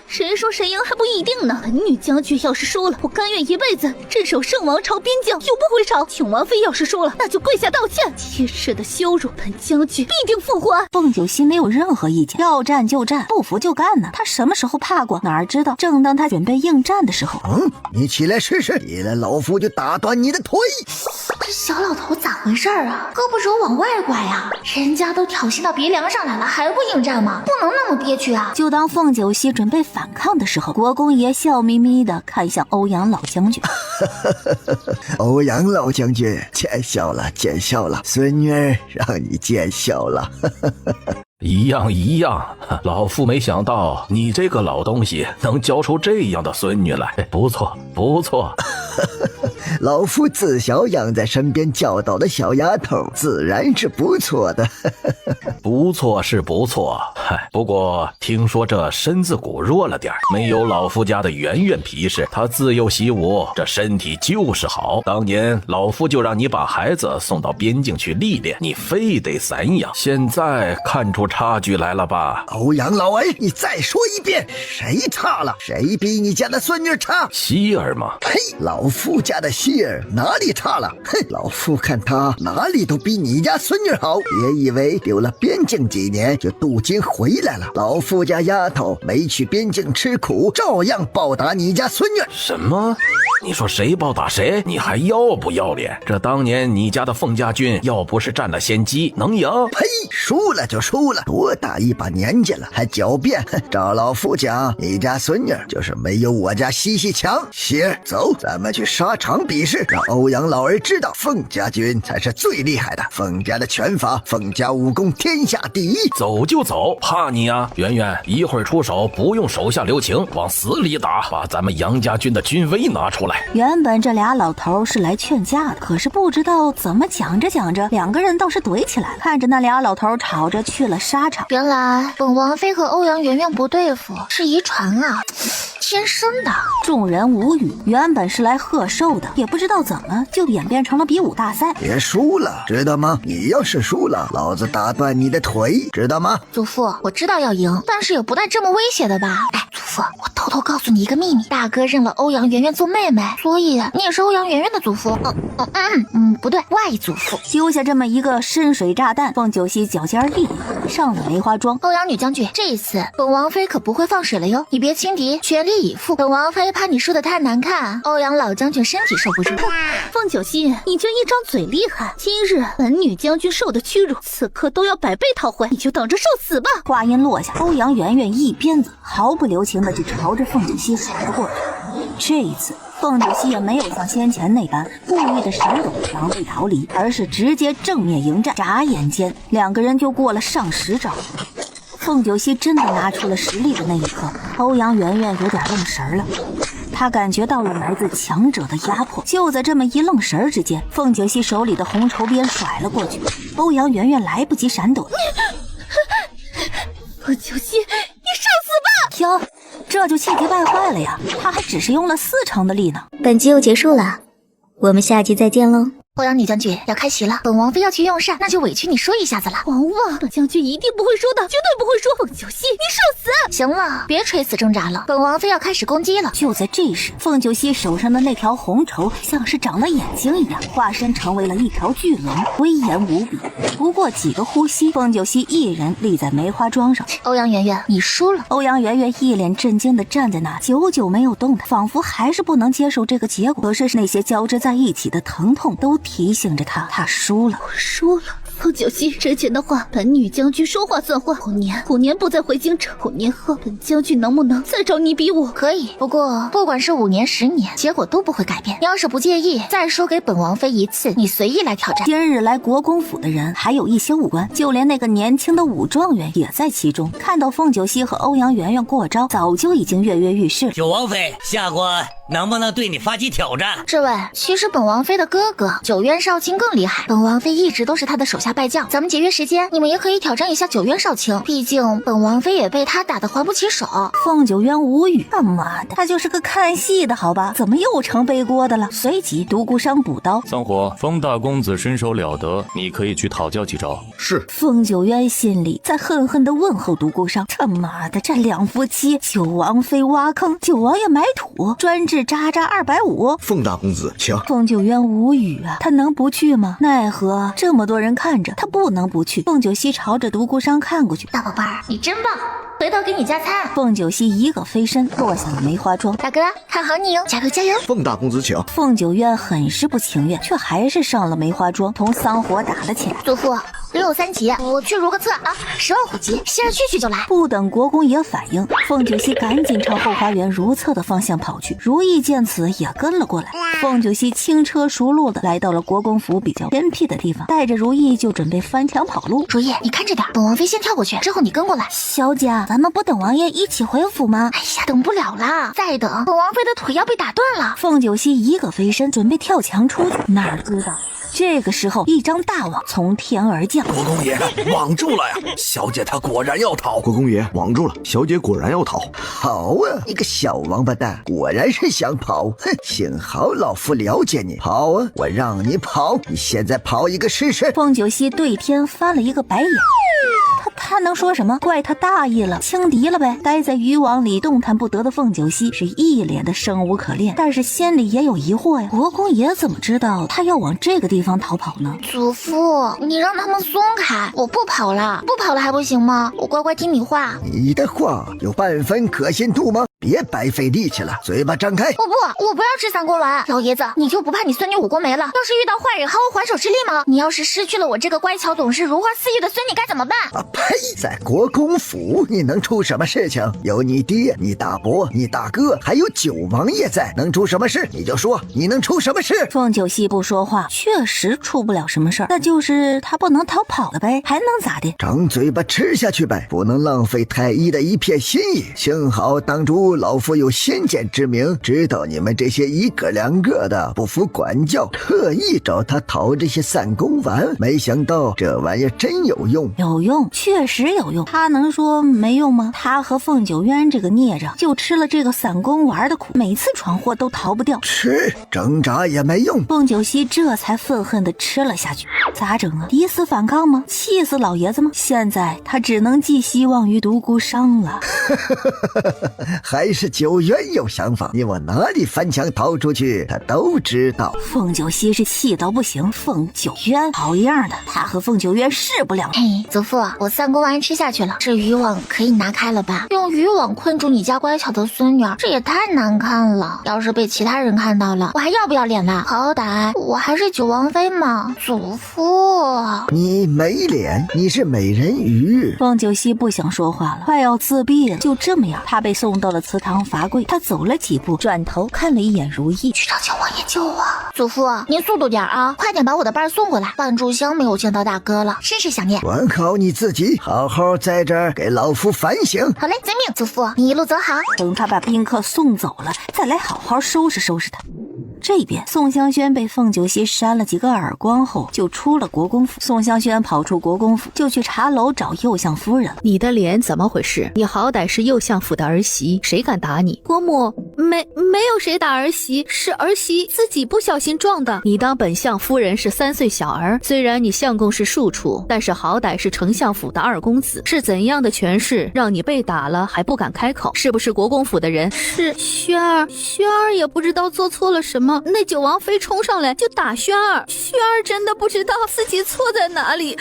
谁说谁赢还不一定呢。本女将军要是输了，我甘愿一辈子镇守圣王朝边疆，永不回朝。九王妃要是输了，那就跪下道歉。妾室的羞辱，本将军必定复还。凤九溪没有任何意见，要战就战，不服就干呢。他什么时候怕过？哪知道正当他准备应战的时候，你起来试试，起来老夫就打断你的腿。这小老头咋回事啊？胳膊肘往外拐啊！人家都挑衅到鼻梁上来了，还不应战吗？不能那么憋屈啊！就当凤九溪准备反抗的时候，国公爷笑眯眯地看向欧阳老将军。欧阳老将军，见笑了，见笑了，孙女儿让你见笑了。一样，老夫没想到你这个老东西能教出这样的孙女来，不错。老夫自小养在身边教导的小丫头，自然是不错的。不错是不错，不过听说这身子骨弱了点，没有老夫家的圆圆皮实，她自幼习武，这身体就是好。当年老夫就让你把孩子送到边境去历练，你非得散养，现在看出差距来了吧？欧阳老儿，你再说一遍，谁差了？谁比你家的孙女差？希儿吗？嘿，老夫家的希儿哪里差了？哼，老夫看她哪里都比你家孙女好。别以为丢了边境几年就镀金回来了，老夫家丫头没去边境吃苦，照样报答你家孙女。什么？你说谁报答谁？你还要不要脸？这当年你家的凤家军要不是占了先机，能赢？呸！输了就输了，多大一把年纪了还狡辩？照老夫讲，你家孙女就是没有我家西西强。希儿，走，咱们去沙场比试，让欧阳老儿知道凤家军才是最厉害的，凤家的拳法，凤家武功天下第一。走就走，怕你啊？圆圆，一会儿出手不用手下留情，往死里打，把咱们杨家军的军威拿出来。原本这俩老头是来劝架的，可是不知道怎么讲着讲着，两个人倒是怼起来了。看着那俩老头吵着去了沙场。原来本王妃和欧阳圆圆不对付是遗传啊，天生的。众人无语，原本是来贺寿的，也不知道怎么就演变成了比武大赛。别输了，知道吗？你要是输了，老子打断你的腿，知道吗？祖父，我知道要赢，但是也不带这么威胁的吧？哎，祖父，我偷偷告诉你一个秘密，大哥认了欧阳圆圆做妹妹，所以你也是欧阳圆圆的祖父。不对，外祖父。丢下这么一个深水炸弹，凤九溪脚尖一点，上了梅花桩。欧阳女将军，这一次本王妃可不会放水了哟，你别轻敌，全力以赴。本王妃怕你输得太难看，欧阳老将军身体受不住。凤九溪，你就一张嘴厉害，今日本女将军受的屈辱，此刻都要百倍讨回，你就等着受死吧。话音落下，欧阳圆圆一鞭子毫不留情的就朝着凤九溪甩了过去。这一次凤九溪也没有像先前那般故意的闪躲防备逃离，而是直接正面迎战，眨眼间两个人就过了上10招。凤九溪真的拿出了实力的那一刻，欧阳圆圆有点愣神了，他感觉到了来自强者的压迫。就在这么一愣神之间，凤九溪手里的红绸鞭甩了过去，欧阳圆圆来不及闪躲。凤九溪，你受死吧！哟，这就气急败坏了呀，他还只是用了4成的力呢。本集又结束了，我们下集再见喽。欧阳女将军要开席了，本王妃要去用膳，那就委屈你说一下子了。王旺，本将军一定不会输的，绝对不会输。凤九溪，你受死！行了，别垂死挣扎了，本王妃要开始攻击了。就在这时，凤九溪手上的那条红绸像是长了眼睛一样，化身成为了一条巨龙，威严无比。不过几个呼吸，凤九溪一人立在梅花桩上。欧阳圆圆，你输了。欧阳圆圆一脸震惊地站在那，久久没有动弹，仿佛还是不能接受这个结果。可是那些交织在一起的疼痛都提醒着他输了。我输了。凤九溪，之前的话，本女将军说话算话。5年不再回京城，5年后，本将军能不能再找你比武？可以，不过不管是5年、10年，结果都不会改变。你要是不介意，再输给本王妃一次，你随意来挑战。今日来国公府的人还有一些武官，就连那个年轻的武状元也在其中。看到凤九溪和欧阳圆圆过招，早就已经跃跃欲试了。九王妃，下官能不能对你发起挑战？这位，其实本王妃的哥哥九渊少卿更厉害，本王妃一直都是他的手下败将。咱们节约时间，你们也可以挑战一下九渊少卿，毕竟本王妃也被他打得还不起手。凤九渊无语，他妈的，他就是个看戏的好吧，怎么又成背锅的了？随即独孤商补刀，桑火，风大公子身手了得，你可以去讨教几招。是。凤九渊心里在恨恨地问候独孤商，他妈的，这两夫妻，九王妃挖坑，九王爷埋土，专治渣渣250。凤大公子，请。凤九渊无语啊，他能不去吗？奈何这么多人看着，他不能不去。凤九溪朝着独孤商看过去，大宝贝儿，你真棒，回头给你加餐。凤九溪一个飞身落下了梅花桩，大哥看好你哦，加油加油！凤大公子请。凤九渊很是不情愿，却还是上了梅花桩，同桑火打了起来。祖父，6有3级，我去如个厕啊！10万虎级，歇着去就来。不等国公爷反应，凤九溪赶紧朝后花园如厕的方向跑去。如意见此也跟了过来。凤九溪轻车熟路的来到了国公府比较偏僻的地方，带着如意就准备翻墙跑路。如意，你看着点，等王妃先跳过去，之后你跟过来。小姐，咱们不等王爷一起回府吗？哎呀，等不了啦！再等，王妃的腿要被打断了。凤九溪一个飞身，准备跳墙出去，哪知道这个时候，一张大网从天而降。国公爷，网住了呀！小姐她果然要逃。国公爷，网住了，小姐果然要逃。好啊，你个小王八蛋，果然是想跑！哼，幸好老夫了解你。跑啊，我让你跑，你现在跑一个试试。凤九溪对天翻了一个白眼。他能说什么？怪他大意了，轻敌了呗。待在渔网里动弹不得的凤九溪是一脸的生无可恋，但是心里也有疑惑呀。国公爷怎么知道他要往这个地方逃跑呢？祖父，你让他们松开，我不跑了，不跑了还不行吗？我乖乖听你话。你的话有半分可信度吗？别白费力气了，嘴巴张开。我不要吃3公丸。老爷子，你就不怕你孙女武功没了？要是遇到坏人，毫无还手之力吗？你要是失去了我这个乖巧懂事、如花似玉的孙女，该怎么办？啊呸！在国公府，你能出什么事情？有你爹、你大伯、你大哥，还有九王爷在，能出什么事？你就说，你能出什么事？凤九溪不说话，确实出不了什么事儿，那就是他不能逃跑了呗，还能咋的？张嘴巴吃下去呗，不能浪费太医的一片心意。幸好当初老夫有先见之明，知道你们这些一个两个的不服管教，特意找他讨这些3公丸，没想到这玩意真有用。有用，确实有用，他能说没用吗？他和凤九渊这个孽障就吃了这个3公丸的苦，每次闯祸都逃不掉，吃挣扎也没用。凤九溪这才愤恨地吃了下去。咋整啊？抵死反抗吗？气死老爷子吗？现在他只能寄希望于独孤商了。还是九渊有想法，你往哪里翻墙逃出去他都知道。凤九溪是气到不行，凤九渊好样的，他和凤九渊势不两立。嘿，祖父，我3公丸吃下去了，这渔网可以拿开了吧？用渔网困住你家乖巧的孙女，这也太难看了。要是被其他人看到了，我还要不要脸啦？好歹我还是九王妃嘛。祖父，你没脸，你是美人鱼。凤九溪不想说话了，快要自闭了。就这么样，他被送到了祠堂罚跪。他走了几步，转头看了一眼如意，去找九王爷救我。祖父，您速度点啊，快点把我的伴送过来。半炷香没有见到大哥了，甚是想念。管好你自己，好好在这儿给老夫反省。好嘞，遵命。祖父，你一路走好。等他把宾客送走了，再来好好收拾收拾他。这边宋香轩被凤九溪扇了几个耳光后，就出了国公府。宋香轩跑出国公府，就去茶楼找右相夫人。你的脸怎么回事？你好歹是右相府的儿媳，谁敢打你？国母，没有谁打儿媳，是儿媳自己不小心撞的。你当本相夫人是3岁小儿，虽然你相公是庶出，但是好歹是丞相府的2公子，是怎样的权势让你被打了还不敢开口？是不是国公府的人？是轩儿也不知道做错了什么，那九王妃冲上来就打轩儿真的不知道自己错在哪里。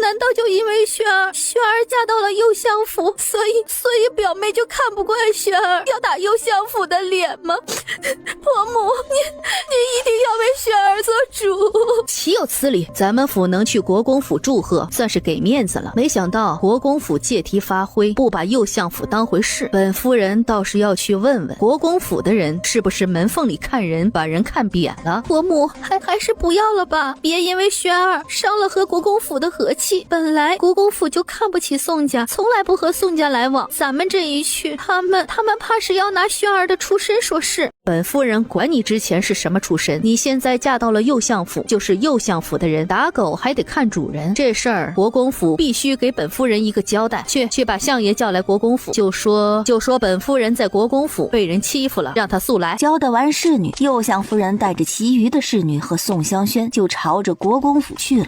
难道就因为轩儿嫁到了右相府，所以表妹就看不惯轩儿，要打右相府的脸吗？婆母，你一定要为轩儿做主。岂有此理！咱们府能去国公府祝贺，算是给面子了。没想到国公府借题发挥，不把右相府当回事。本夫人倒是要去问问国公府的人，是不是门缝里看人把人看扁了。婆母，还是不要了吧，别因为轩儿伤了和国公府的和气。本来国公府就看不起宋家，从来不和宋家来往，咱们这一去，他们怕是要拿轩儿的出身说事。本夫人管你之前是什么出身，你现在嫁到了右相府，就是右相府的人，打狗还得看主人。这事儿国公府必须给本夫人一个交代。去把相爷叫来国公府，就说本夫人在国公府被人欺负了，让他速来。交代完侍女，右相夫人带着其余的侍女和宋香轩就朝着国公府去了。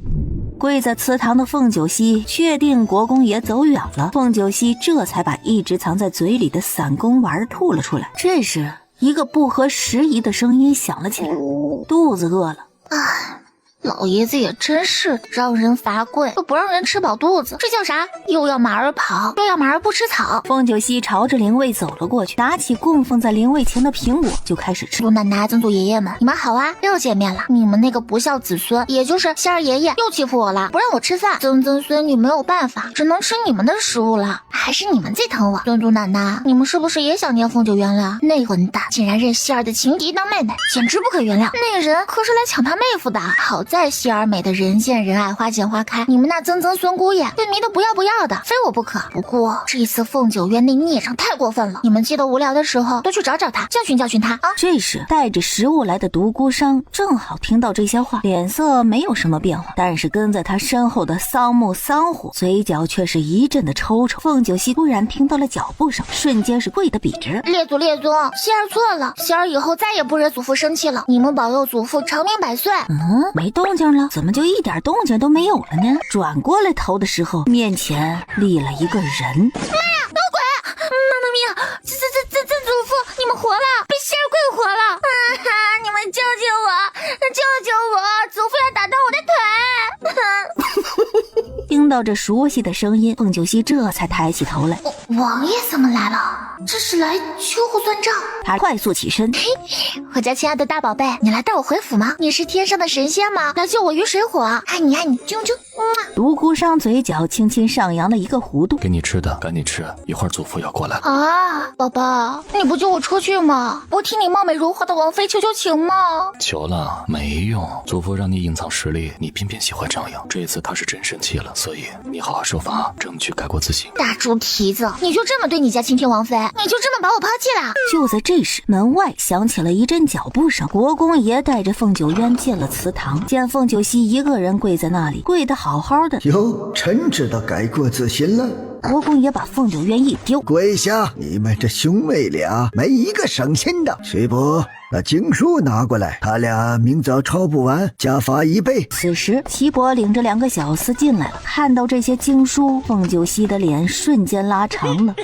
跪在祠堂的凤九溪确定国公爷走远了，凤九溪这才把一直藏在嘴里的3公丸吐了出来。这时一个不合时宜的声音响了起来，肚子饿了。老爷子也真是让人罚跪又不让人吃饱肚子，这叫啥？又要马儿跑，又要马儿不吃草。凤九溪朝着灵位走了过去，拿起供奉在灵位前的苹果就开始吃。祖奶奶、曾祖爷爷们，你们好啊，又见面了。你们那个不孝子孙，也就是仙儿爷爷又欺负我了，不让我吃饭，曾孙女没有办法，只能吃你们的食物了。还是你们最疼我。曾祖奶奶，你们是不是也想念凤九渊了？那混蛋竟然认希儿的情敌当妹妹，简直不可原谅。那人可是来抢他妹夫的。好在希儿美的人见人爱，花见花开，你们那曾孙姑爷被迷得不要不要的，非我不可。不过这次凤九渊那孽障太过分了，你们记得无聊的时候多去找找他，教训教训他啊！这时带着食物来的独孤商正好听到这些话，脸色没有什么变化，但是跟在他身后的桑木桑虎嘴角却是一阵的抽抽。凤九溪突然听到了脚步声，瞬间是跪得笔直。列祖，希儿错了，希儿以后再也不惹祖父生气了，你们保佑祖父长命百岁。没动静了，怎么就一点动静都没有了呢？转过来头的时候，面前立了一个人。妈呀，闹鬼！妈妈咪，曾祖父，你们活了，被希儿跪活了！你们救救我，祖父要打断我的腿！听到这熟悉的声音，凤九溪这才抬起头来。王爷怎么来了？这是来秋后算账。他快速起身。我家亲爱的大宝贝，你来带我回府吗？你是天上的神仙吗？来救我于水火，爱你，啾啾。独孤商嘴角轻轻上扬了一个弧度。给你吃的，赶紧吃，一会儿祖父要过来了。啊，宝宝，你不救我出去吗？不替你貌美如花的王妃求求情吗？求了没用，祖父让你隐藏实力，你偏偏喜欢张扬。这次他是真生气了，所以你好好受罚，争取改过自新。大猪蹄子，你就这么对你家亲嫔王妃？你就这么把我抛弃了？就在这时，门外响起了一阵脚步声，国公爷带着凤九渊进了祠堂，见凤九溪一个人跪在那里，跪得好好的。哟，臣知道改过自新了。国公爷把凤九渊一丢，跪下！你们这兄妹俩没一个省心的。徐伯，把经书拿过来，他俩明早抄不完，加罚1倍。此时齐伯领着2个小厮进来了，看到这些经书，凤九溪的脸瞬间拉长了。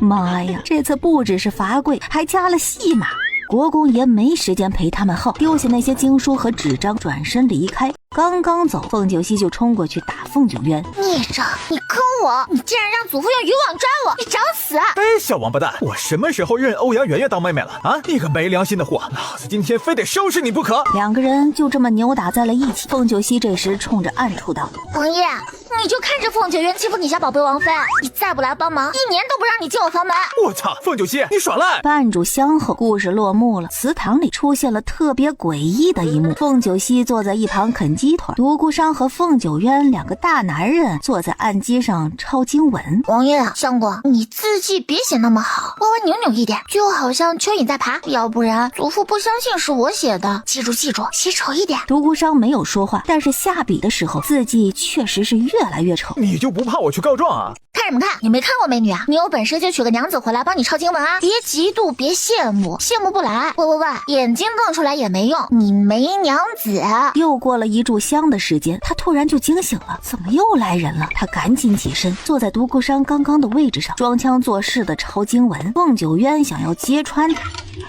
妈呀，这次不只是罚跪，还加了戏码。国公爷没时间陪他们耗，丢下那些经书和纸张，转身离开。刚刚走，凤九溪就冲过去打凤九渊。孽障，你坑我！你竟然让祖父用渔网抓我！你找死！哎，小王八蛋，我什么时候认欧阳媛媛当妹妹了啊？你个没良心的货，老子今天非得收拾你不可！2个人就这么扭打在了一起。凤九溪这时冲着暗处道：王爷，你就看着凤九渊欺负你家宝贝王妃，你再不来帮忙，1年都不让你进我房门！我操，凤九溪，你耍赖！半炷香后，故事落幕了。祠堂里出现了特别诡异的一幕，凤九溪坐在一旁啃鸡腿，独孤商和凤九渊2个大男人坐在案几上抄经文。王爷啊，相公，你字迹别写那么好，歪歪扭扭一点，就好像蚯蚓在爬，要不然祖父不相信是我写的。记住，写丑一点。独孤商没有说话，但是下笔的时候字迹确实是越来越丑。你就不怕我去告状啊？看什么看？你没看过美女啊？你有本事就娶个娘子回来帮你抄经文啊！别嫉妒，别羡慕，羡慕不来。喂，眼睛瞪出来也没用，你没娘子。又过了1炷香的时间，他突然就惊醒了，怎么又来人了？他赶紧起身，坐在独孤商刚刚的位置上，装腔作势的抄经文。凤九渊想要揭穿他，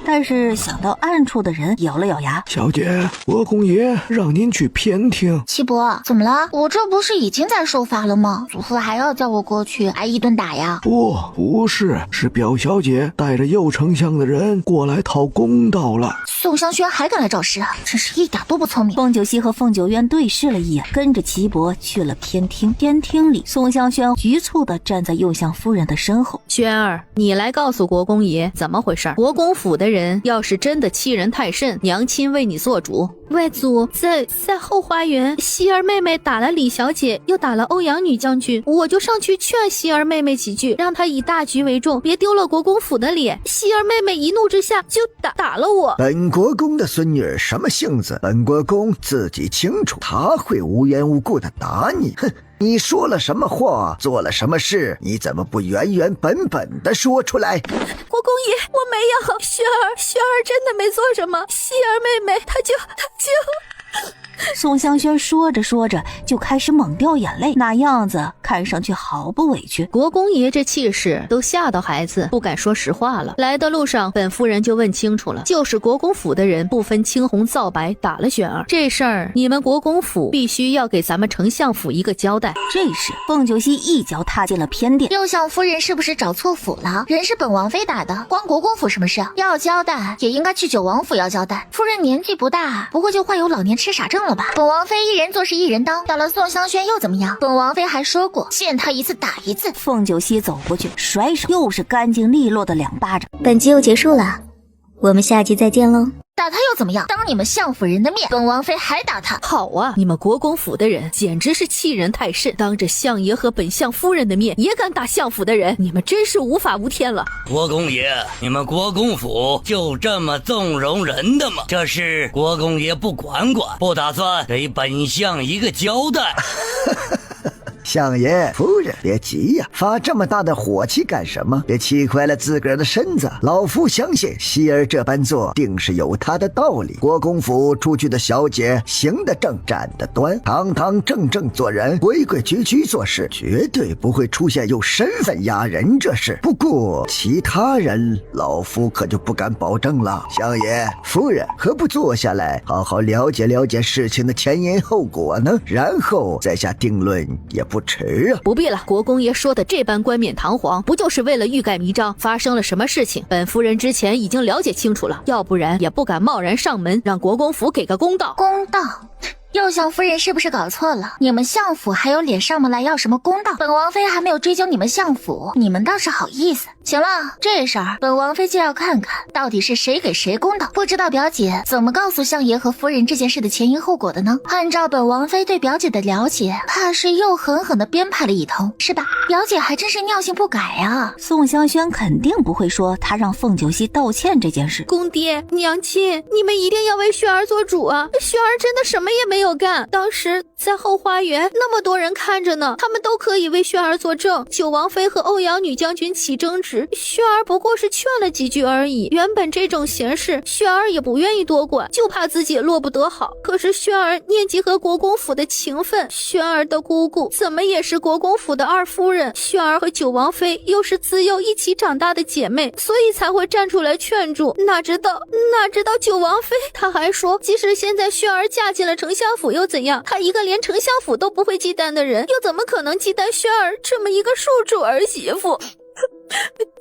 但是想到暗处的人，咬了咬牙：小姐，国公爷让您去偏听。七伯，怎么了？我这不是已经在受罚了吗？祖父还要叫我过去挨一顿打呀？不是，是表小姐带着右丞相的人过来讨公道了。宋香轩还敢来找事，真是一点都不聪明。凤九溪和凤九渊对视了一眼，跟着齐伯去了偏厅。偏厅里，宋香轩局促地站在右相夫人的身后。轩儿，你来告诉国公爷怎么回事。国公府的人要是真的欺人太甚，娘亲为你做主。外祖在后花园，希儿妹妹打了李小姐，又打了欧阳女将军，我就上去劝希儿妹妹几句，让她以大局为重，别丢了国公府的脸。希儿妹妹一怒之下就打了我。本国公的孙女什么性子，本国公自己清楚，他会无缘无故的打你？哼！你说了什么话，做了什么事，你怎么不原原本本的说出来？国公爷，我没有，轩儿真的没做什么，希儿妹妹她就宋香轩说着说着就开始猛掉眼泪，那样子看上去毫不委屈。国公爷这气势都吓到孩子不敢说实话了。来的路上，本夫人就问清楚了，就是国公府的人不分青红皂白打了轩儿，这事儿你们国公府必须要给咱们丞相府一个交代。这时，凤九溪一脚踏进了偏殿。右相夫人是不是找错府了？人是本王妃打的，关国公府什么事？要交代也应该去九王府要交代。夫人年纪不大，不会就患有老年痴傻症了吧？本王妃一人做事一人当，到了宋香轩又怎么样？本王妃还说过，见他一次打一次。凤九溪走过去，甩手又是干净利落的2巴掌。本集又结束了，我们下集再见喽。打他又怎么样？当你们相府人的面，本王妃还打他。好啊，你们国公府的人简直是欺人太甚，当着相爷和本相夫人的面也敢打相府的人，你们真是无法无天了。国公爷，你们国公府就这么纵容人的吗？这事国公爷不管，不打算给本相一个交代。相爷夫人别急呀，发这么大的火气干什么？别气坏了自个儿的身子。老夫相信希儿这般做定是有他的道理。国公府出去的小姐行得正站得端，堂堂正正做人，规规矩矩做事，绝对不会出现有身份压人这事。不过其他人老夫可就不敢保证了。相爷夫人何不坐下来好好了解了解事情的前因后果呢？然后再下定论也不迟啊。不必了，国公爷说的这般冠冕堂皇，不就是为了欲盖弥彰？发生了什么事情，本夫人之前已经了解清楚了，要不然也不敢贸然上门，让国公府给个公道。公道？右相夫人是不是搞错了？你们相府还有脸上门来要什么公道？本王妃还没有追究你们相府，你们倒是好意思。行了，这事儿本王妃就要看看到底是谁给谁公道。不知道表姐怎么告诉相爷和夫人这件事的前因后果的呢？按照本王妃对表姐的了解，怕是又狠狠地编排了一通，是吧？表姐还真是尿性不改啊。宋香轩肯定不会说她让凤九溪道歉这件事。公爹娘亲，你们一定要为轩儿做主啊！轩儿真的什么也没有干，当时在后花园那么多人看着呢，他们都可以为轩儿作证。九王妃和欧阳女将军起争执，轩儿不过是劝了几句而已。原本这种闲事轩儿也不愿意多管，就怕自己落不得好。可是轩儿念及和国公府的情分，轩儿的姑姑怎么也是国公府的二夫人，轩儿和九王妃又是自幼一起长大的姐妹，所以才会站出来劝住。哪知道九王妃她还说，即使现在轩儿嫁进了丞相府又怎样？她一个连丞相府都不会忌惮的人，又怎么可能忌惮轩儿这么一个庶主儿媳妇？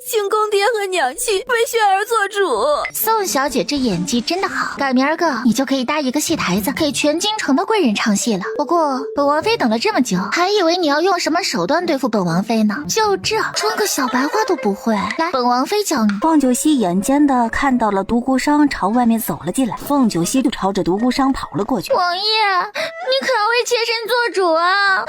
请公爹和娘亲为轩儿做主。宋小姐这演技真的好，改明儿个你就可以搭一个戏台子，给全京城的贵人唱戏了。不过本王妃等了这么久，还以为你要用什么手段对付本王妃呢，就这装个小白花都不会。来，本王妃教你。凤九溪眼尖的看到了独孤商朝外面走了进来，凤九溪就朝着独孤商跑了过去。王爷，你可要为妾身做主啊！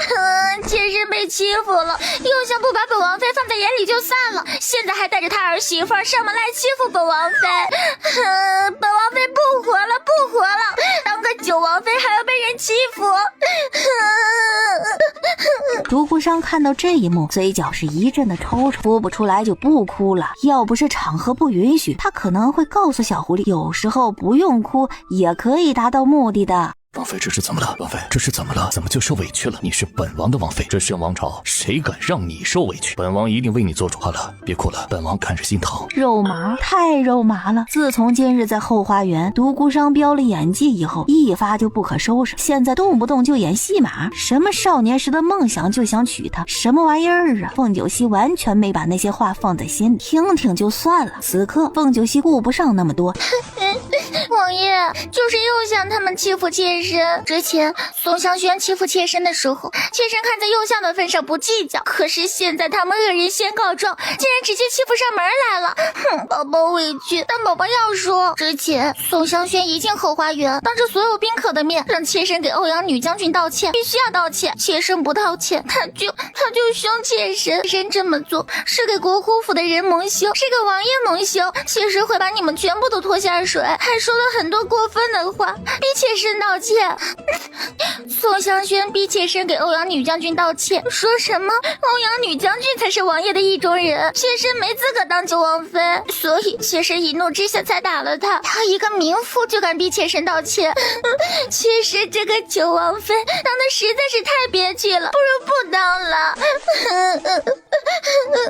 妾身被欺负了，右相不把本王妃放在眼里就算了，现在还带着他儿媳妇上门来欺负本王妃。本王妃不活了，当个九王妃还要被人欺负。独孤商看到这一幕，嘴角是一阵的抽抽，哭不出来就不哭了。要不是场合不允许，他可能会告诉小狐狸，有时候不用哭也可以达到目的的。王妃，这是怎么了？王妃，这是怎么了？怎么就受委屈了？你是本王的王妃，这是王朝，谁敢让你受委屈？本王一定为你做主。好了，别哭了，本王看着心疼。肉麻，太肉麻了！自从今日在后花园独孤商飙了演技以后，一发就不可收拾。现在动不动就演戏码，什么少年时的梦想就想娶她，什么玩意儿啊！凤九溪完全没把那些话放在心里，听听就算了。此刻凤九溪顾不上那么多。王爷，就是右相他们欺负妾身。之前宋香轩欺负妾身的时候，妾身看在右相的份上不计较，可是现在他们恶人先告状，竟然直接欺负上门来了。宝宝委屈，但宝宝要说，之前宋香轩一进后花园，当着所有宾客的面让妾身给欧阳女将军道歉，必须要道歉。妾身不道歉，他就凶妾身。妾身这么做是给国公府的人蒙羞，是给王爷蒙羞。妾身会把你们全部都拖下水，还说了很多过分的话，逼妾身道歉。宋香轩逼切身给欧阳女将军道歉，说什么欧阳女将军才是王爷的意中人，切身没资格当九王妃，所以切身一怒之下才打了他。他一个民妇就敢逼切身道歉，切身这个九王妃当的实在是太憋屈了，不如不当了。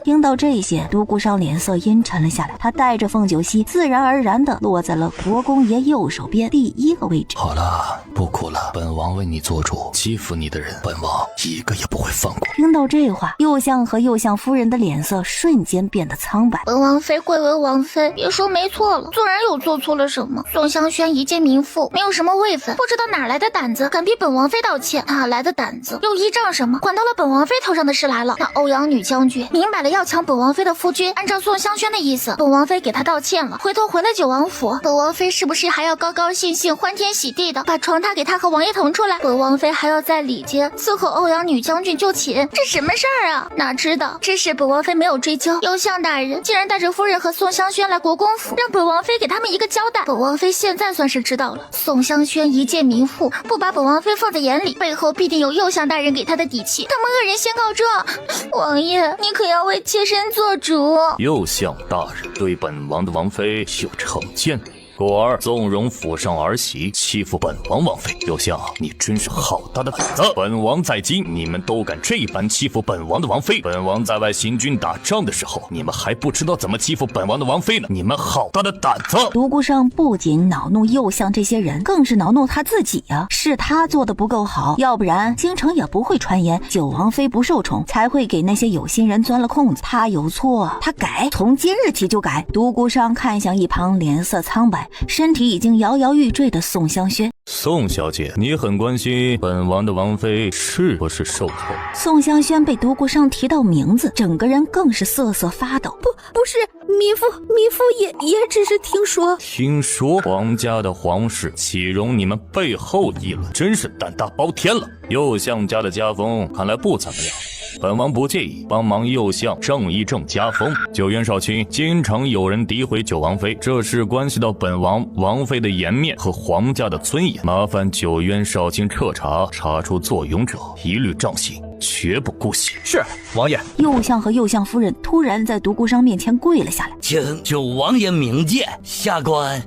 听到这些，独孤商脸色阴沉了下来，他带着凤九溪自然而然地落在了国公爷右手边第一个位置。好了，不哭了，本王为你做主，欺负你的人，本王一个也不会放过。听到这话，右相和右相夫人的脸色瞬间变得苍白。本王妃贵为王妃，别说没错了，纵然有做错了什么，宋香轩一介民妇，没有什么位分，不知道哪来的胆子敢逼本王妃道歉，哪来的胆子又依仗什么管到了本王妃头上的事来了。那欧阳女将军明摆了要抢本王妃的夫君，按照宋香轩的意思，本王妃给她道歉了，回头回了九王府，本王妃是不是还要高高兴兴欢天喜地的把床榻给她和王爷腾出来？本王妃还要在里间伺候欧阳女将军就寝，这什么事儿啊？哪知道这事本王妃没有追究，右相大人竟然带着夫人和宋香轩来国公府，让本王妃给他们一个交代。本王妃现在算是知道了，宋香轩一介民妇，不把本王妃放在眼里，背后必定有右相大人给他的底气。他们恶人先告状，王爷你可要为切身做主。右相大人对本王的王妃有成见，故而纵容府上儿媳欺负本王王妃。右相，你真是好大的胆子！本王在京，你们都敢这般欺负本王的王妃。本王在外行军打仗的时候，你们还不知道怎么欺负本王的王妃呢！你们好大的胆子！独孤商不仅恼怒右相这些人，更是恼怒他自己啊！是他做的不够好，要不然京城也不会传言九王妃不受宠，才会给那些有心人钻了空子。他有错，他改，从今日起就改。独孤商看向一旁脸色苍白，身体已经摇摇欲坠的宋香轩。宋小姐，你很关心本王的王妃是不是受宠？宋香轩被独孤商提到名字，整个人更是瑟瑟发抖。不是民妇也只是听说。听说皇家的皇室岂容你们背后议论，真是胆大包天了。右相家的家风看来不怎么样，本王不介意帮忙右相正一正家风。九渊少卿，京城有人诋毁九王妃，这事关系到本王王妃的颜面和皇家的尊严，麻烦九渊少卿彻查，查出作俑者，一律杖刑，绝不姑息。是，王爷。右相和右相夫人突然在独孤商面前跪了下来，请九王爷明鉴，下官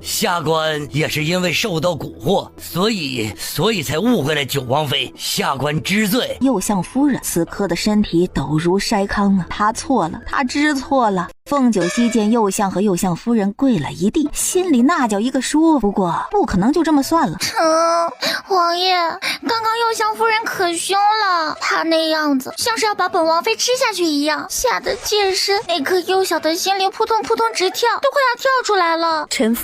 也是因为受到蛊惑，所以才误会了九王妃，下官知罪。右相夫人此刻的身体抖如筛糠啊，她错了，她知错了。凤九溪见右相和右相夫人跪了一地，心里那叫一个舒服，不过不可能就这么算了。王爷，刚刚右相夫人可凶了，她那样子像是要把本王妃吃下去一样，吓得切身那颗幼小的心灵扑通扑通直跳，都快要跳出来了。臣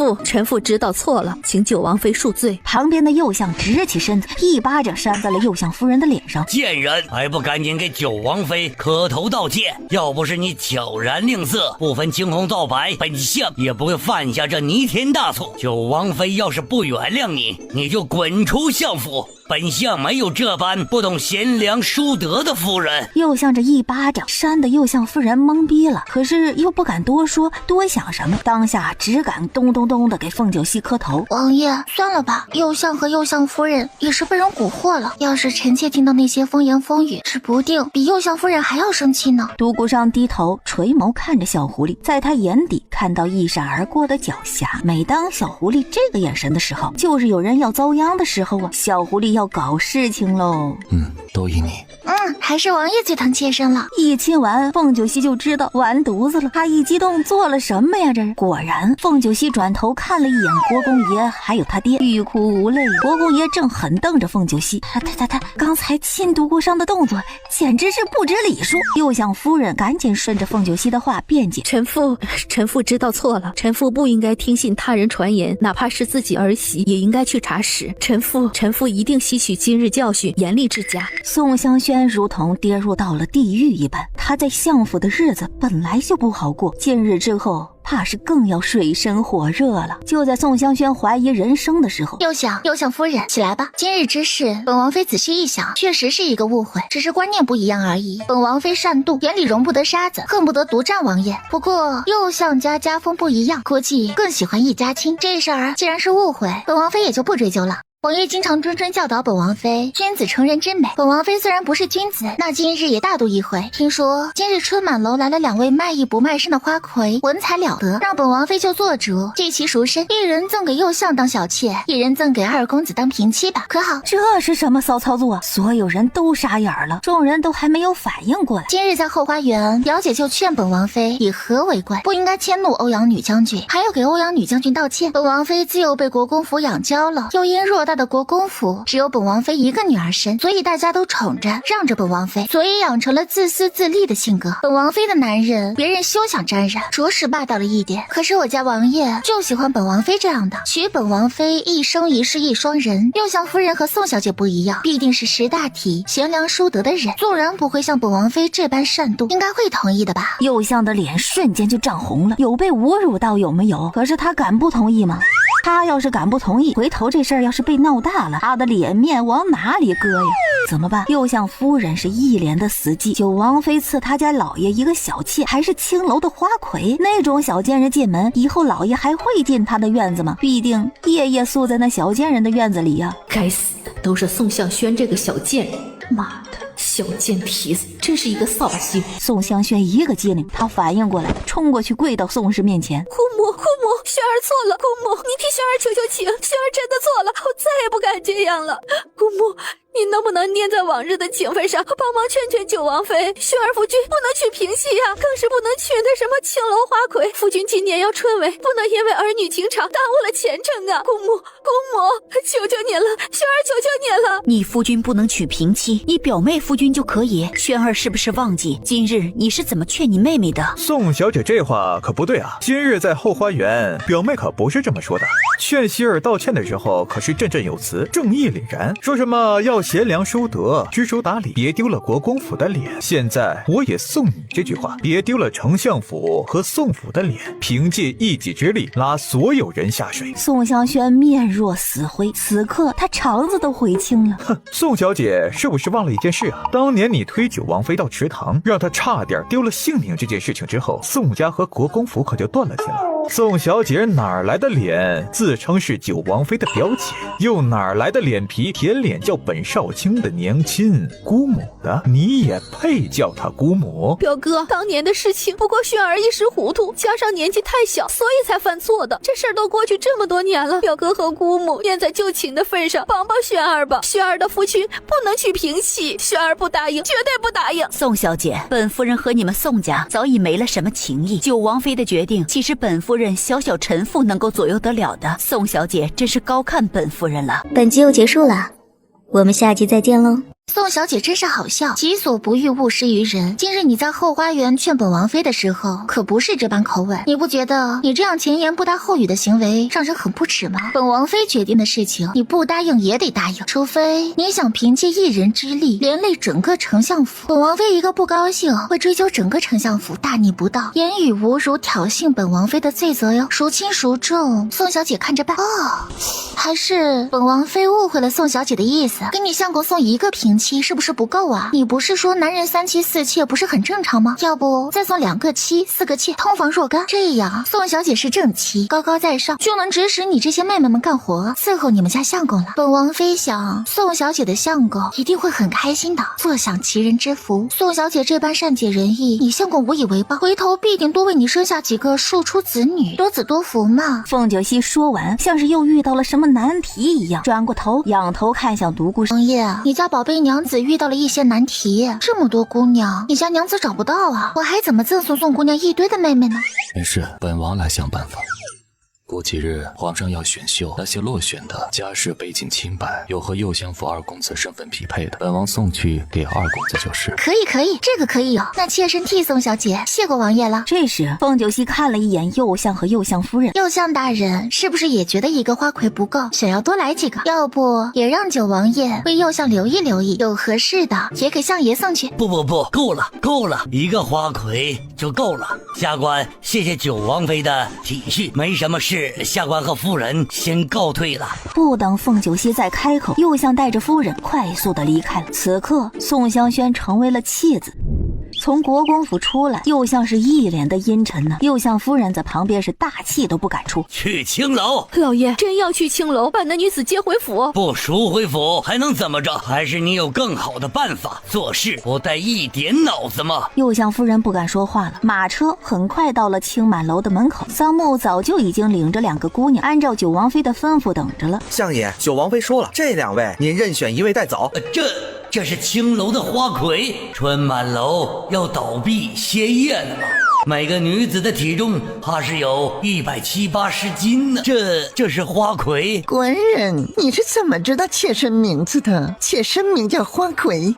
妇知道错了，请九王妃恕罪。旁边的右相直起身子，一巴掌扇在了右相夫人的脸上。贱人，还不赶紧给九王妃磕头道歉！要不是你悄然吝啬，不分青红皂白，本相也不会犯下这弥天大错。九王妃要是不原谅你，你就滚出相府。本相没有这般不懂贤良淑德的夫人。右相这一巴掌扇得右相夫人懵逼了，可是又不敢多说多想什么，当下只敢咚咚咚的给凤九溪磕头。王爷，算了吧，右相和右相夫人也是被人蛊惑了，要是臣妾听到那些风言风语，指不定比右相夫人还要生气呢。独孤商低头垂眸看着小狐狸，在他眼底看到一闪而过的狡黠。每当小狐狸这个眼神的时候，就是有人要遭殃的时候啊，小狐狸要搞事情喽。都依你。还是王爷最疼妾身了。一亲完，凤九溪就知道完犊子了。他一激动，做了什么呀？这是果然，凤九溪转头看了一眼国公爷，还有他爹，欲哭无泪。国公爷正狠瞪着凤九溪，他刚才亲独孤商的动作，简直是不知礼数。右相夫人赶紧顺着凤九溪的话辩解：臣妇知道错了，臣妇不应该听信他人传言，哪怕是自己儿媳，也应该去查实。臣妇一定吸取今日教训，严厉治家。宋香轩如同跌入到了地狱一般，他在相府的日子本来就不好过，今日之后怕是更要水深火热了。就在宋香轩怀疑人生的时候，右相夫人，起来吧。今日之事，本王妃仔细一想，确实是一个误会，只是观念不一样而已。本王妃善妒，眼里容不得沙子，恨不得独占王爷。不过右相家家风不一样，估计更喜欢一家亲。这事儿既然是误会，本王妃也就不追究了。王爷经常谆谆教导本王妃君子成人之美。本王妃虽然不是君子，那今日也大度一回。听说今日春满楼来了2位卖艺不卖身的花魁，文采了得，让本王妃就做主，据其赎身，一人赠给右相当小妾，一人赠给二公子当平妻吧，可好？这是什么骚操作？所有人都傻眼了，众人都还没有反应过来。今日在后花园，表姐就劝本王妃以和为贵，不应该迁怒欧阳女将军，还要给欧阳女将军道歉。本王妃自幼被国公府养娇了，又因偌大的国公府只有本王妃一个女儿身，所以大家都宠着让着本王妃，所以养成了自私自利的性格。本王妃的男人别人休想沾染，着实霸道了一点。可是我家王爷就喜欢本王妃这样的，娶本王妃一生一世一双人。右相夫人和宋小姐不一样，必定是识大体贤良淑德的人，纵然不会像本王妃这般善妒，应该会同意的吧。右相的脸瞬间就涨红了，有被侮辱到有没有？可是他敢不同意吗？他要是敢不同意，回头这事儿要是被闹大了，他的脸面往哪里搁呀？怎么办？右相夫人是一脸的死寂，九王妃赐他家老爷一个小妾，还是青楼的花魁，那种小贱人进门，以后老爷还会进他的院子吗？必定夜夜宿在那小贱人的院子里呀！该死的都是宋向轩这个小贱人，妈的，小贱蹄子，真是一个扫把星！宋香轩一个机灵，他反应过来，冲过去跪到宋氏面前。姑母，轩儿错了，姑母，你替轩儿求求情，轩儿真的错了，我再也不敢这样了。姑母，你能不能念在往日的情分上，帮忙劝劝九王妃？轩儿夫君不能娶平妻呀，更是不能娶那什么青楼花魁。夫君今年要春闱，不能因为儿女情长耽误了前程啊！姑母，求求您了，轩儿求求您了。你夫君不能娶平妻，你表妹夫君就可以。轩儿是不是忘记今日你是怎么劝你妹妹的？宋小姐这话可不对啊！今日在后花园，表妹可不是这么说的。劝希儿道歉的时候可是振振有词，正义凛然，说什么要贤良淑德，知书达理，别丢了国公府的脸。现在我也送你这句话，别丢了丞相府和宋府的脸，凭借一己之力拉所有人下水。宋香轩面若死灰，此刻他肠子都悔青了。哼，宋小姐是不是忘了一件事啊？当年你推九王妃到池塘，让她差点丢了性命这件事情之后，宋家和国公府可就断了亲了。宋小姐哪来的脸自称是九王妃的表姐，又哪来的脸皮舔脸叫本少卿的娘亲姑母的？你也配叫她姑母？表哥，当年的事情不过轩儿一时糊涂，加上年纪太小，所以才犯错的。这事儿都过去这么多年了，表哥和姑母念在旧情的份上，帮帮轩儿吧。轩儿的夫君不能娶平妻，轩儿不答应，绝对不答应。宋小姐，本夫人和你们宋家早已没了什么情谊，九王妃的决定岂是本夫人小小臣妇能够左右得了的？宋小姐真是高看本夫人了。本集又结束了，我们下集再见喽。宋小姐真是好笑，己所不欲，勿施于人。今日你在后花园劝本王妃的时候，可不是这般口吻。你不觉得你这样前言不搭后语的行为让人很不耻吗？本王妃决定的事情，你不答应也得答应，除非你想凭借一人之力连累整个丞相府。本王妃一个不高兴，会追究整个丞相府大逆不道、言语侮辱、挑衅本王妃的罪责哟，孰轻孰重，宋小姐看着办。哦，还是本王妃误会了宋小姐的意思，给你相公送一个平妻是不是不够啊？你不是说男人3妻4妾不是很正常吗？要不再送2个妻4个妾，通房若干，这样宋小姐是正妻，高高在上，就能指使你这些妹妹们干活，伺候你们家相公了。本王妃想宋小姐的相公一定会很开心的，坐享其人之福。宋小姐这般善解人意，你相公无以为报，回头必定多为你生下几个庶出子女，多子多福嘛。凤九溪说完，像是又遇到了什么难题一样，转过头仰头看向独孤王爷，你家宝贝娘子遇到了一些难题，这么多姑娘，你家娘子找不到啊，我还怎么赠送宋姑娘一堆的妹妹呢？没事，本王来想办法。过几日皇上要选秀，那些落选的家世背景清白，又和右相府二公子身份匹配的，本王送去给二公子就是。可以，这个可以有。那妾身替宋小姐谢过王爷了。这时凤九溪看了一眼右相和右相夫人，右相大人是不是也觉得一个花魁不够，想要多来几个？要不也让九王爷为右相留意留意，有合适的也给相爷送去。不，够了，一个花魁就够了。下官谢谢九王妃的体恤，没什么事，下官和夫人先告退了。不等凤九溪再开口，右相带着夫人快速的离开了。此刻宋香轩成为了弃子。从国公府出来，又像是一脸的阴沉呢。右相夫人在旁边是大气都不敢出。去青楼，老爷真要去青楼把那女子接回府？不赎回府还能怎么着？还是你有更好的办法？做事不带一点脑子吗？右相夫人不敢说话了。马车很快到了青满楼的门口，桑木早就已经领着2个姑娘，按照九王妃的吩咐等着了。相爷，九王妃说了，这2位您任选1位带走。这是青楼的花魁，春满楼要倒闭歇业了吗？每个女子的体重怕是有170、80斤呢。这是花魁。官人，你是怎么知道妾身名字的？妾身名叫花魁。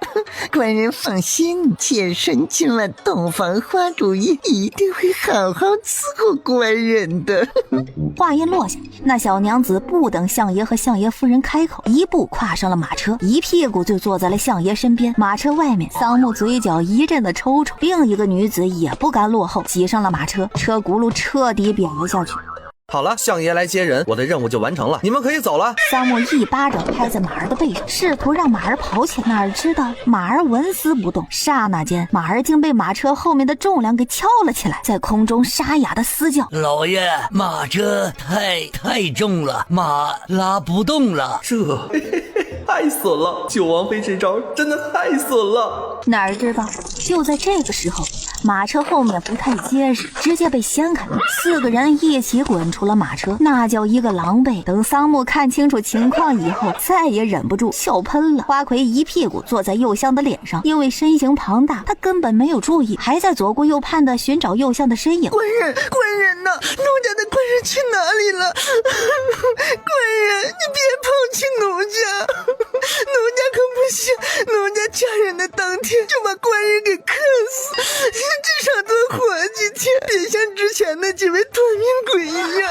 官人放心，妾身今晚洞房花烛夜一定会好好伺候官人的。话音落下，那小娘子不等相爷和相爷夫人开口，一步跨上了马车，一屁股就坐在了相爷身边。马车外面，桑木嘴角一阵的抽抽，另一个女子也不甘落后，挤上了马车，车轱辘彻底扁了下去。好了，相爷来接人，我的任务就完成了，你们可以走了。桑木一巴掌拍在马儿的背上，试图让马儿跑起来，哪知道马儿纹丝不动。刹那间，马儿竟被马车后面的重量给翘了起来，在空中沙哑的嘶叫：“老爷，马车太重了，马拉不动了。”太损了！九王妃这招真的太损了。哪知道，就在这个时候，马车后面不太结实，直接被掀开，4个人一起滚出了马车，那叫一个狼狈。等桑木看清楚情况以后，再也忍不住笑喷了。花魁一屁股坐在右相的脸上，因为身形庞大，他根本没有注意，还在左顾右盼的寻找右相的身影。官人呐，奴家的官人去哪里了？官人，你别抛弃奴家。奴家可不行，奴家嫁人的当天就把官人给克死，至少多活几天，别像之前那几位夺命鬼一样，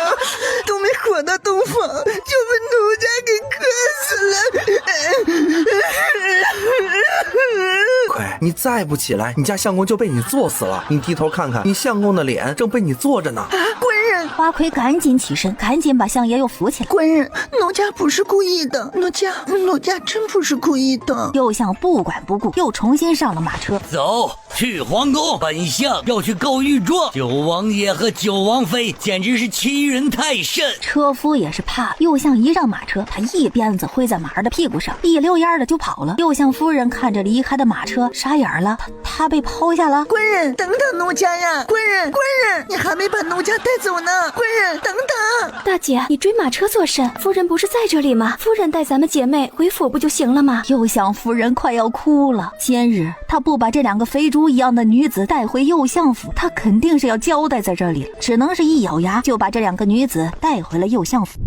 都没活到洞房就被奴家给克死了。快，你再不起来，你家相公就被你做死了。你低头看看，你相公的脸正被你坐着呢。官人，花魁赶紧起身，赶紧把相爷又扶起来。官人，奴家不是故意的，奴家真不是故意的。右相不管不顾，又重新上了马车。走，去皇宫，本相要去告御状。九王爷和九王妃简直是欺人太甚。车夫也是怕了，右相一上马车，他一鞭子挥在马儿的屁股上，一溜烟的就跑了。右相夫人看着离开的马车，傻眼了，他被抛下了。官人，等等奴家呀！官人，你还没把奴家带走呢！官人，等等！大姐，你追马车做甚？夫人不是在这里吗？夫人带咱们姐妹回府不就行了吗？右相夫人快要哭了。今日他不把这2个肥猪一样的女子带回右相府，他肯定是要交代在这里了，只能是一咬牙就把这2个女子带回了右相府。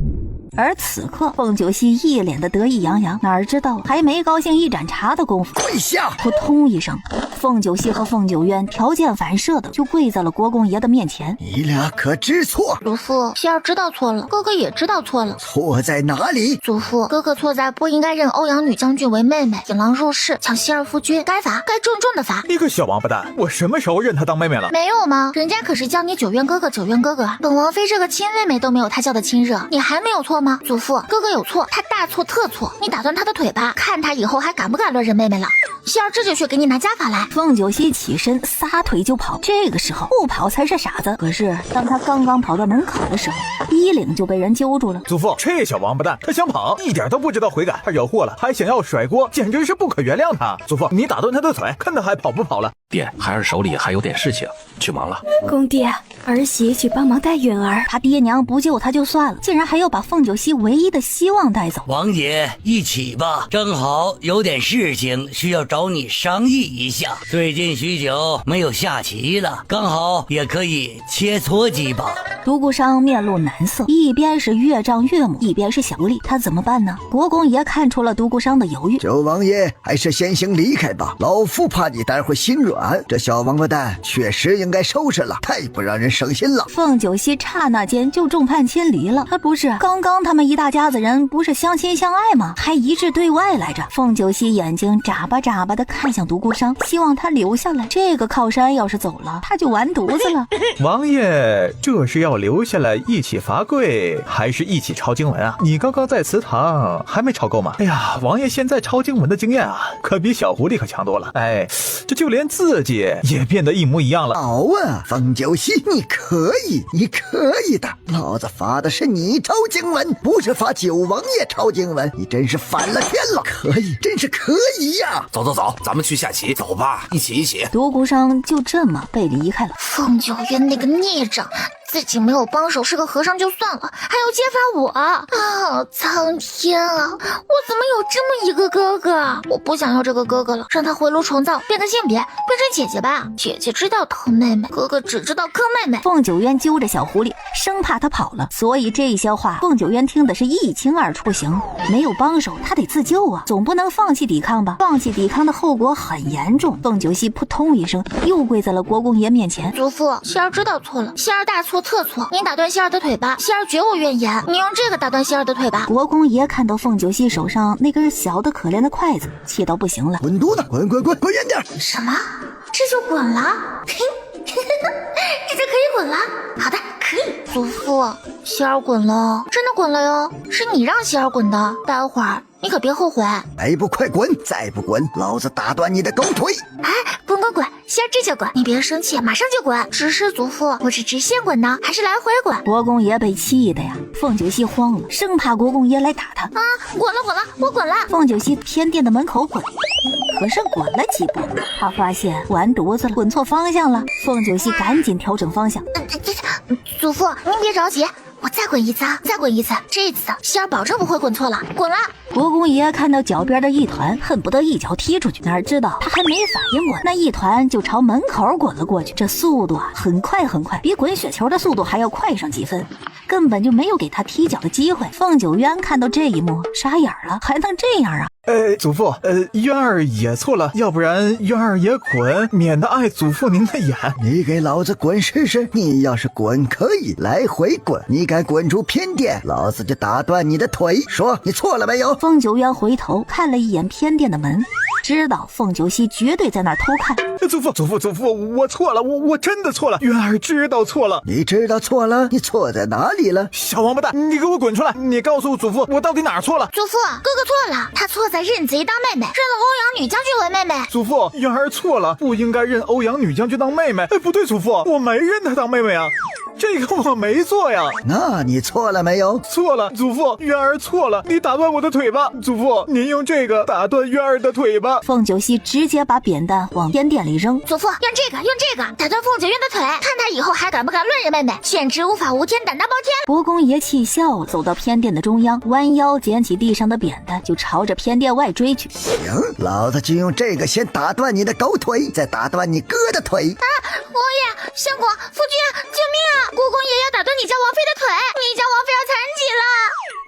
而此刻，凤九溪一脸的得意洋洋，哪知道还没高兴一盏茶的功夫，跪下！扑通一声，凤九溪和凤九渊条件反射的就跪在了国公爷的面前。你俩可知错？祖父，希儿知道错了，哥哥也知道错了。错在哪里？祖父，哥哥错在不应该认欧阳女将军为妹妹，引狼入室，抢希儿夫君，该罚，该重重的罚。你个小王八蛋，我什么时候认她当妹妹了？没有吗？人家可是叫你九渊哥哥，九渊哥哥。本王妃这个亲妹妹都没有她叫的亲热，你还没有错吗？祖父，哥哥有错，他大错特错，你打断他的腿吧，看他以后还敢不敢乱认妹妹了。希儿这就去给你拿家法来。凤九溪起身撒腿就跑，这个时候不跑才是傻子。可是当他刚刚跑到门口的时候，衣领就被人揪住了。祖父，这小王八蛋，他想跑，一点都不知道悔改，他惹祸了，还想要甩锅，简直是不可原谅他。祖父，你打断他的腿，看他还跑不跑了。爹，孩儿手里还有点事情，去忙了。公爹，儿媳去帮忙带允儿。他爹娘不救他就算了，竟然还要把凤九溪唯一的希望带走。王爷，一起吧，正好有点事情需要找你商议一下。最近许久没有下棋了，刚好也可以切磋几把。独孤商面露难色，一边是岳丈岳母，一边是小丽，他怎么办呢？国公爷看出了独孤商的犹豫，九王爷还是先行离开吧，老夫怕你待会心软，这小王八蛋确实应该收拾了，太不让人省心了。凤九溪刹那间就众叛亲离了，不是刚刚他们一大家子人不是相亲相爱吗？还一致对外来着。凤九溪眼睛眨巴眨巴的看向独孤商，希望他留下来，这个靠山要是走了，他就完犊子了。王爷这是要留下来一起罚茶柜还是一起抄经文啊？你刚刚在祠堂还没抄够吗？哎呀，王爷现在抄经文的经验啊，可比小狐狸可强多了。哎，这就连自己也变得一模一样了。好啊，凤九溪，你可以的。老子罚的是你抄经文，不是罚九王爷抄经文，你真是反了天了。可以，真是可以呀！走，咱们去下棋，走吧，一起。独孤商就这么被离开了。凤九渊那个孽障，自己没有帮手是个和尚就算了，还要揭发我啊！苍天啊，我怎么有这么一个哥哥？我不想要这个哥哥了，让他回炉重造，变个性别，变成姐姐吧。姐姐知道疼妹妹，哥哥只知道坑妹妹。凤九渊揪着小狐狸，生怕他跑了，所以这些话凤九渊听的是一清二楚。不行，没有帮手，他得自救啊，总不能放弃抵抗吧？放弃抵抗的后果很严重。凤九溪扑通一声又跪在了国公爷面前。祖父，希儿知道错了，希儿大错特错，您打断希儿的腿吧，希儿绝无怨言，你用这个打断希儿的腿吧。国公爷看到凤九溪手上那根小的可怜的筷子，气到不行了，滚犊子，滚远点！什么？这就滚了？这就可以滚了？好的，可以。祖父，希儿滚了，真的滚了哟，是你让希儿滚的，待会儿你可别后悔。还不快滚！再不滚，老子打断你的狗腿！哎，滚！希儿这就滚，你别生气，马上就滚。只是祖父，我是直线滚呢，还是来回滚？国公爷被气的呀，凤九溪慌了，生怕国公爷来打他。滚了，我滚了。凤九溪偏殿的门口滚，可是滚了几步，他发现完犊子了，滚错方向了。凤九溪赶紧调整方向。祖父，您别着急。我再滚一次，这次希儿保证不会滚错了。滚了！国公爷看到脚边的一团，恨不得一脚踢出去，哪知道他还没反应过来，那一团就朝门口滚了过去。这速度啊，很快，比滚雪球的速度还要快上几分，根本就没有给他踢脚的机会。凤九渊看到这一幕，傻眼了，还能这样啊？祖父，渊儿也错了，要不然渊儿也滚，免得碍祖父您的眼。你给老子滚试试！你要是滚可以来回滚，你敢滚出偏殿，老子就打断你的腿。说你错了没有？凤九渊回头看了一眼偏殿的门，知道凤九溪绝对在那儿偷看。祖父，我错了，我真的错了，渊儿知道错了。你知道错了？你错在哪里了？小王八蛋，你给我滚出来！你告诉祖父，我到底哪儿错了？祖父，哥哥错了，他错在认贼当妹妹，认了欧阳女将军为妹妹。祖父，渊儿错了，不应该认欧阳女将军当妹妹。不对，祖父，我没认她当妹妹啊。这个我没做呀。那你错了没有？错了，祖父，渊儿错了，你打断我的腿吧。祖父，您用这个打断渊儿的腿吧。凤九溪直接把扁担往偏殿里扔。祖父，用这个打断凤九渊的腿，看他以后还敢不敢乱认妹妹，简直无法无天，胆大包天。国公爷气笑了，走到偏殿的中央，弯腰捡起地上的扁担，就朝着偏殿外追去。行，老子就用这个先打断你的狗腿，再打断你哥的腿。王爷、相公、夫君，救命啊！国公爷要打断你家王妃的腿，你家王妃要残疾了。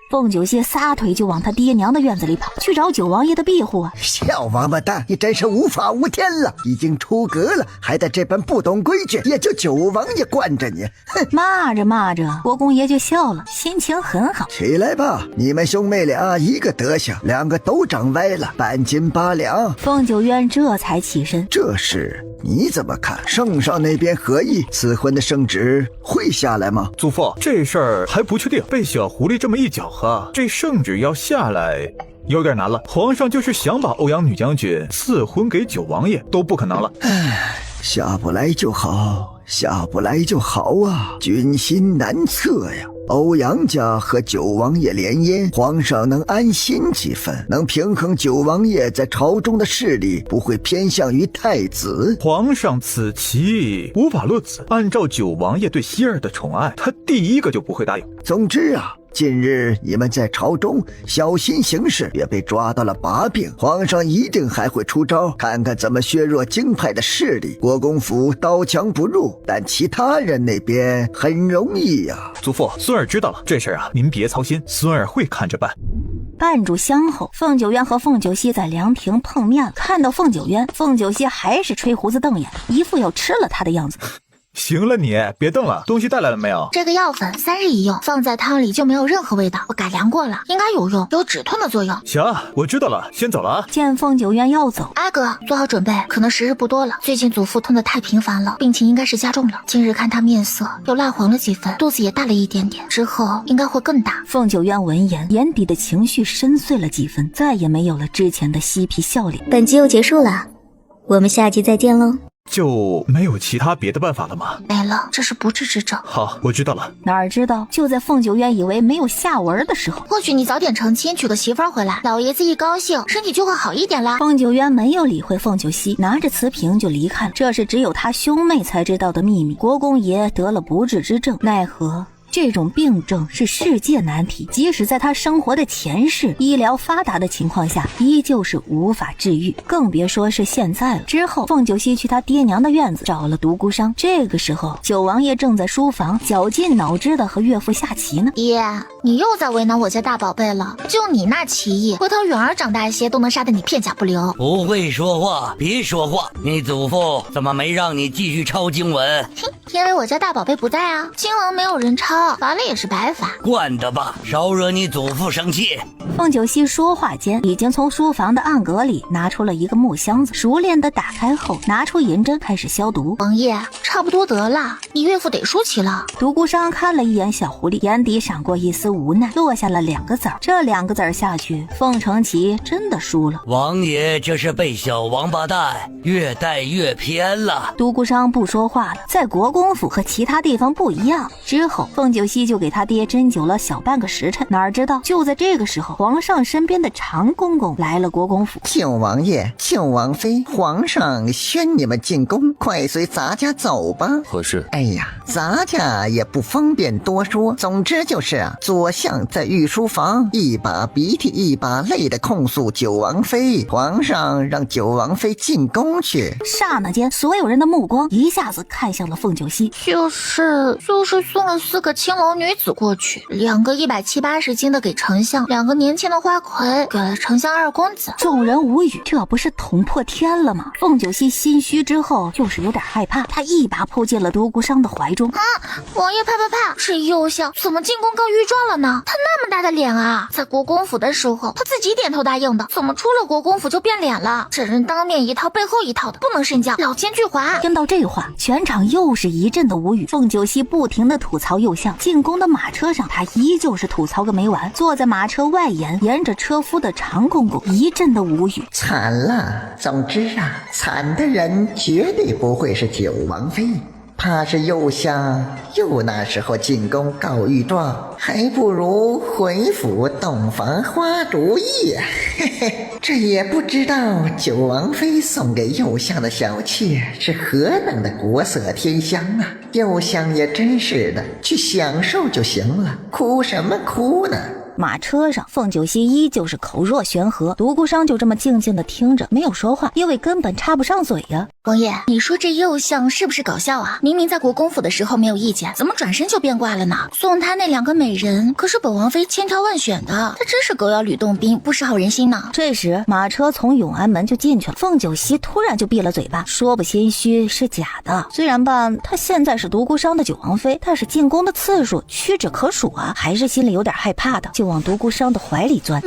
凤九溪撒腿就往他爹娘的院子里跑，去找九王爷的庇护啊！小王八蛋，你真是无法无天了！已经出阁了，还在这般不懂规矩，也就九王爷惯着你。哼！骂着，国公爷就笑了，心情很好。起来吧，你们兄妹俩一个德行，两个都长歪了，半斤八两。凤九渊这才起身。这事你怎么看？圣上那边何意？赐婚的圣旨会下来吗？祖父，这事儿还不确定，被小狐狸这么一搅和，这圣旨要下来有点难了。皇上就是想把欧阳女将军赐婚给九王爷都不可能了。下不来就好，下不来就好啊，军心难测呀。欧阳家和九王爷联姻，皇上能安心几分，能平衡九王爷在朝中的势力，不会偏向于太子。皇上此棋无法落子，按照九王爷对希儿的宠爱，他第一个就不会答应。总之啊，近日你们在朝中小心行事，也被抓到了把柄，皇上一定还会出招，看看怎么削弱京派的势力。国公府刀枪不入，但其他人那边很容易呀。祖父，孙儿知道了，这事啊，您别操心，孙儿会看着办。半炷香后，凤九渊和凤九溪在凉亭碰面了。看到凤九渊，凤九溪还是吹胡子瞪眼，一副要吃了他的样子。行了你，别瞪了，东西带来了没有？这个药粉3日一用，放在汤里就没有任何味道，我改良过了，应该有用，有止痛的作用。行，我知道了，先走了啊。见凤九渊要走，阿哥做好准备，可能时日不多了。最近祖父痛得太频繁了，病情应该是加重了。今日看他面色又蜡黄了几分，肚子也大了一点点，之后应该会更大。凤九渊闻言，眼底的情绪深邃了几分，再也没有了之前的嬉皮笑脸。本集又结束了，我们下集再见喽。就没有其他别的办法了吗？没了，这是不治之症。好，我知道了。哪儿知道，就在凤九渊以为没有下文的时候，或许你早点成亲，娶个媳妇儿回来，老爷子一高兴，身体就会好一点啦。凤九渊没有理会凤九熙，拿着瓷瓶就离开了。这是只有他兄妹才知道的秘密。国公爷得了不治之症，奈何这种病症是世界难题，即使在他生活的前世，医疗发达的情况下，依旧是无法治愈，更别说是现在了。之后，凤九熙去他爹娘的院子找了独孤商。这个时候，九王爷正在书房绞尽脑汁的和岳父下棋呢。爷，你又在为难我家大宝贝了。就你那棋艺，回头远儿长大些都能杀得你片甲不留。不会说话，别说话。你祖父怎么没让你继续抄经文？因为我家大宝贝不在啊，经文没有人抄，罚了也是白罚。惯的吧，少惹你祖父生气。凤九熙说话间，已经从书房的暗格里拿出了一个木箱子，熟练的打开后，拿出银针开始消毒。王爷，差不多得了，你岳父得输棋了。独孤商看了一眼小狐狸，眼底闪过一丝无奈，落下了2个子儿。这2个子儿下去，凤城棋真的输了。王爷这是被小王八蛋越带越偏了。独孤商不说话了，在国公府和其他地方不一样。之后，凤九熙就给他爹针灸了小半个时辰，哪知道就在这个时候，皇上身边的长公公来了国公府。九王爷、九王妃，皇上宣你们进宫，快随咱家走吧。何事？哎呀，咱家也不方便多说，总之就是啊，左相在御书房一把鼻涕一把泪的控诉九王妃，皇上让九王妃进宫去。刹那间，所有人的目光一下子看向了凤九熙，就是送了4个青楼女子过去，2个170、80斤的给丞相，2个年轻的花魁给了丞相2公子。众人无语，这不是捅破天了吗？凤九熙心虚之后，就是有点害怕，他一把扑进了独孤商的怀中。王爷怕，这右相怎么进宫告御状了呢？他那么大的脸啊，在国公府的时候他自己点头答应的，怎么出了国公府就变脸了？这人当面一套背后一套的，不能慎降，老奸巨猾。听到这话，全场又是一阵的无语。凤九熙不停的吐槽右相，进宫的马车上他依旧是吐槽个没完。坐在马车外沿沿着车夫的长公公一阵的无语。惨了，总之啊，惨的人绝对不会是九王妃，怕是右相又那时候进宫告御状，还不如回府洞房花烛夜。嘿嘿，这也不知道九王妃送给右相的小妾是何等的国色天香啊！右相也真是的，去享受就行了，哭什么哭呢？马车上，凤九熙依旧是口若悬河，独孤商就这么静静的听着，没有说话，因为根本插不上嘴呀。王爷，你说这右相是不是搞笑啊？明明在国公府的时候没有意见，怎么转身就变卦了呢？送他那2个美人，可是本王妃千挑万选的，他真是狗咬吕洞宾，不识好人心呢。这时，马车从永安门就进去了，凤九熙突然就闭了嘴巴，说不心虚是假的。虽然吧，他现在是独孤商的九王妃，但是进宫的次数屈指可数啊，还是心里有点害怕的，就往独孤商的怀里钻。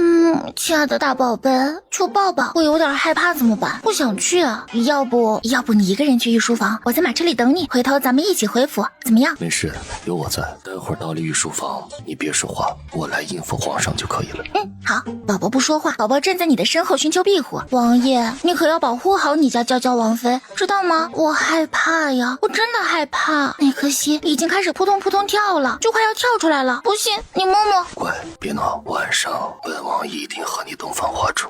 亲爱的大宝贝，求抱抱，我有点害怕怎么办？不想去啊，要不你一个人去御书房，我在马车里等你，回头咱们一起回府，怎么样？没事，有我在，待会儿到了御书房，你别说话，我来应付皇上就可以了。好，宝宝不说话，宝宝站在你的身后寻求庇护。王爷，你可要保护好你家娇娇王妃，知道吗？我害怕呀，我真的害怕，那颗心已经开始扑通扑通跳了，就快要跳出来了。不信你摸摸。乖，别闹，晚上本王一定和你洞房花烛。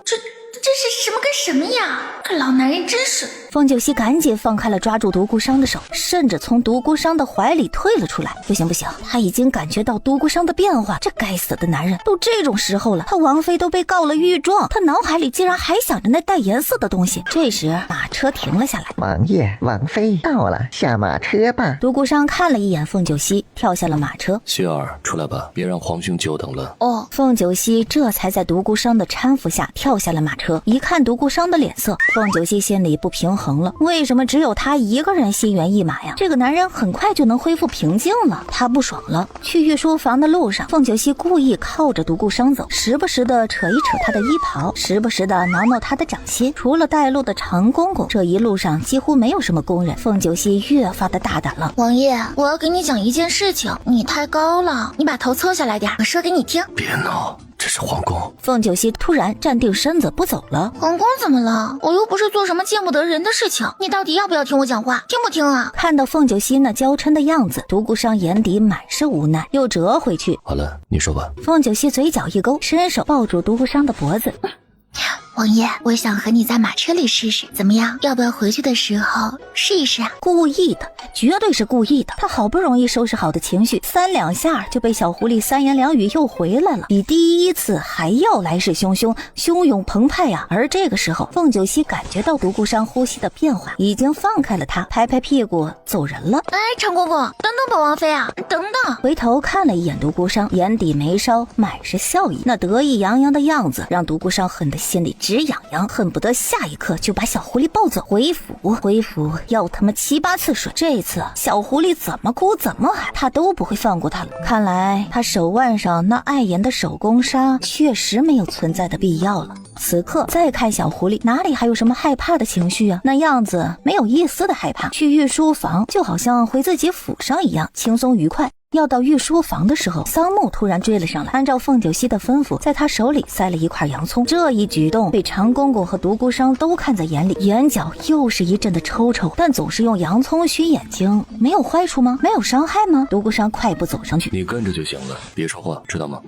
这是什么跟什么呀？这老男人真是……凤九熙赶紧放开了抓住独孤商的手，甚至从独孤商的怀里退了出来。不行，他已经感觉到独孤商的变化，这该死的男人都这种时候了，他王妃都被告了御状，他脑海里竟然还想着那带颜色的东西。这时马车停了下来，王爷王妃到了，下马车吧。独孤商看了一眼凤九熙，跳下了马车。希儿，出来吧，别让皇兄久等了。凤九熙这才在独孤商的搀扶下跳下了马车。一看独孤商的脸色，凤九熙心里不平衡衡了。为什么只有他一个人心猿意马呀？这个男人很快就能恢复平静了，他不爽了。去御书房的路上，凤九溪故意靠着独孤商走，时不时的扯一扯他的衣袍，时不时的挠挠他的掌心。除了带路的长公公，这一路上几乎没有什么工人。凤九溪越发的大胆了。王爷，我要给你讲一件事情，你太高了，你把头凑下来点，我说给你听。别闹，这是皇宫。凤九溪突然站定身子不走了。皇宫怎么了？我又不是做什么见不得人的事情，你到底要不要听我讲话？听不听啊？看到凤九溪那娇嗔的样子，独孤商眼底满是无奈，又折回去。好了，你说吧。凤九溪嘴角一勾，伸手抱住独孤商的脖子。王爷，我想和你在马车里试试，怎么样？要不要回去的时候试一试啊？故意的，绝对是故意的。他好不容易收拾好的情绪，3两下就被小狐狸三言两语又回来了，比第一次还要来势汹汹，汹涌澎湃呀！而这个时候，凤九溪感觉到独孤商呼吸的变化，已经放开了他，拍拍屁股走人了。哎，长公公，等等本王妃啊，等等！回头看了一眼独孤商，眼底眉梢满是笑意，那得意洋洋的样子让独孤商恨得心里直痒痒，恨不得下一刻就把小狐狸抱走。回府要他妈7、8次水，这次小狐狸怎么哭怎么喊，他都不会放过他了。看来他手腕上那碍眼的手工纱确实没有存在的必要了。此刻再看小狐狸，哪里还有什么害怕的情绪啊？那样子没有一丝的害怕。去御书房就好像回自己府上一样轻松愉快。要到御书房的时候，桑木突然追了上来，按照凤九溪的吩咐，在他手里塞了一块洋葱。这一举动被长公公和独孤商都看在眼里，眼角又是一阵的抽抽。但总是用洋葱熏眼睛，没有坏处吗？没有伤害吗？独孤商快步走上去，你跟着就行了，别说话，知道吗？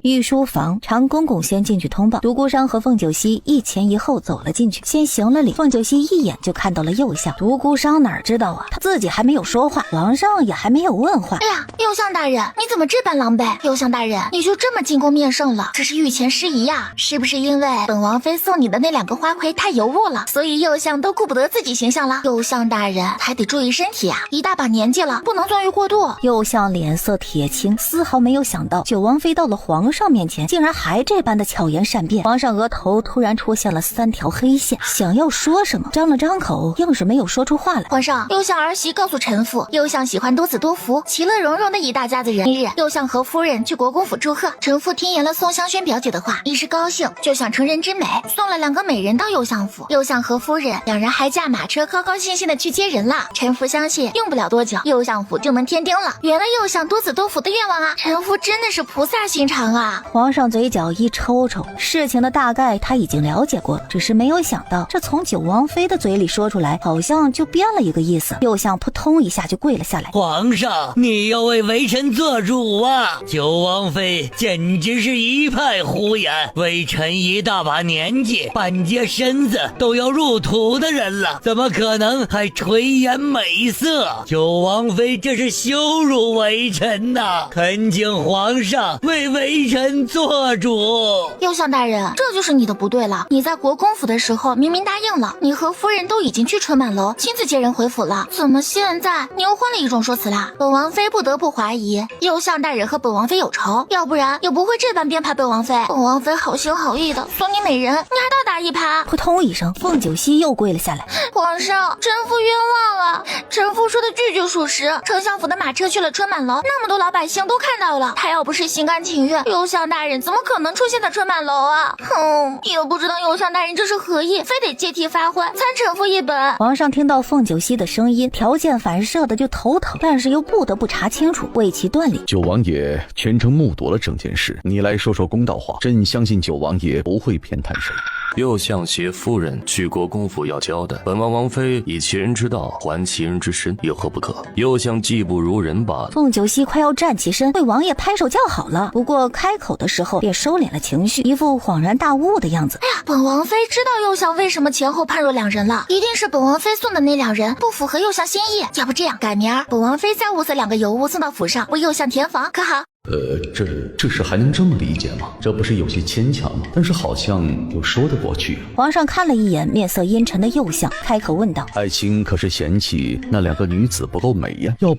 御书房，长公公先进去通报，独孤商和凤九溪一前一后走了进去，先行了礼。凤九溪一眼就看到了右相，独孤商哪知道啊，他自己还没有说话，皇上也还没有问话。哎呀，右相大人，你怎么这般狼狈？右相大人，你就这么进宫面圣了？这是御前失仪呀！是不是因为本王妃送你的那2个花魁太尤物了，所以右相都顾不得自己形象了？右相大人还得注意身体啊，一大把年纪了，不能纵欲过度。右相脸色铁青，丝毫没有想到九王妃到了皇上面前竟然还这般的巧言善辩。皇上额头突然出现了3条黑线，想要说什么，张了张口，硬是没有说出话来。皇上，右相儿媳告诉臣妇，右相喜欢多子多福、其乐融融的一大家子人。今日右相和夫人去国公府祝贺，臣妇听言了宋香轩表姐的话，一时高兴，就想成人之美，送了2个美人到右相府。右相和夫人两人还驾马车高高兴兴的去接人了。臣妇相信用不了多久，右相府就能添丁了。原来右相多子多福的愿望啊，臣妇真的是菩萨心肠啊！皇上嘴角一抽抽，事情的大概他已经了解过，只是没有想到这从九王妃的嘴里说出来，好像就变了一个意思。右相扑通一下就跪了下来。皇上，你要为微臣做主啊！九王妃简直是一派胡言，微臣一大把年纪，半截身子都要入土的人了，怎么可能还垂涎美色？九王妃这是羞辱微臣呐！恳请皇上为微臣做主。右相大人，这就是你的不对了。你在国公府的时候明明答应了，你和夫人都已经去春满楼亲自接人回府了，怎么现在你又换了一种说辞啦？本王妃不得不怀疑右相大人和本王妃有仇，要不然也不会这般编排本王妃。本王妃好心好意的送你美人，你还倒打一耙。扑通一声，凤九溪又跪了下来。皇上，臣妇冤枉啊！臣妇说的句句属实，丞相府的马车去了春满楼，那么多老百姓都看到了，他要不是心甘情愿，右相大人怎么可能出现在春满楼啊？也不知道右相大人这是何意，非得借题发挥，参臣妇一本。皇上听到凤九溪的声音，条件反射的就头疼，但是又不得不查清楚，为其断理。九王爷全程目睹了整件事，你来说说公道话，朕相信九王爷不会偏袒谁。右相携夫人去国公府要交代，本王妃以其人之道还其人之身，有何不可？右相技不如人罢了。凤九溪快要站起身为王爷拍手叫好了，不过开口的时候便收敛了情绪，一副恍然大悟的样子。哎呀，本王妃知道右相为什么前后判若两人了，一定是本王妃送的那2人不符合右相心意。要不这样，改明儿本王妃再物色2个尤物送到府上为右相填房，可好？这事还能这么理解吗？这不是有些牵强，但是好像又说得过去。皇上看了一眼面色阴沉的右相，开口问道：爱卿可是嫌弃那2个女子不够美呀？要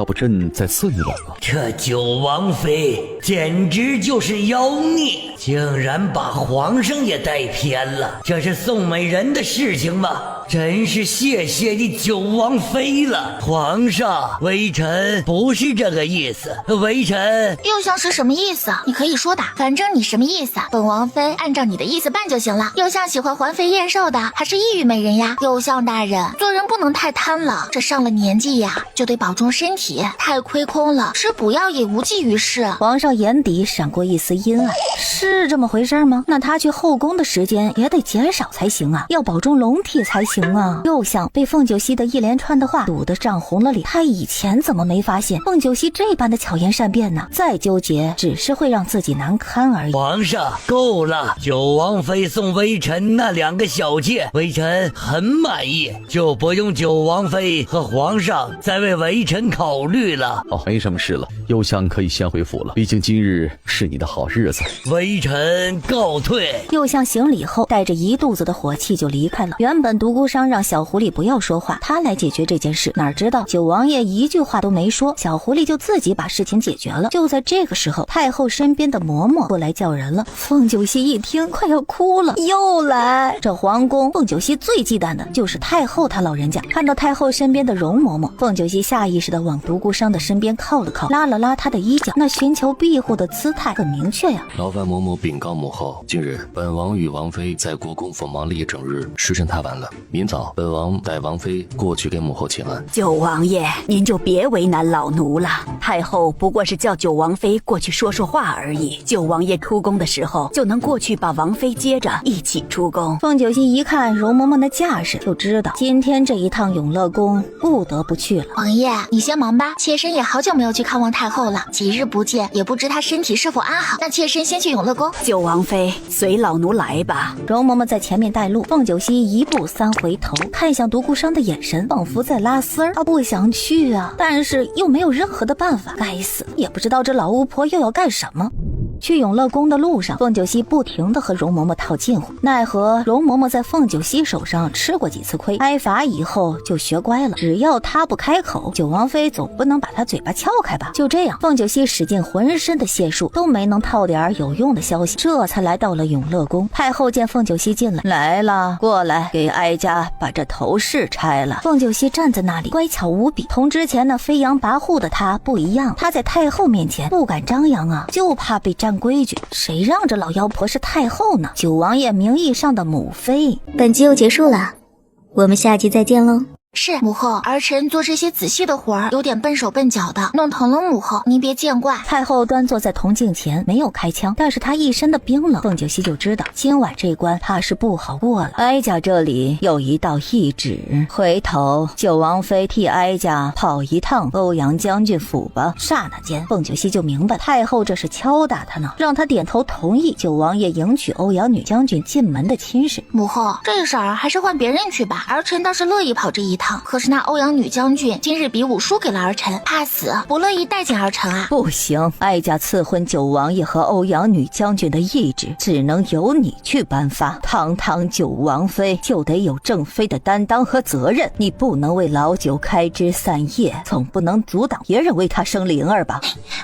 不朕再赐你2个？这九王妃简直就是妖孽，竟然把皇上也带偏了。这是宋美人的事情吗？真是谢谢你九王妃了。皇上，微臣不是这个意思，微臣又像是什么意思？你可以说的，反正你什么意思，本王妃按照你的意思办就行了。又像喜欢环肥燕瘦的，还是异域美人呀？右相大人，做人不能太贪了，这上了年纪呀，就得保重身体，太亏空了，吃补药也无济于事。皇上眼底闪过一丝阴暗，是这么回事吗？那他去后宫的时间也得减少才行啊，要保重龙体才行啊。右相被凤九溪的一连串的话堵得涨红了脸，他以前怎么没发现凤九溪这般的巧言善辩呢？再纠结只是会让自己难堪而已。皇上，够了，九王妃送微臣那2个小妾，微臣很满意，就不用九王妃和皇上再为微臣考虑了。哦，没什么事了，右相可以先回府了，毕竟今日是你的好日子。微臣告退。右相行礼后带着一肚子的火气就离开了。原本独孤商让小狐狸不要说话，他来解决这件事，哪知道九王爷一句话都没说，小狐狸就自己把事情解决了。就在这个时候，太后身边的嬷嬷过来叫人了。凤九溪一听快要哭了，又来。这皇宫凤九溪最忌惮的就是太后她老人家。看到太后身边的容嬷嬷，凤九溪下意识地往独孤商的身边靠了靠，拉了拉他的衣角，那寻求庇护的姿态很明确呀。劳烦嬷嬷禀告母后，近日本王与王妃在国公府忙了一整日，时辰太晚了，明早本王带王妃过去给母后请安。九王爷，您就别为难老奴了，太后不过是叫九王妃过去说说话而已，九王爷出宫的时候就能过去把王妃接着一起出宫。凤九溪一看容嬷嬷的架势，就知道今天这一趟永乐宫不得不去了。王爷，你先忙吧，妾身也好久没有去看望太后了，几日不见，也不知她身体是否安好。那妾身先去永乐宫。九王妃，随老奴来吧。容嬷嬷在前面带路，凤九溪一步三回头，看向独孤商的眼神仿佛在拉丝儿。他不想去啊，但是又没有任何的办法。该死，也不知道这老巫婆又要干什么。去永乐宫的路上，凤九溪不停地和容嬷嬷套近乎，奈何容嬷嬷在凤九溪手上吃过几次亏，挨罚以后就学乖了，只要她不开口，九王妃总不能把她嘴巴撬开吧。就这样，凤九溪使尽浑身的解数都没能套点有用的消息，这才来到了永乐宫。太后见凤九溪进来了，过来给哀家把这头饰拆了。凤九溪站在那里乖巧无比，同之前那飞扬跋扈的她不一样，她在太后面前不敢张扬啊，就怕被占规矩，谁让这老妖婆是太后呢？九王爷名义上的母妃。本集又结束了，我们下集再见喽。是母后，儿臣做这些仔细的活儿有点笨手笨脚的，弄疼了母后，您别见怪。太后端坐在铜镜前，没有开枪，但是她一身的冰冷，凤九溪就知道今晚这关怕是不好过了。哀家这里有一道懿旨，回头九王妃替哀家跑一趟欧阳将军府吧。刹那间，凤九溪就明白太后这是敲打他呢，让他点头同意九王爷迎娶欧阳女将军进门的亲事。母后，这事儿还是换别人去吧，儿臣倒是乐意跑这一趟。可是那欧阳女将军今日比武输给了儿臣，怕死不乐意待见儿臣啊。不行，哀家赐婚九王爷和欧阳女将军的懿旨只能由你去颁发，堂堂九王妃就得有正妃的担当和责任，你不能为老九开枝散叶，总不能阻挡别人为他生灵儿吧。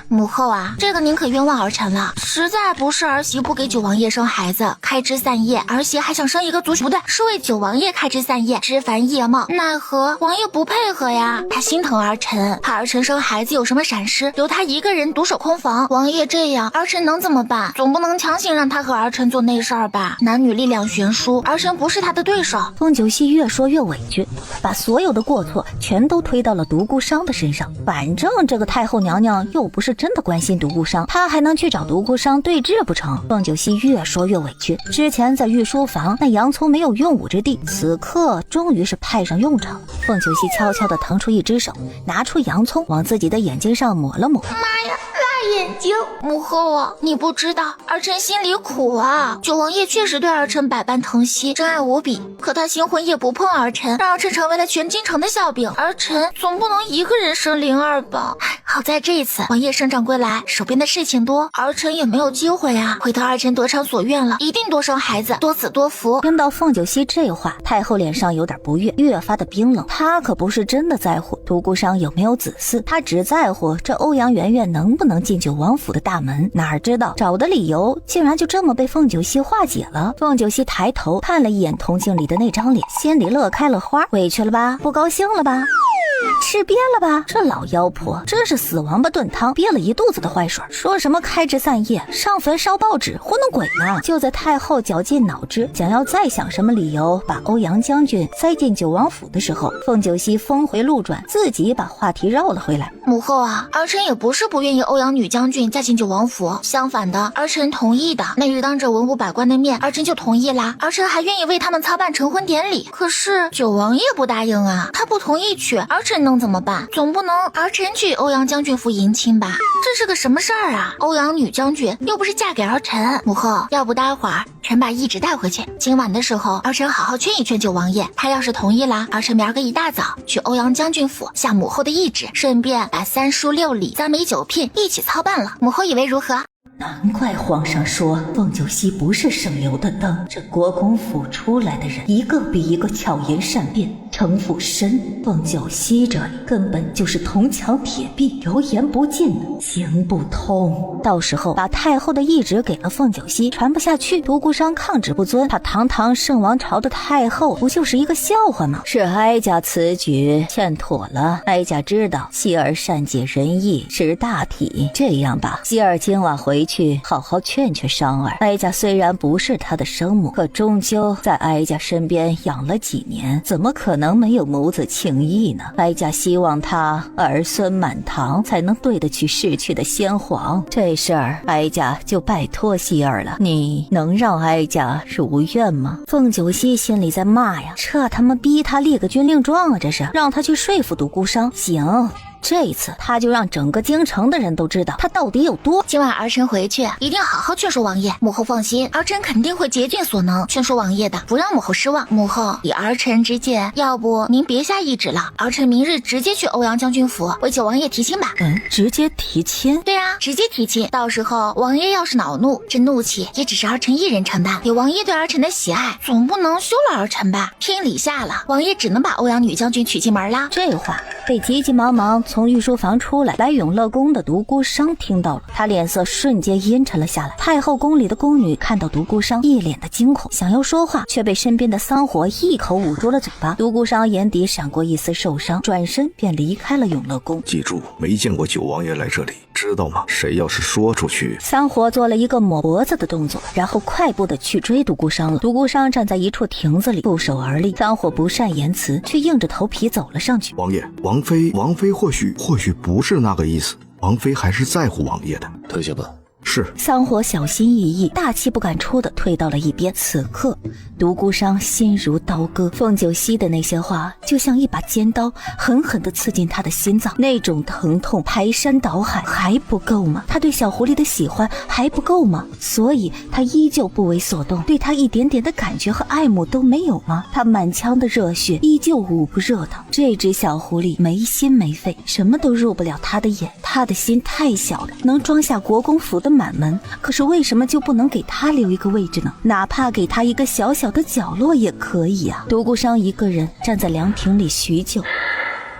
母后啊，这个您可冤枉儿臣了，实在不是儿媳不给九王爷生孩子开枝散叶，儿媳还想生一个足球，不对，是为九王爷开枝散叶枝繁叶茂，奈何王爷不配合呀，他心疼儿臣，怕儿臣生孩子有什么闪失，留他一个人独守空房。王爷这样，儿臣能怎么办？总不能强行让他和儿臣做那事儿吧？男女力量悬殊，儿臣不是他的对手。凤九溪越说越委屈，把所有的过错全都推到了独孤商的身上。反正这个太后娘娘又不是真的关心独孤商，她还能去找独孤商对峙不成？凤九溪越说越委屈，之前在御书房那洋葱没有用武之地，此刻终于是派上用场了。凤九溪悄悄地腾出一只手，拿出洋葱往自己的眼睛上抹了抹。妈呀，辣眼睛！母后啊，你不知道儿臣心里苦啊。九王爷确实对儿臣百般疼惜，真爱无比，可他心魂也不碰儿臣，让儿臣成为了全京城的笑柄。儿臣总不能一个人生灵儿吧？好在这一次王爷胜仗归来，手边的事情多，儿臣也没有机会啊。回头儿臣得偿所愿了，一定多生孩子，多子多福。听到凤九溪这话，太后脸上有点不悦，越发的冰冷。她可不是真的在乎独孤商有没有子嗣，她只在乎这欧阳媛媛能不能进九王府的大门，哪知道找的理由竟然就这么被凤九熙化解了。凤九熙抬头看了一眼铜镜里的那张脸，心里乐开了花。委屈了吧？不高兴了吧？吃瘪了吧？这老妖婆真是死王八炖汤，憋了一肚子的坏水，说什么开枝散叶、上坟烧报纸，糊弄鬼呢。就在太后绞尽脑汁想要再想什么理由把欧阳将军塞进九王府的时候，凤九熙峰回路转，自己把话题绕了回来。母后啊，儿臣也不是不愿意欧阳女将军嫁进九王府，相反的，儿臣同意的。那日当着文武百官的面，儿臣就同意啦。儿臣还愿意为他们操办成婚典礼。可是九王爷不答应啊，他不同意娶，儿臣能怎么办？总不能儿臣去欧阳将军府迎亲吧？这是个什么事儿啊？欧阳女将军又不是嫁给儿臣。母后，要不待会儿臣把懿旨带回去，今晚的时候儿臣好好劝一劝九王爷，他要是同意啦，儿臣明儿个一大早去欧阳将军府下母后的懿旨，顺便把3书6礼3媒9聘一起操办了。母后以为如何？难怪皇上说凤九熙不是省油的灯，这国公府出来的人一个比一个巧言善辩，城府深。凤九熙这里根本就是铜墙铁壁，油盐不进，行不通。到时候把太后的懿旨给了凤九熙，传不下去，独孤商抗旨不遵，他堂堂圣王朝的太后不就是一个笑话吗？是哀家此举欠妥了，哀家知道希儿善解人意，识大体。这样吧，希儿今晚回去好好劝劝商儿。哀家虽然不是他的生母，可终究在哀家身边养了几年，怎么可能没有母子情谊呢？哀家希望他儿孙满堂，才能对得起逝去的先皇。这事儿哀家就拜托希儿了，你能让哀家如愿吗？凤九熙心里在骂呀，这他妈逼他立个军令状啊，这是让他去说服独孤商。行，这一次他就让整个京城的人都知道他到底有多。今晚儿臣回去一定好好劝说王爷，母后放心，儿臣肯定会竭尽所能劝说王爷的，不让母后失望。母后以儿臣之见，要不您别下懿旨了，儿臣明日直接去欧阳将军府为九王爷提亲吧。直接提亲？对啊，直接提亲。到时候王爷要是恼怒，这怒气也只是儿臣一人承担。有王爷对儿臣的喜爱，总不能休了儿臣吧？天理下了，王爷只能把欧阳女将军娶进门啦。这话被急急忙忙从御书房出来永乐宫的独孤商听到了，他脸色瞬间阴沉了下来。太后宫里的宫女看到独孤商一脸的惊恐，想要说话，却被身边的桑火一口捂住了嘴巴。独孤商眼底闪过一丝受伤，转身便离开了永乐宫。记住，没见过九王爷来这里，知道吗？谁要是说出去……桑火做了一个抹脖子的动作，然后快步的去追独孤商了。独孤商站在一处亭子里，负手而立。桑火不善言辞，却硬着头皮走了上去。王爷，王妃或许不是那个意思，王妃还是在乎王爷的。退下吧。是。桑火小心翼翼，大气不敢出的退到了一边。此刻独孤商心如刀割，凤九熙的那些话就像一把尖刀，狠狠地刺进他的心脏，那种疼痛排山倒海。还不够吗？他对小狐狸的喜欢还不够吗？所以他依旧不为所动，对他一点点的感觉和爱慕都没有吗？他满腔的热血依旧捂不热腾。这只小狐狸没心没肺，什么都入不了他的眼。他的心太小了，能装下国公府的满门，可是为什么就不能给他留一个位置呢？哪怕给他一个小小的角落也可以啊。独孤商一个人站在凉亭里许久，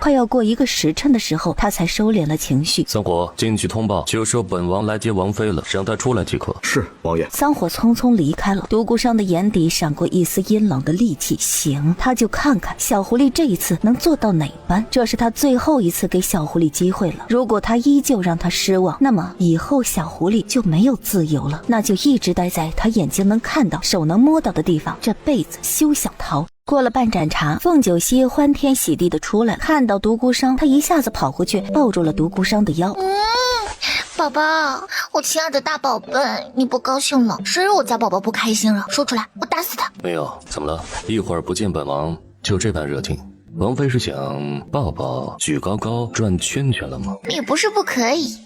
快要过1个时辰的时候，他才收敛了情绪。桑火，进去通报，就说本王来接王妃了，让她出来即可。是，王爷。桑火匆匆离开了。独孤商的眼底闪过一丝阴冷的戾气。行，他就看看小狐狸这一次能做到哪般。这是他最后一次给小狐狸机会了。如果他依旧让他失望，那么以后小狐狸就没有自由了，那就一直待在他眼睛能看到、手能摸到的地方，这辈子休想逃。过了半盏茶，凤九熙欢天喜地的出来，看到独孤商，他一下子跑过去抱住了独孤商的腰。宝宝，我亲爱的大宝贝，你不高兴了？谁让我家宝宝不开心了？说出来，我打死他！没有，怎么了？一会儿不见本王就这般热情？王妃是想抱抱举高高转圈圈了吗？也不是不可以。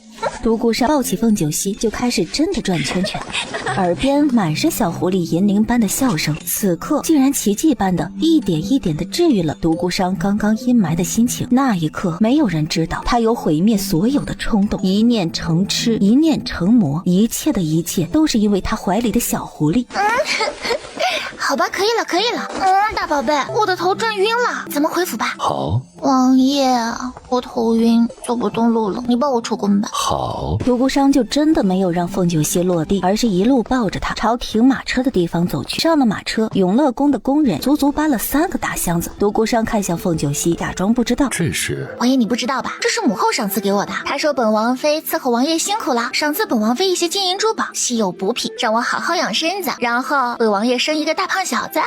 独孤商抱起凤九熙就开始真的转圈圈，耳边满是小狐狸银铃般的笑声，此刻竟然奇迹般的一点一点的治愈了独孤商刚刚阴霾的心情。那一刻没有人知道他有毁灭所有的冲动，一念成痴，一念成魔，一切的一切都是因为他怀里的小狐狸。好好吧，可以了，可以了。大宝贝，我的头转晕了，咱们回府吧。好。王爷，我头晕，走不动路了，你抱我出宫吧。好。独孤商就真的没有让凤九溪落地，而是一路抱着他朝停马车的地方走去。上了马车，永乐宫的工人足足搬了3个大箱子。独孤商看向凤九溪，假装不知道。这是王爷，你不知道吧？这是母后赏赐给我的。她说本王妃伺候王爷辛苦了，赏赐本王妃一些金银珠宝、稀有补品，让我好好养身子，然后为王爷生一个大胖小子。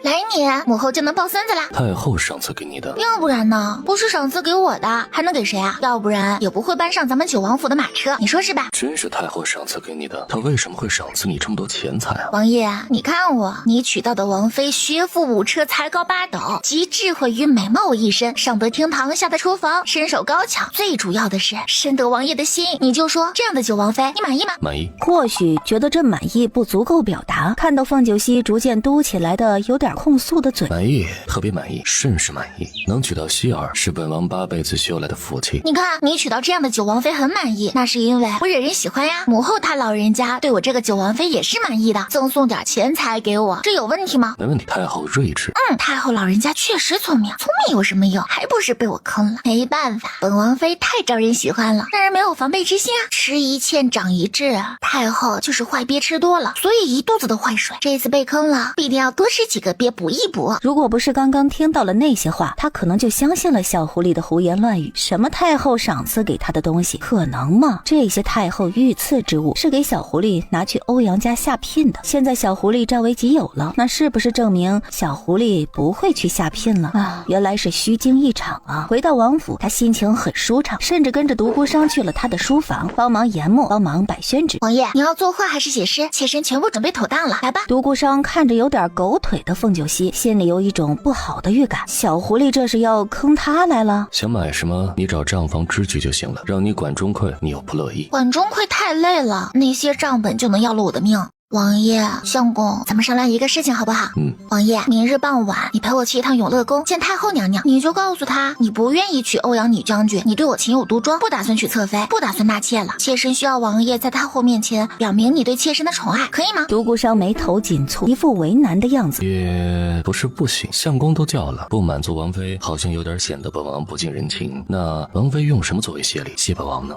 来年母后就能抱孙子啦。太后赏赐给你的，要不然呢？不是赏赐给我的，还能给谁啊？要不然也不会搬上咱们九王府的马车，你说是吧？真是太后赏赐给你的，她为什么会赏赐你这么多钱财啊？王爷，你看我，你娶到的王妃学富五车，才高8斗，集智慧与美貌一身，上得厅堂，下得厨房，身手高强，最主要的是深得王爷的心。你就说这样的九王妃，你满意吗？满意。或许觉得这满意不足够表达，看到凤九溪逐渐嘟起来的有点控诉的嘴，满意，特别满意，甚是满意。能娶到希儿是本王8辈子修来的福气。你看，你娶到这样的九王妃很满意，那是因为我惹人喜欢呀。母后她老人家对我这个九王妃也是满意的，赠送点钱财给我，这有问题吗？没问题。太后睿智。太后老人家确实聪明，聪明有什么用？还不是被我坑了。没办法，本王妃太招人喜欢了，让人没有防备之心啊。吃一堑长一智啊，太后就是坏鳖吃多了，所以一肚子的坏水。这次被坑了，必定要多吃几个鳖补一补。如果不是刚刚听到了那些话，他可能就相信了小狐狸的胡言乱语。什么太后赏赐给他的东西，可能吗？这些太后御赐之物是给小狐狸拿去欧阳家下聘的，现在小狐狸占为己有了，那是不是证明小狐狸不会去下聘了啊？原来是虚惊一场啊！回到王府，他心情很舒畅，甚至跟着独孤商去了他的书房，帮忙研墨，帮忙摆宣纸。王爷，你要作画还是写诗？妾身全部准备妥当了，来吧。独孤商看着有点狗腿的凤九溪，心里有一种不好的预感，小狐狸这是要坑他来了。想买什么，你找账房支局就行了，让你管钟馗，你又不乐意。管钟馗太累了，那些账本就能要了我的命。王爷，相公，咱们商量一个事情好不好？王爷，明日傍晚你陪我去一趟永乐宫见太后娘娘，你就告诉她你不愿意娶欧阳女将军，你对我情有独钟，不打算娶侧妃，不打算纳妾了。妾身需要王爷在太后面前表明你对妾身的宠爱，可以吗？独孤商眉头紧蹙，一副为难的样子。也不是不行，相公都叫了，不满足王妃好像有点显得本王不近人情。那王妃用什么作为谢礼？谢本王呢？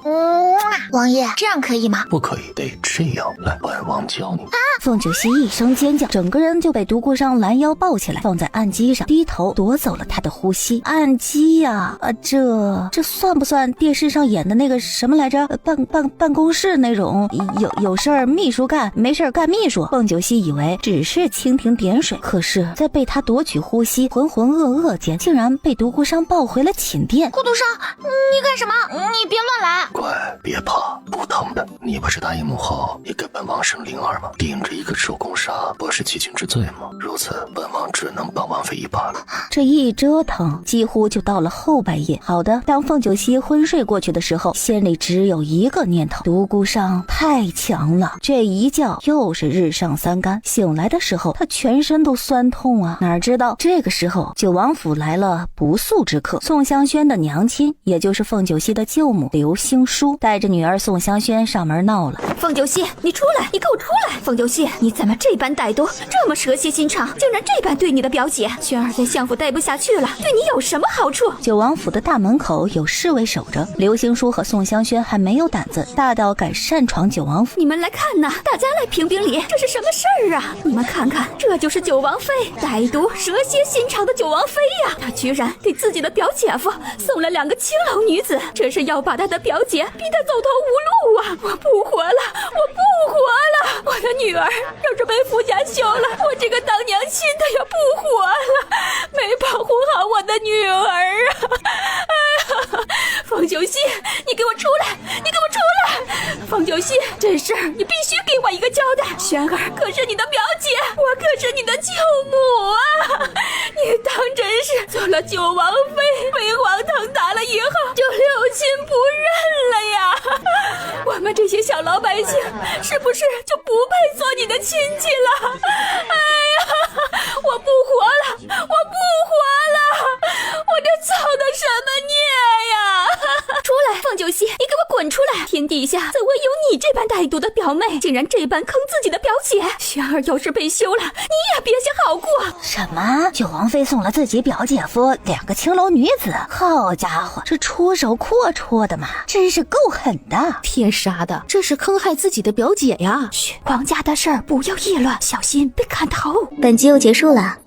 王爷，这样可以吗？不可以，得这样。来，本王教你。凤九溪一声尖叫，整个人就被独孤商拦腰抱起来，放在案几上，低头夺走了他的呼吸。案几呀，这算不算电视上演的那个什么来着？办公室那种有事儿秘书干，没事儿干秘书。凤九溪以为只是蜻蜓点水，可是，在被他夺取呼吸、浑浑噩噩间，竟然被独孤商抱回了寝殿。顾独商，你干什么？你别乱来！乖，别怕，不疼的。你不是答应母后也给本王生灵儿吗？顶着一个手工杀，不是欺君之罪吗？如此，本王只能帮王妃一把了。这一折腾，几乎就到了后半夜。好的，当凤九溪昏睡过去的时候，心里只有一个念头：独孤商太强了。这一觉又是日上三竿，醒来的时候，他全身都酸痛啊！哪知道这个时候，九王府来了不速之客，宋香轩的娘亲，也就是凤九溪的舅母刘星书，带着女儿宋香轩上门闹了。凤九溪，你出来，你给我出来！凤九溪，你怎么这般歹毒，这么蛇蝎心肠，竟然这般对你的表姐？轩儿在相府待不下去了，对你有什么好处？九王府的大门口有侍卫守着，刘星书和宋香轩还没有胆子大到敢擅闯九王府。你们来看呐，大家来评评理，这是什么事儿啊？你们看看，这就是九王妃，歹毒蛇蝎心肠的九王妃呀！她居然给自己的表姐夫送了2个青楼女子，这是要把她的表姐逼得走投无路啊！我不活了，我不活了！我的女儿要是被夫家休了，我这个当娘亲的也不活了，没保护好我的女儿啊！凤九溪，你给我出来！你给我出来！凤九溪，这事儿你必须给我一个交代。轩儿可是你的表姐，我可是你的舅母啊！你当真是做了九王妃，飞黄腾达了以后就六亲不认了呀？我们这些小老百姓是不是就不配做你的亲戚了？哎呀，我不活了，我不活了！我这造的什么孽呀！出来，凤九溪，你给我滚出来！天天底下怎会有你这般歹毒的表妹，竟然这般坑自己的表姐？轩儿要是被休了，你也别想好过。什么？九王妃送了自己表姐夫2个青楼女子？好家伙，这出手阔绰的嘛，真是够狠的！天杀的，这是坑害自己的表姐呀！嘘，王家的事儿不要议论，小心被砍头。本集又结束了，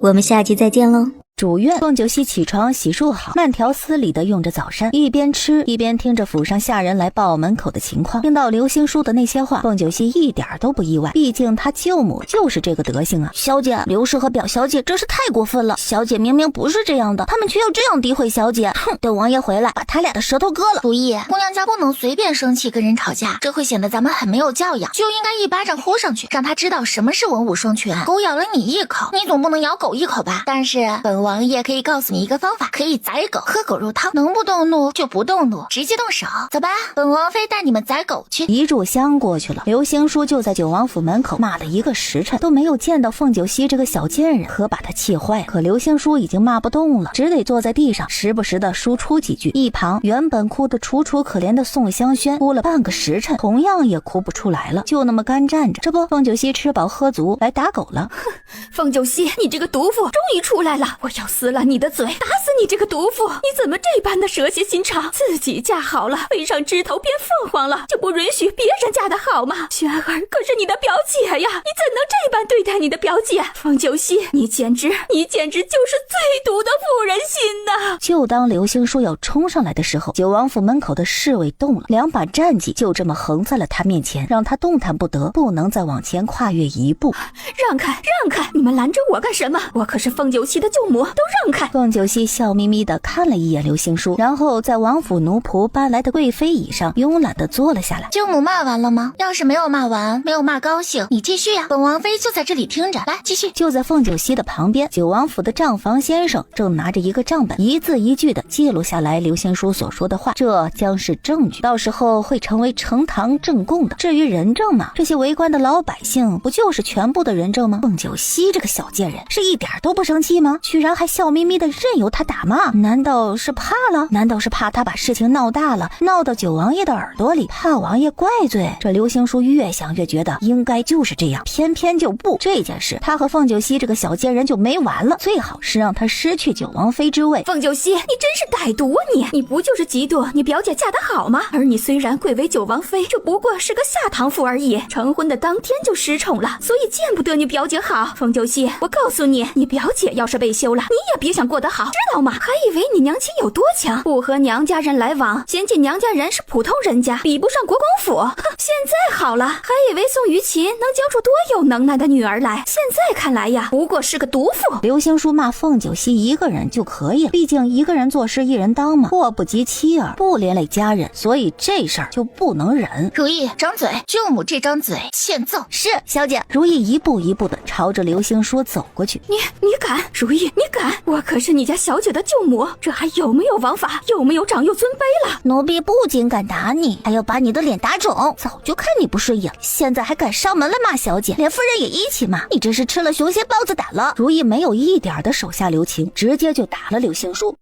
我们下集再见喽。主院，凤九熙起床洗漱好，慢条斯理地用着早膳，一边吃一边听着府上下人来报门口的情况。听到刘星书的那些话，凤九熙一点都不意外，毕竟他舅母就是这个德行啊。小姐，刘氏和表小姐真是太过分了，小姐明明不是这样的，他们却要这样诋毁小姐。哼，等王爷回来把他俩的舌头割了。如意，姑娘家不能随便生气跟人吵架，这会显得咱们很没有教养，就应该一巴掌呼上去，让他知道什么是文武双全。狗咬了你一口，你总不能咬狗一口吧？但是本王爷可以告诉你一个方法，可以宰狗，喝狗肉汤，能不动怒就不动怒，直接动手。走吧，本王妃带你们宰狗去。一炷香过去了，刘星书就在九王府门口骂了一个时辰，都没有见到凤九熙这个小贱人，可把他气坏。可刘星书已经骂不动了，只得坐在地上，时不时的输出几句。一旁原本哭得楚楚可怜的宋香轩，哭了半个时辰，同样也哭不出来了，就那么干站着。这不，凤九熙吃饱喝足来打狗了。哼，凤九熙，你这个毒妇终于出来了，我要撕了你的嘴，打死你这个毒妇！你怎么这般的蛇蝎心肠？自己嫁好了，飞上枝头变凤凰了，就不允许别人嫁得好吗？轩儿可是你的表姐呀，你怎能这般对待你的表姐？凤九熙，你简直就是最毒的妇人心呐！就当刘星书要冲上来的时候，九王府门口的侍卫动了，2把战戟就这么横在了他面前，让他动弹不得，不能再往前跨越一步。让开，你们拦着我干什么？我可是凤九熙的舅母，都让开！凤九熙笑眯眯地看了一眼刘星书，然后在王府奴仆搬来的贵妃椅上慵懒地坐了下来。舅母骂完了吗？要是没有骂完，没有骂高兴，你继续呀，本王妃就在这里听着。来，继续。就在凤九熙的旁边，九王府的账房先生正拿着一个账本，一字一句地记录下来刘星书所说的话，这将是证据，到时候会成为呈堂证供的。至于人证嘛，这些围观的老百姓不就是全部的人证吗？凤九熙这个小贱人是一点都不生气吗？居然还笑眯眯地任由他打骂，难道是怕了？难道是怕他把事情闹大了，闹到九王爷的耳朵里，怕王爷怪罪？这刘星书越想越觉得应该就是这样，偏偏就不。这件事他和凤九熙这个小贱人就没完了，最好是让他失去九王妃之位。凤九熙，你真是歹毒啊你不就是嫉妒你表姐嫁得好吗？而你虽然贵为九王妃，这不过是个下堂妇而已，成婚的当天就失宠了，所以见不得你表姐好。凤九熙，我告诉你，你表姐要是被休了，你也别想过得好，知道吗？还以为你娘亲有多强，不和娘家人来往，嫌弃娘家人是普通人家，比不上国公府。哼，现在好了，还以为宋于琴能教出多有能耐的女儿来，现在看来呀，不过是个毒妇。刘星书骂凤九熙一个人就可以了，毕竟一个人做事一人当嘛，祸不及妻儿，不连累家人，所以这事儿就不能忍。如意，张嘴，舅母这张嘴欠揍。是，小姐。如意一步一步的朝着刘星书走过去。你敢？如意，你敢？我可是你家小姐的舅母，这还有没有王法？有没有长幼尊卑了？奴婢不仅敢打你，还要把你的脸打肿。早就看你不顺眼，现在还敢上门来骂小姐，连夫人也一起骂，你真是吃了雄心豹子胆了。如意没有一点的手下留情，直接就打了刘星书。